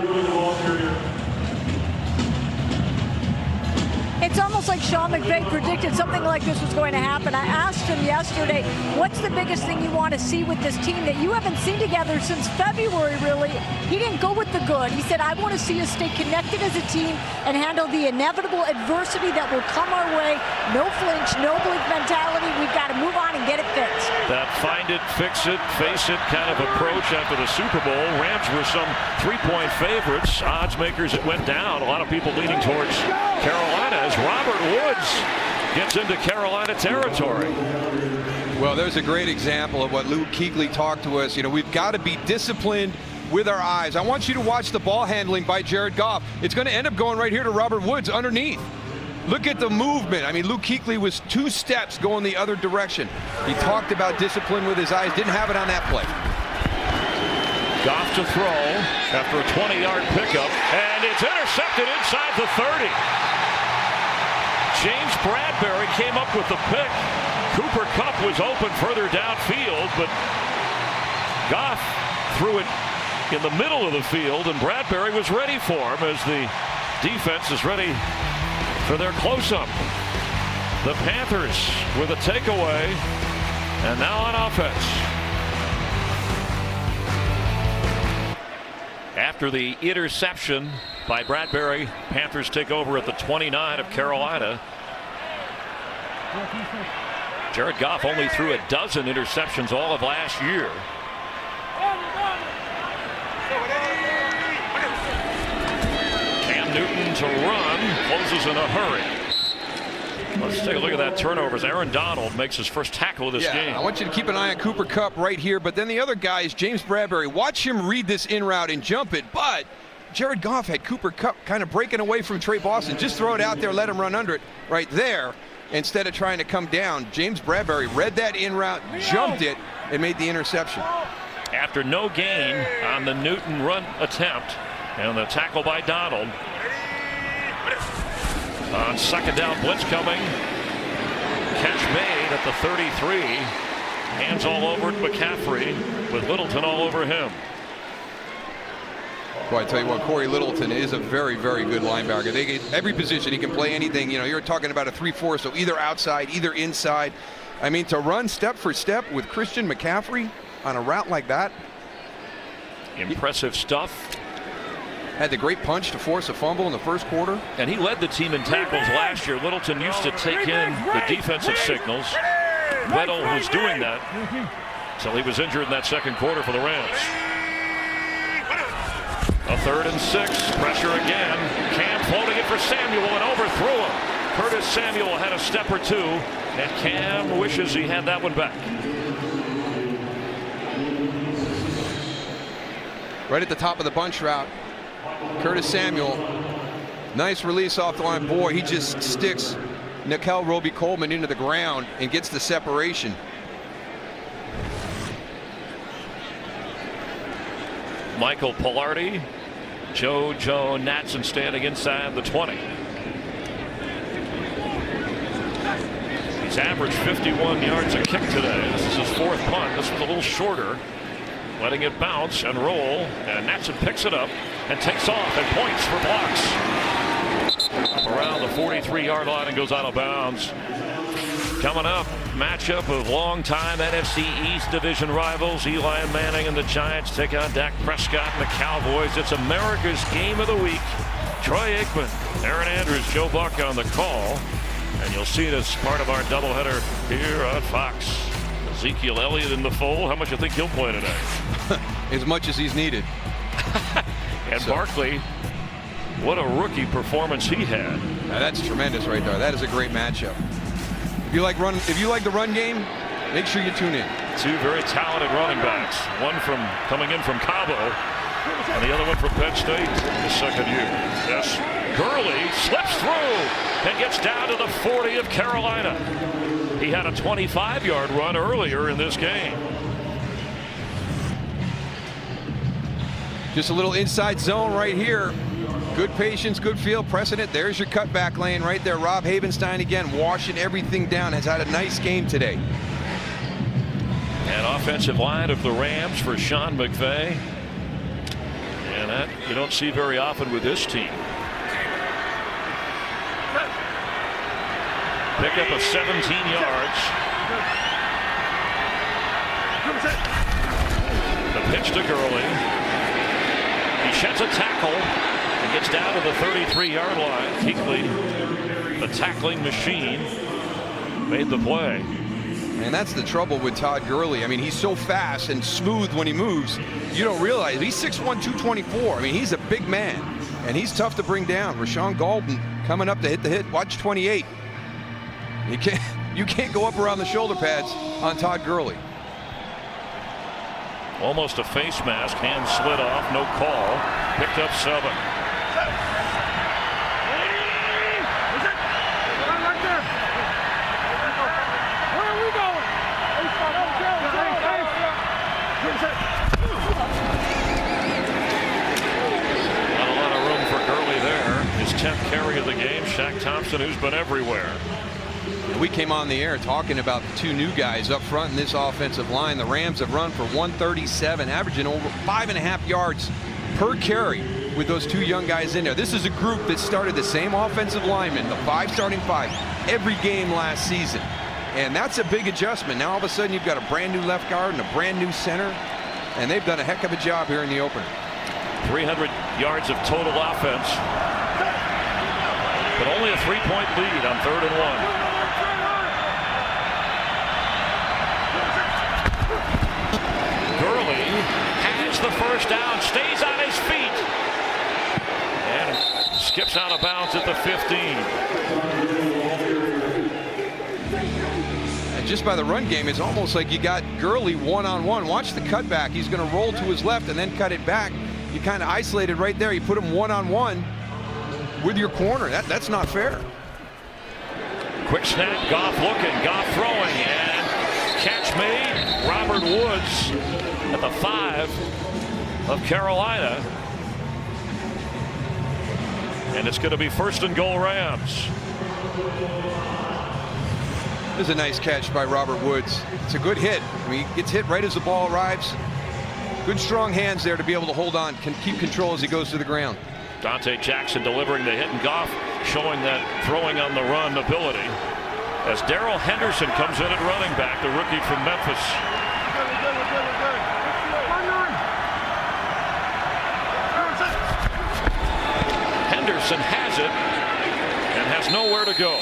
It's almost like Sean McVay predicted something like this was going to happen. I asked him yesterday, what's the biggest thing you want to see with this team that you haven't seen together since February, really? He didn't go with the good. He said, I want to see us stay connected as a team and handle the inevitable adversity that will come our way. No flinch, no blink mentality. We've got to move on and get it fixed. That find it, fix it, face it kind of approach after the Super Bowl. Rams were some 3-point favorites. Odds makers, it went down. A lot of people leaning towards Carolina as Robert Woods gets into Carolina territory. Well, there's a great example of what Luke Kuechly talked to us. You know, we've got to be disciplined with our eyes. I want you to watch the ball handling by Jared Goff. It's going to end up going right here to Robert Woods underneath. Look at the movement. I mean, Luke Kuechly was 2 steps going the other direction. He talked about discipline with his eyes. Didn't have it on that play. Goff to throw after a 20-yard pickup, and it's intercepted inside the 30. James Bradbury came up with the pick. Cooper Kupp was open further downfield, but Goff threw it in the middle of the field, and Bradbury was ready for him as the defense is ready for their close-up. The Panthers with a takeaway, and now on offense. After the interception by Bradbury, Panthers take over at the 29 of Carolina. Jared Goff only threw a dozen interceptions all of last year. Cam Newton to run, closes in a hurry. Let's take a look at that turnovers. Aaron Donald makes his first tackle of this game. I want you to keep an eye on Cooper Kupp right here, but then the other guy is James Bradbury. Watch him read this in route and jump it, but Jared Goff had Cooper Kupp kind of breaking away from Trey Boston. Just throw it out there, let him run under it right there instead of trying to come down. James Bradbury read that in route, jumped it, and made the interception. After no gain on the Newton run attempt and the tackle by Donald. On second down, blitz coming. Catch made at the 33. Hands all over McCaffrey with Littleton all over him. Well, I tell you what, Corey Littleton is a very, very good linebacker. They get every position. He can play anything. You know, you're talking about a 3-4, so either outside, either inside. I mean, to run step for step with Christian McCaffrey on a route like that. Impressive stuff. Had the great punch to force a fumble in the first quarter. And he led the team in tackles last year. Littleton used to take in the defensive signals. Weddle was doing that until he was injured in that second quarter for the Rams. A 3rd and 6. Pressure again. Cam floating it for Samuel and overthrew him. Curtis Samuel had a step or two, and Cam wishes he had that one back. Right at the top of the bunch route, Curtis Samuel. Nice release off the line. Boy, he just sticks Nickel Roby-Coleman into the ground and gets the separation. Michael Palardy, Joe Natson standing inside the 20. He's averaged 51 yards a kick today. This is his 4th punt. This was a little shorter. Letting it bounce and roll, and Natson picks it up and takes off and points for blocks. Around the 43-yard line and goes out of bounds. Coming up, matchup of longtime NFC East division rivals. Eli Manning and the Giants take on Dak Prescott and the Cowboys. It's America's Game of the Week. Troy Aikman, Aaron Andrews, Joe Buck on the call. And you'll see it as part of our doubleheader here on Fox. Ezekiel Elliott in the fold. How much do you think he'll play today? As much as he's needed. And Barkley, what a rookie performance he had. Now that's tremendous right there. That is a great matchup. If you like the run game, make sure you tune in. 2 very talented running backs. One coming in from Cabo, and the other one from Penn State in his second year. Yes, Gurley slips through and gets down to the 40 of Carolina. He had a 25-yard run earlier in this game. Just a little inside zone right here. Good patience, good feel, pressing it. There's your cutback lane right there. Rob Havenstein again washing everything down. Has had a nice game today. And offensive line of the Rams for Sean McVay. And that you don't see very often with this team. Pick up of 17 yards. The pitch to Gurley. He sheds a tackle and gets down to the 33-yard line. Kuechly, the tackling machine, made the play. And that's the trouble with Todd Gurley. I mean, he's so fast and smooth when he moves. You don't realize he's 6'1", 224. I mean, he's a big man, and he's tough to bring down. Rashawn Golden coming up to hit the hit. Watch 28. You can't go up around the shoulder pads on Todd Gurley. Almost a face mask. Hand slid off. No call. Picked up 7. Not a lot of room for Gurley there. His 10th carry of the game. Shaq Thompson, who's been everywhere. We came on the air talking about the 2 new guys up front in this offensive line. The Rams have run for 137, averaging over 5.5 yards per carry with those 2 young guys in there. This is a group that started the same offensive linemen, the 5 starting 5, every game last season. And that's a big adjustment. Now all of a sudden you've got a brand new left guard and a brand new center, and they've done a heck of a job here in the opener. 300 yards of total offense, but only a 3-point lead on 3rd and 1. Gurley has the first down, stays on his feet, and skips out of bounds at the 15. And just by the run game, it's almost like you got Gurley one-on-one. Watch the cutback. He's going to roll to his left and then cut it back. You kind of isolated right there. You put him one-on-one with your corner. That's not fair. Quick snap, Goff looking, Goff throwing, and catch made. Robert Woods at the 5 of Carolina. And it's going to be 1st and goal Rams. This is a nice catch by Robert Woods. It's a good hit. I mean, he gets hit right as the ball arrives. Good strong hands there to be able to hold on, can keep control as he goes to the ground. Dante Jackson delivering the hit, and Goff showing that throwing on the run ability. As Darrell Henderson comes in at running back, the rookie from Memphis. Henderson has it and has nowhere to go.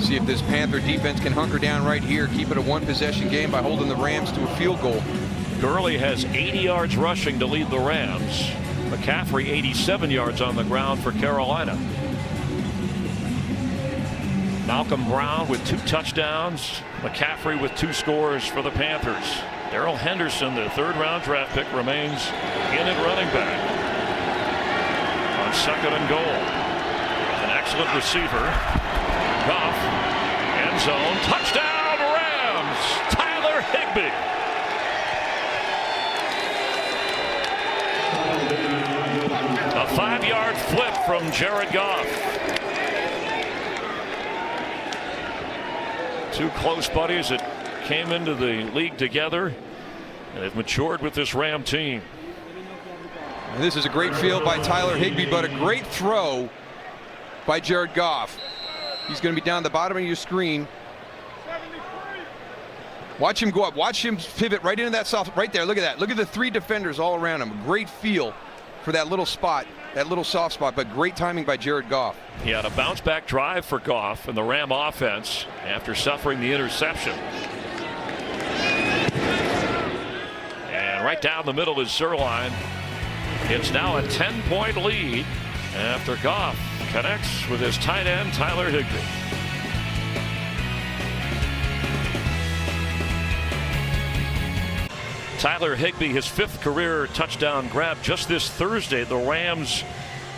See if this Panther defense can hunker down right here, keep it a one-possession game by holding the Rams to a field goal. Gurley has 80 yards rushing to lead the Rams. McCaffrey 87 yards on the ground for Carolina. Malcolm Brown with 2 touchdowns. McCaffrey with 2 scores for the Panthers. Darrell Henderson, the 3rd-round draft pick, remains in at running back. On 2nd and goal. An excellent receiver. Goff, end zone, touchdown Rams! Tyler Higbee. A 5-yard flip from Jared Goff. 2 close buddies that came into the league together and have matured with this Ram team. And this is a great field by Tyler Higbee, but a great throw by Jared Goff. He's going to be down the bottom of your screen. Watch him go up. Watch him pivot right into that soft. Right there. Look at that. Look at the 3 defenders all around him. Great feel for that little spot, that little soft spot, but great timing by Jared Goff. He had a bounce-back drive for Goff and the Ram offense after suffering the interception. And right down the middle is Zuerlein. It's now a 10-point lead after Goff connects with his tight end, Tyler Higbee. Tyler Higbee, his 5th career touchdown grab just this Thursday. The Rams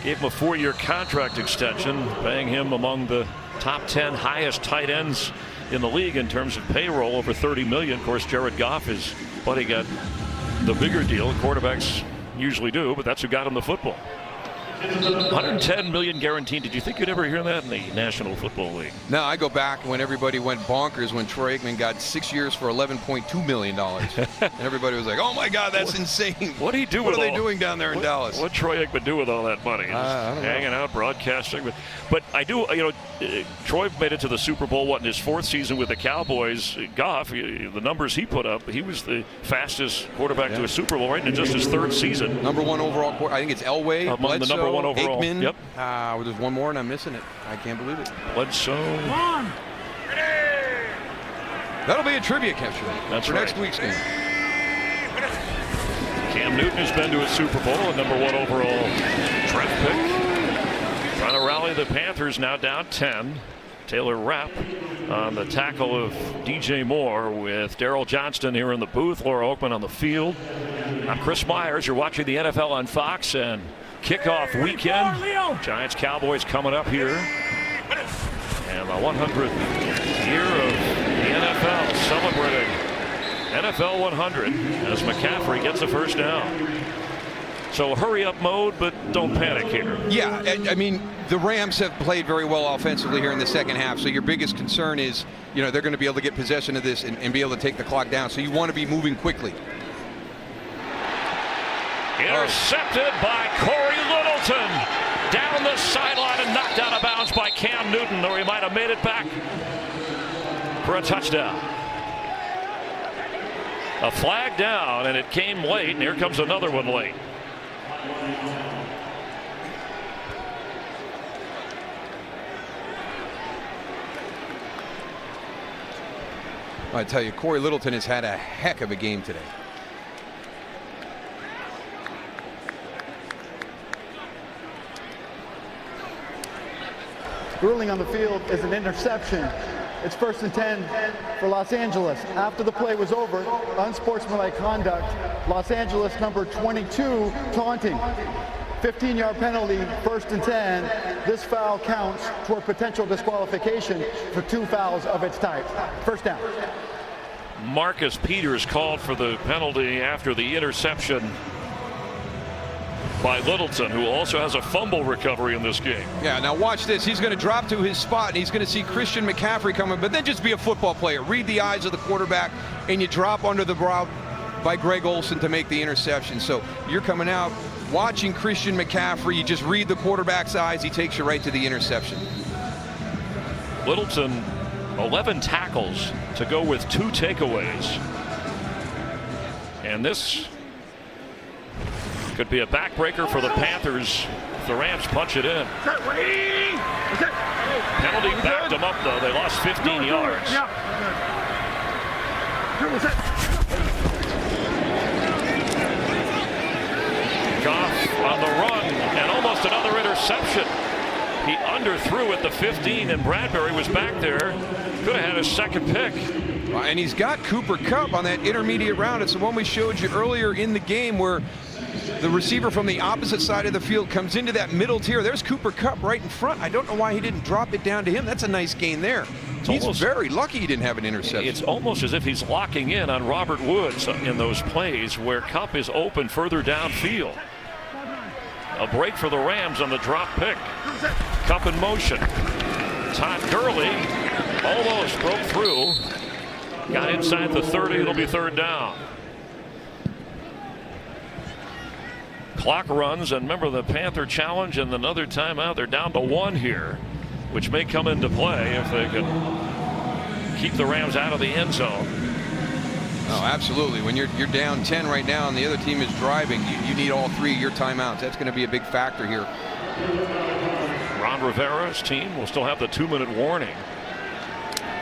gave him a 4-year contract extension, paying him among the top 10 highest tight ends in the league in terms of payroll, over $30 million. Of course, Jared Goff, his buddy, got the bigger deal. Quarterbacks usually do, but that's who got him the football. $110 million guaranteed. Did you think you'd ever hear that in the National Football League? No, I go back when everybody went bonkers when Troy Aikman got 6 years for $11.2 million. And everybody was like, oh my God, that's insane. What do you do? What are they doing down there in Dallas? What Troy Aikman do with all that money? I don't know. Hanging out, broadcasting. But I do, Troy made it to the Super Bowl, in his 4th season with the Cowboys. Goff, the numbers he put up, he was the fastest quarterback to a Super Bowl, right? In just his 3rd season. Number 1 overall, I think it's Elway, among the number 1 overall. Aikman. Yep. There's one more and I'm missing it. I can't believe it. Bledsoe. That'll be a trivia question for next week's game. Cam Newton has been to a Super Bowl, a number 1 overall draft pick. Trying to rally the Panthers, now down 10. Taylor Rapp on the tackle of DJ Moore with Daryl Johnston here in the booth. Laura Oakman on the field. I'm Chris Myers. You're watching the NFL on Fox and kickoff weekend. Giants Cowboys coming up here. And the 100th year of the NFL, celebrating NFL 100 as McCaffrey gets a first down. So hurry up mode, but don't panic here. Yeah, I mean, the Rams have played very well offensively here in the second half. So your biggest concern is, they're going to be able to get possession of this and be able to take the clock down. So you want to be moving quickly. Intercepted by Corey Littleton. Down the sideline and knocked out of bounds by Cam Newton, or he might have made it back for a touchdown. A flag down, and it came late, and here comes another one late. I tell you, Corey Littleton has had a heck of a game today. Ruling on the field is an interception. It's 1st and 10 for Los Angeles. After the play was over, unsportsmanlike conduct. Los Angeles number 22 taunting. 15-yard penalty, 1st and 10. This foul counts toward potential disqualification for 2 fouls of its type. First down. Marcus Peters called for the penalty after the interception by Littleton, who also has a fumble recovery in this game. Yeah, now watch this. He's going to drop to his spot, and he's going to see Christian McCaffrey coming, but then just be a football player. Read the eyes of the quarterback, and you drop under the brow by Greg Olsen to make the interception. So you're coming out, watching Christian McCaffrey. You just read the quarterback's eyes. He takes you right to the interception. Littleton, 11 tackles to go with 2 takeaways. And this could be a backbreaker for the Panthers if the Rams punch it in. Penalty backed them up, though. They lost 15 yards. Goff on the run, and almost another interception. He underthrew at the 15, and Bradbury was back there. Could have had a second pick. And he's got Cooper Kupp on that intermediate route. It's the one we showed you earlier in the game where the receiver from the opposite side of the field comes into that middle tier. There's Cooper Kupp right in front. I don't know why he didn't drop it down to him. That's a nice gain there. He's very lucky he didn't have an interception. It's almost as if he's locking in on Robert Woods in those plays where Kupp is open further downfield. A break for the Rams on the drop pick. Kupp in motion. Todd Gurley almost broke through. Got inside the 30. It'll be third down. Clock runs, and remember the Panther challenge and another timeout. They're down to 1 here, which may come into play if they can keep the Rams out of the end zone. Oh, absolutely. When you're down 10 right now and the other team is driving, you need all 3 of your timeouts. That's going to be a big factor here. Ron Rivera's team will still have the 2-minute warning.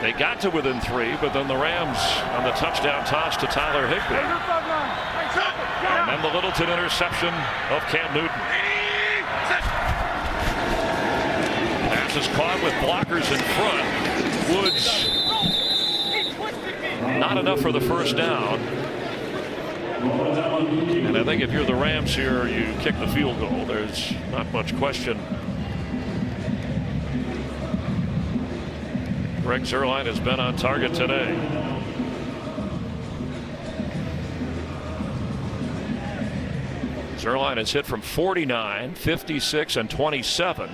They got to within 3, but then the Rams on the touchdown toss to Tyler Higbee. And then the Littleton interception of Cam Newton. Pass is caught with blockers in front. Woods, not enough for the first down. And I think if you're the Rams here, you kick the field goal. There's not much question. Greg Zuerlein has been on target today. Zuerlein has hit from 49, 56, and 27.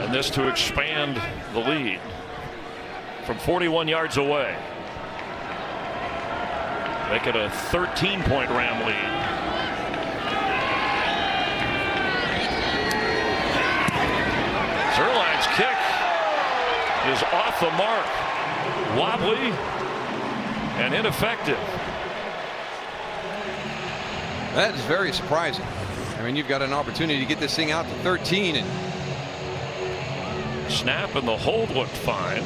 And this to expand the lead from 41 yards away. Make it a 13-point Ram lead. Zuerlein's kick is off the mark. Wobbly and ineffective. That is very surprising. I mean, you've got an opportunity to get this thing out to 13. And snap and the hold looked fine.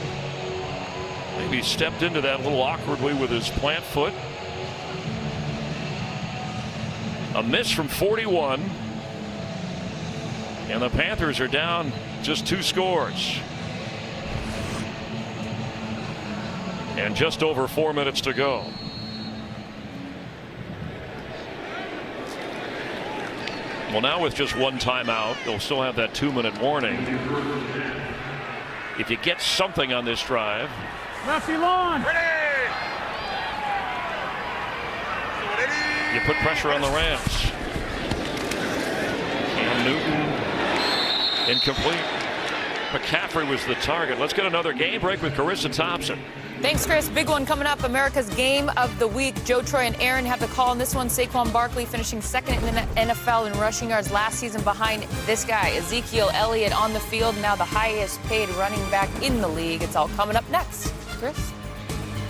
Maybe stepped into that a little awkwardly with his plant foot. A miss from 41. And the Panthers are down just 2 scores. And just over 4 minutes to go. Well, now with just 1 timeout, they'll still have that 2-minute warning. If you get something on this drive. You put pressure on the Rams. Cam Newton incomplete. McCaffrey was the target. Let's get another game break with Carissa Thompson. Thanks, Chris. Big one coming up. America's Game of the Week. Joe, Troy, and Aaron have the call on this one. Saquon Barkley finishing second in the NFL in rushing yards last season behind this guy, Ezekiel Elliott, on the field. Now the highest paid running back in the league. It's all coming up next. Chris?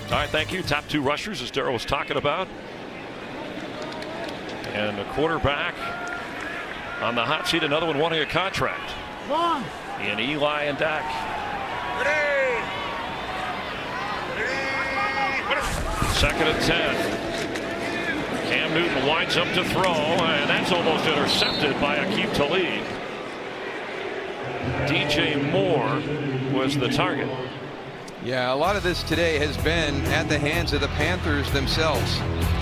All right, thank you. Top 2 rushers, as Darryl was talking about. And a quarterback on the hot seat. Another one wanting a contract. In Eli and Dak. Second and 10. Cam Newton winds up to throw, and that's almost intercepted by Aqib Talib. DJ Moore was the target. Yeah, a lot of this today has been at the hands of the Panthers themselves.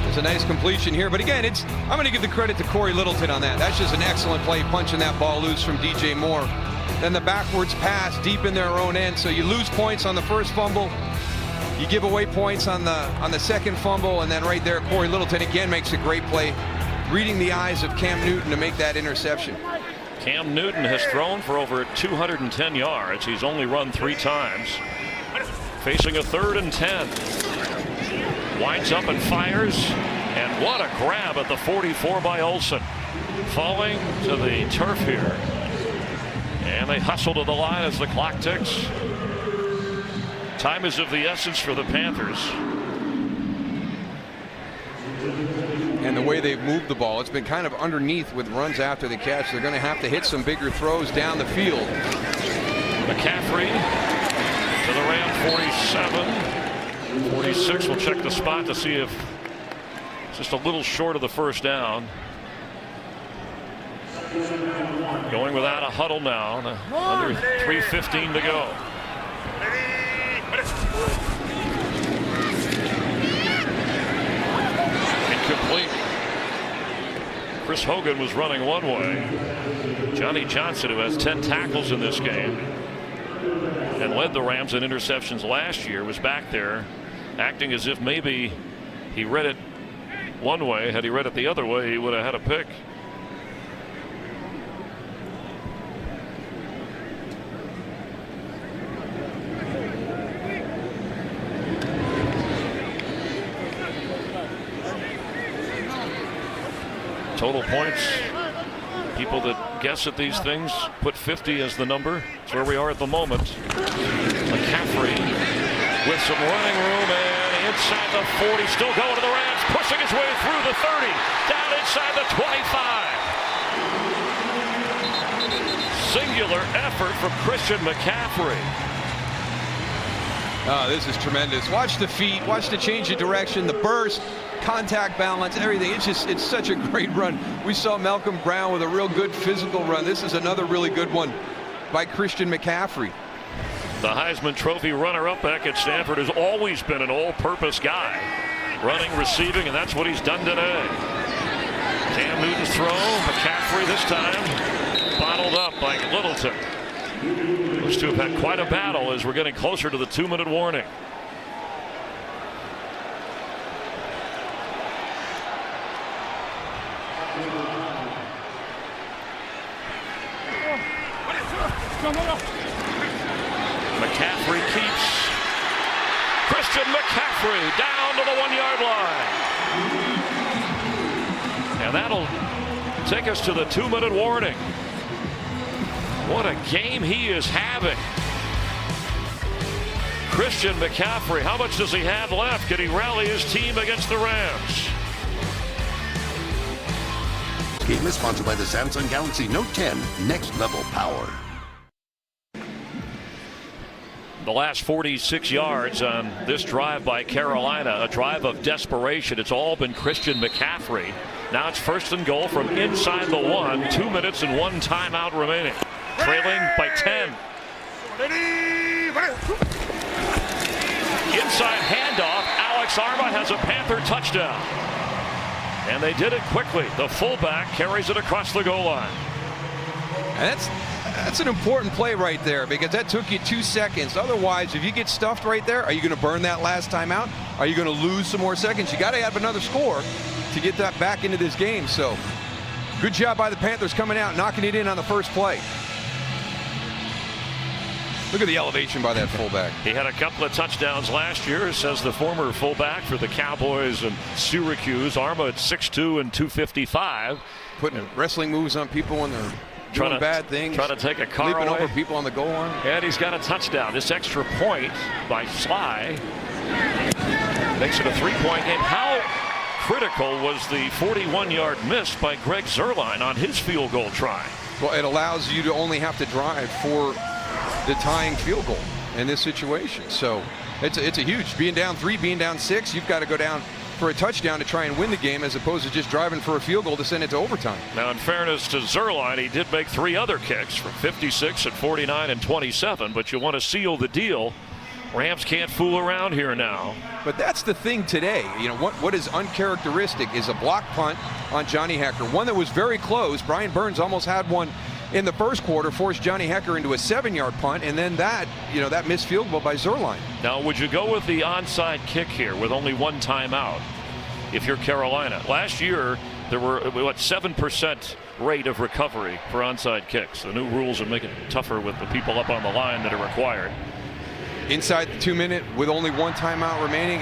It's a nice completion here, but again, I'm going to give the credit to Corey Littleton on that. That's just an excellent play, punching that ball loose from DJ Moore. Then the backwards pass deep in their own end, so you lose points on the first fumble. You give away points on the second fumble, and then right there, Corey Littleton again makes a great play, reading the eyes of Cam Newton to make that interception. Cam Newton has thrown for over 210 yards. He's only run 3 times. Facing a 3rd and 10. Winds up and fires. And what a grab at the 44 by Olsen. Falling to the turf here. And they hustle to the line as the clock ticks. Time is of the essence for the Panthers. And the way they've moved the ball, it's been kind of underneath with runs after the catch. They're going to have to hit some bigger throws down the field. McCaffrey to the Ram 47. 46 will check the spot to see if it's just a little short of the first down. Going without a huddle now. Under 3:15 to go. Incomplete. Chris Hogan was running one way. Johnny Johnson, who has 10 tackles in this game and led the Rams in interceptions last year, was back there acting as if maybe he read it one way. Had he read it the other way, he would have had a pick. Total points. People that guess at these things put 50 as the number. It's where we are at the moment. McCaffrey with some running room and inside the 40. Still going to the Rams. Pushing his way through the 30. Down inside the 25. Singular effort from Christian McCaffrey. Oh, this is tremendous. Watch the feet. Watch the change of direction. The burst. Contact balance, everything. It's such a great run. We saw Malcolm Brown with a real good physical run. This is another really good one by Christian McCaffrey. The Heisman Trophy runner-up back at Stanford has always been an all-purpose guy. Running, receiving, and that's what he's done today. Cam Newton's throw. McCaffrey this time bottled up by Littleton. Those two have had quite a battle as we're getting closer to the 2-minute warning. McCaffrey keeps Christian McCaffrey down to the 1-yard line. And that'll take us to the 2-minute warning. What a game he is having. Christian McCaffrey, how much does he have left? Can he rally his team against the Rams? This game is sponsored by the Samsung Galaxy Note 10 Next Level Power. The last 46 yards on this drive by Carolina, a drive of desperation. It's all been Christian McCaffrey. Now it's 1st and goal from inside the 1. 2 minutes and 1 timeout remaining. Trailing by 10. Inside handoff. Alex Arma has a Panther touchdown. And they did it quickly. The fullback carries it across the goal line. And that's an important play right there, because that took you 2 seconds. Otherwise, if you get stuffed right there, are you going to burn that last time out? Are you going to lose some more seconds? You got to have another score to get that back into this game. So good job by the Panthers coming out, knocking it in on the first play. Look at the elevation by that fullback. He had a couple of touchdowns last year, says the former fullback for the Cowboys and Syracuse. Arma at 6'2" and 255. Putting wrestling moves on people when they're doing bad things. Trying to take a car leaping away. over people on the goal line. And he's got a touchdown. This extra point by Sly makes it a 3-point game. How critical was the 41-yard miss by Greg Zuerlein on his field goal try? Well, it allows you to only have to drive for the tying field goal in this situation. So it's a huge, being down 3, being down 6, you've got to go down for a touchdown to try and win the game, as opposed to just driving for a field goal to send it to overtime. Now, in fairness to Zuerlein, he did make 3 other kicks from 56 and 49 and 27, but you want to seal the deal. Rams can't fool around here now. But that's the thing today. You know, what is uncharacteristic is a block punt on Johnny Hekker, one that was very close. Brian Burns almost had one in the first quarter forced Johnny Hekker into a 7-yard punt, and then that missed field goal by Zuerlein. Now, would you go with the onside kick here with only one timeout if you're Carolina? Last year, there were, 7% rate of recovery for onside kicks. The new rules are making it tougher with the people up on the line that are required. Inside the 2-minute with only one timeout remaining,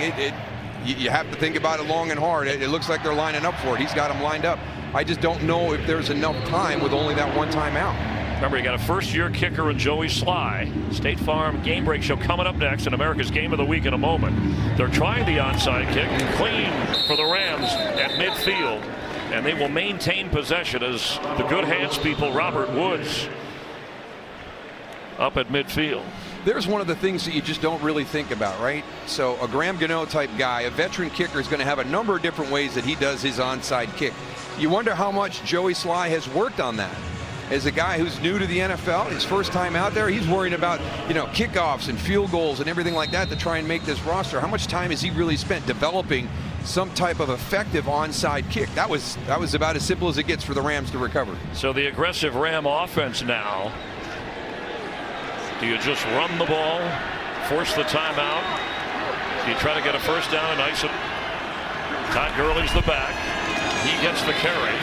you have to think about it long and hard. It looks like they're lining up for it. He's got them lined up. I just don't know if there's enough time with only that one timeout. Remember, you got a first-year kicker in Joey Sly. State Farm Game Break Show coming up next in America's Game of the Week in a moment. They're trying the onside kick, clean for the Rams at midfield, and they will maintain possession as the good hands people, Robert Woods, up at midfield. There's one of the things that you just don't really think about, right? So a Graham Gano type guy, a veteran kicker, is going to have a number of different ways that he does his onside kick. You wonder how much Joey Sly has worked on that. As a guy who's new to the NFL, his first time out there, he's worrying about, kickoffs and field goals and everything like that to try and make this roster. How much time has he really spent developing some type of effective onside kick? That was about as simple as it gets for the Rams to recover. So the aggressive Ram offense now. Do you just run the ball, force the timeout? Do you try to get a first down and ice it? Todd Gurley's the back. He gets the carry.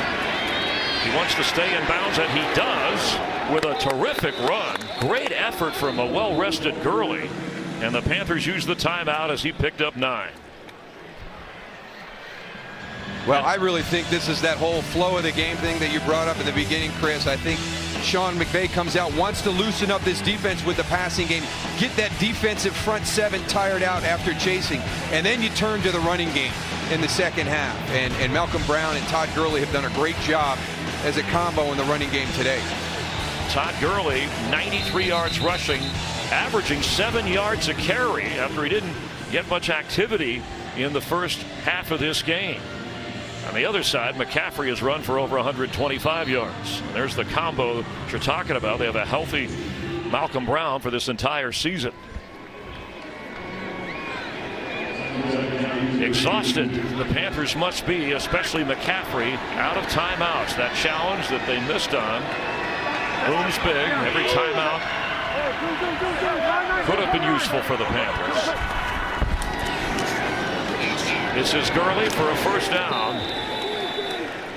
He wants to stay in bounds, and he does with a terrific run. Great effort from a well-rested Gurley. And the Panthers use the timeout as he picked up 9. Well, I really think this is that whole flow of the game thing that you brought up in the beginning, Chris. I think Sean McVay comes out, wants to loosen up this defense with the passing game, get that defensive front 7 tired out after chasing, and then you turn to the running game in the second half. And Malcolm Brown and Todd Gurley have done a great job as a combo in the running game today. Todd Gurley, 93 yards rushing, averaging 7 yards a carry after he didn't get much activity in the first half of this game. On the other side, McCaffrey has run for over 125 yards. And there's the combo that you're talking about. They have a healthy Malcolm Brown for this entire season. Exhausted, the Panthers must be, especially McCaffrey, out of timeouts. That challenge that they missed on looms big. Every timeout could have been useful for the Panthers. This is Gurley for a first down.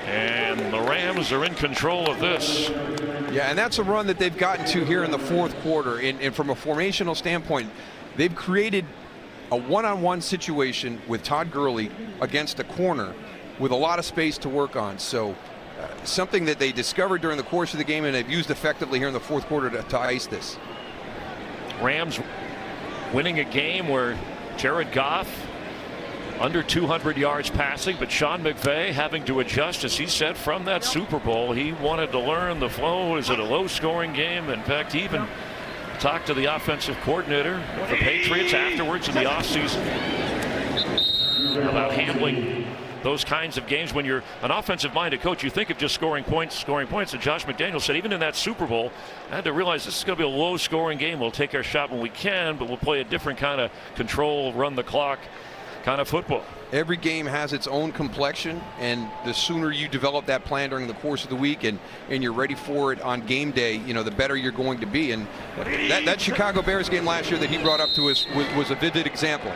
And the Rams are in control of this. Yeah, and that's a run that they've gotten to here in the fourth quarter. And from a formational standpoint, they've created a one-on-one situation with Todd Gurley against a corner with a lot of space to work on. So something that they discovered during the course of the game and they've used effectively here in the fourth quarter to ice this. Rams winning a game where Jared Goff under 200 yards passing, but Sean McVay having to adjust, as he said, from that Super Bowl. He wanted to learn the flow. Is it a low-scoring game? In fact, he even talked to the offensive coordinator of the Patriots afterwards in the offseason about handling those kinds of games. When you're an offensive-minded coach, you think of just scoring points. And Josh McDaniels said, even in that Super Bowl, I had to realize this is going to be a low-scoring game. We'll take our shot when we can, but we'll play a different kind of control, run the clock kind of football. Every game has its own complexion, and the sooner you develop that plan during the course of the week and you're ready for it on game day, the better you're going to be. And that Chicago Bears game last year that he brought up to us was a vivid example.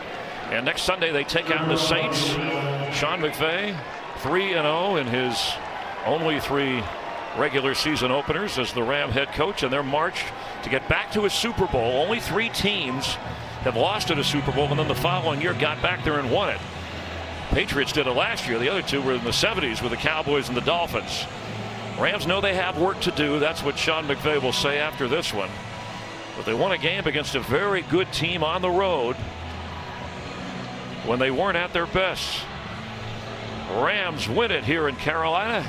And next Sunday they take out the Saints. Sean McVay 3-0 in his only 3 regular season openers as the Ram head coach, and their march to get back to a Super Bowl. Only 3 teams have lost at a Super Bowl and then the following year got back there and won it. Patriots did it last year. The other 2 were in the 70s with the Cowboys and the Dolphins. Rams know they have work to do. That's what Sean McVay will say after this one. But they won a game against a very good team on the road when they weren't at their best. Rams win it here in Carolina.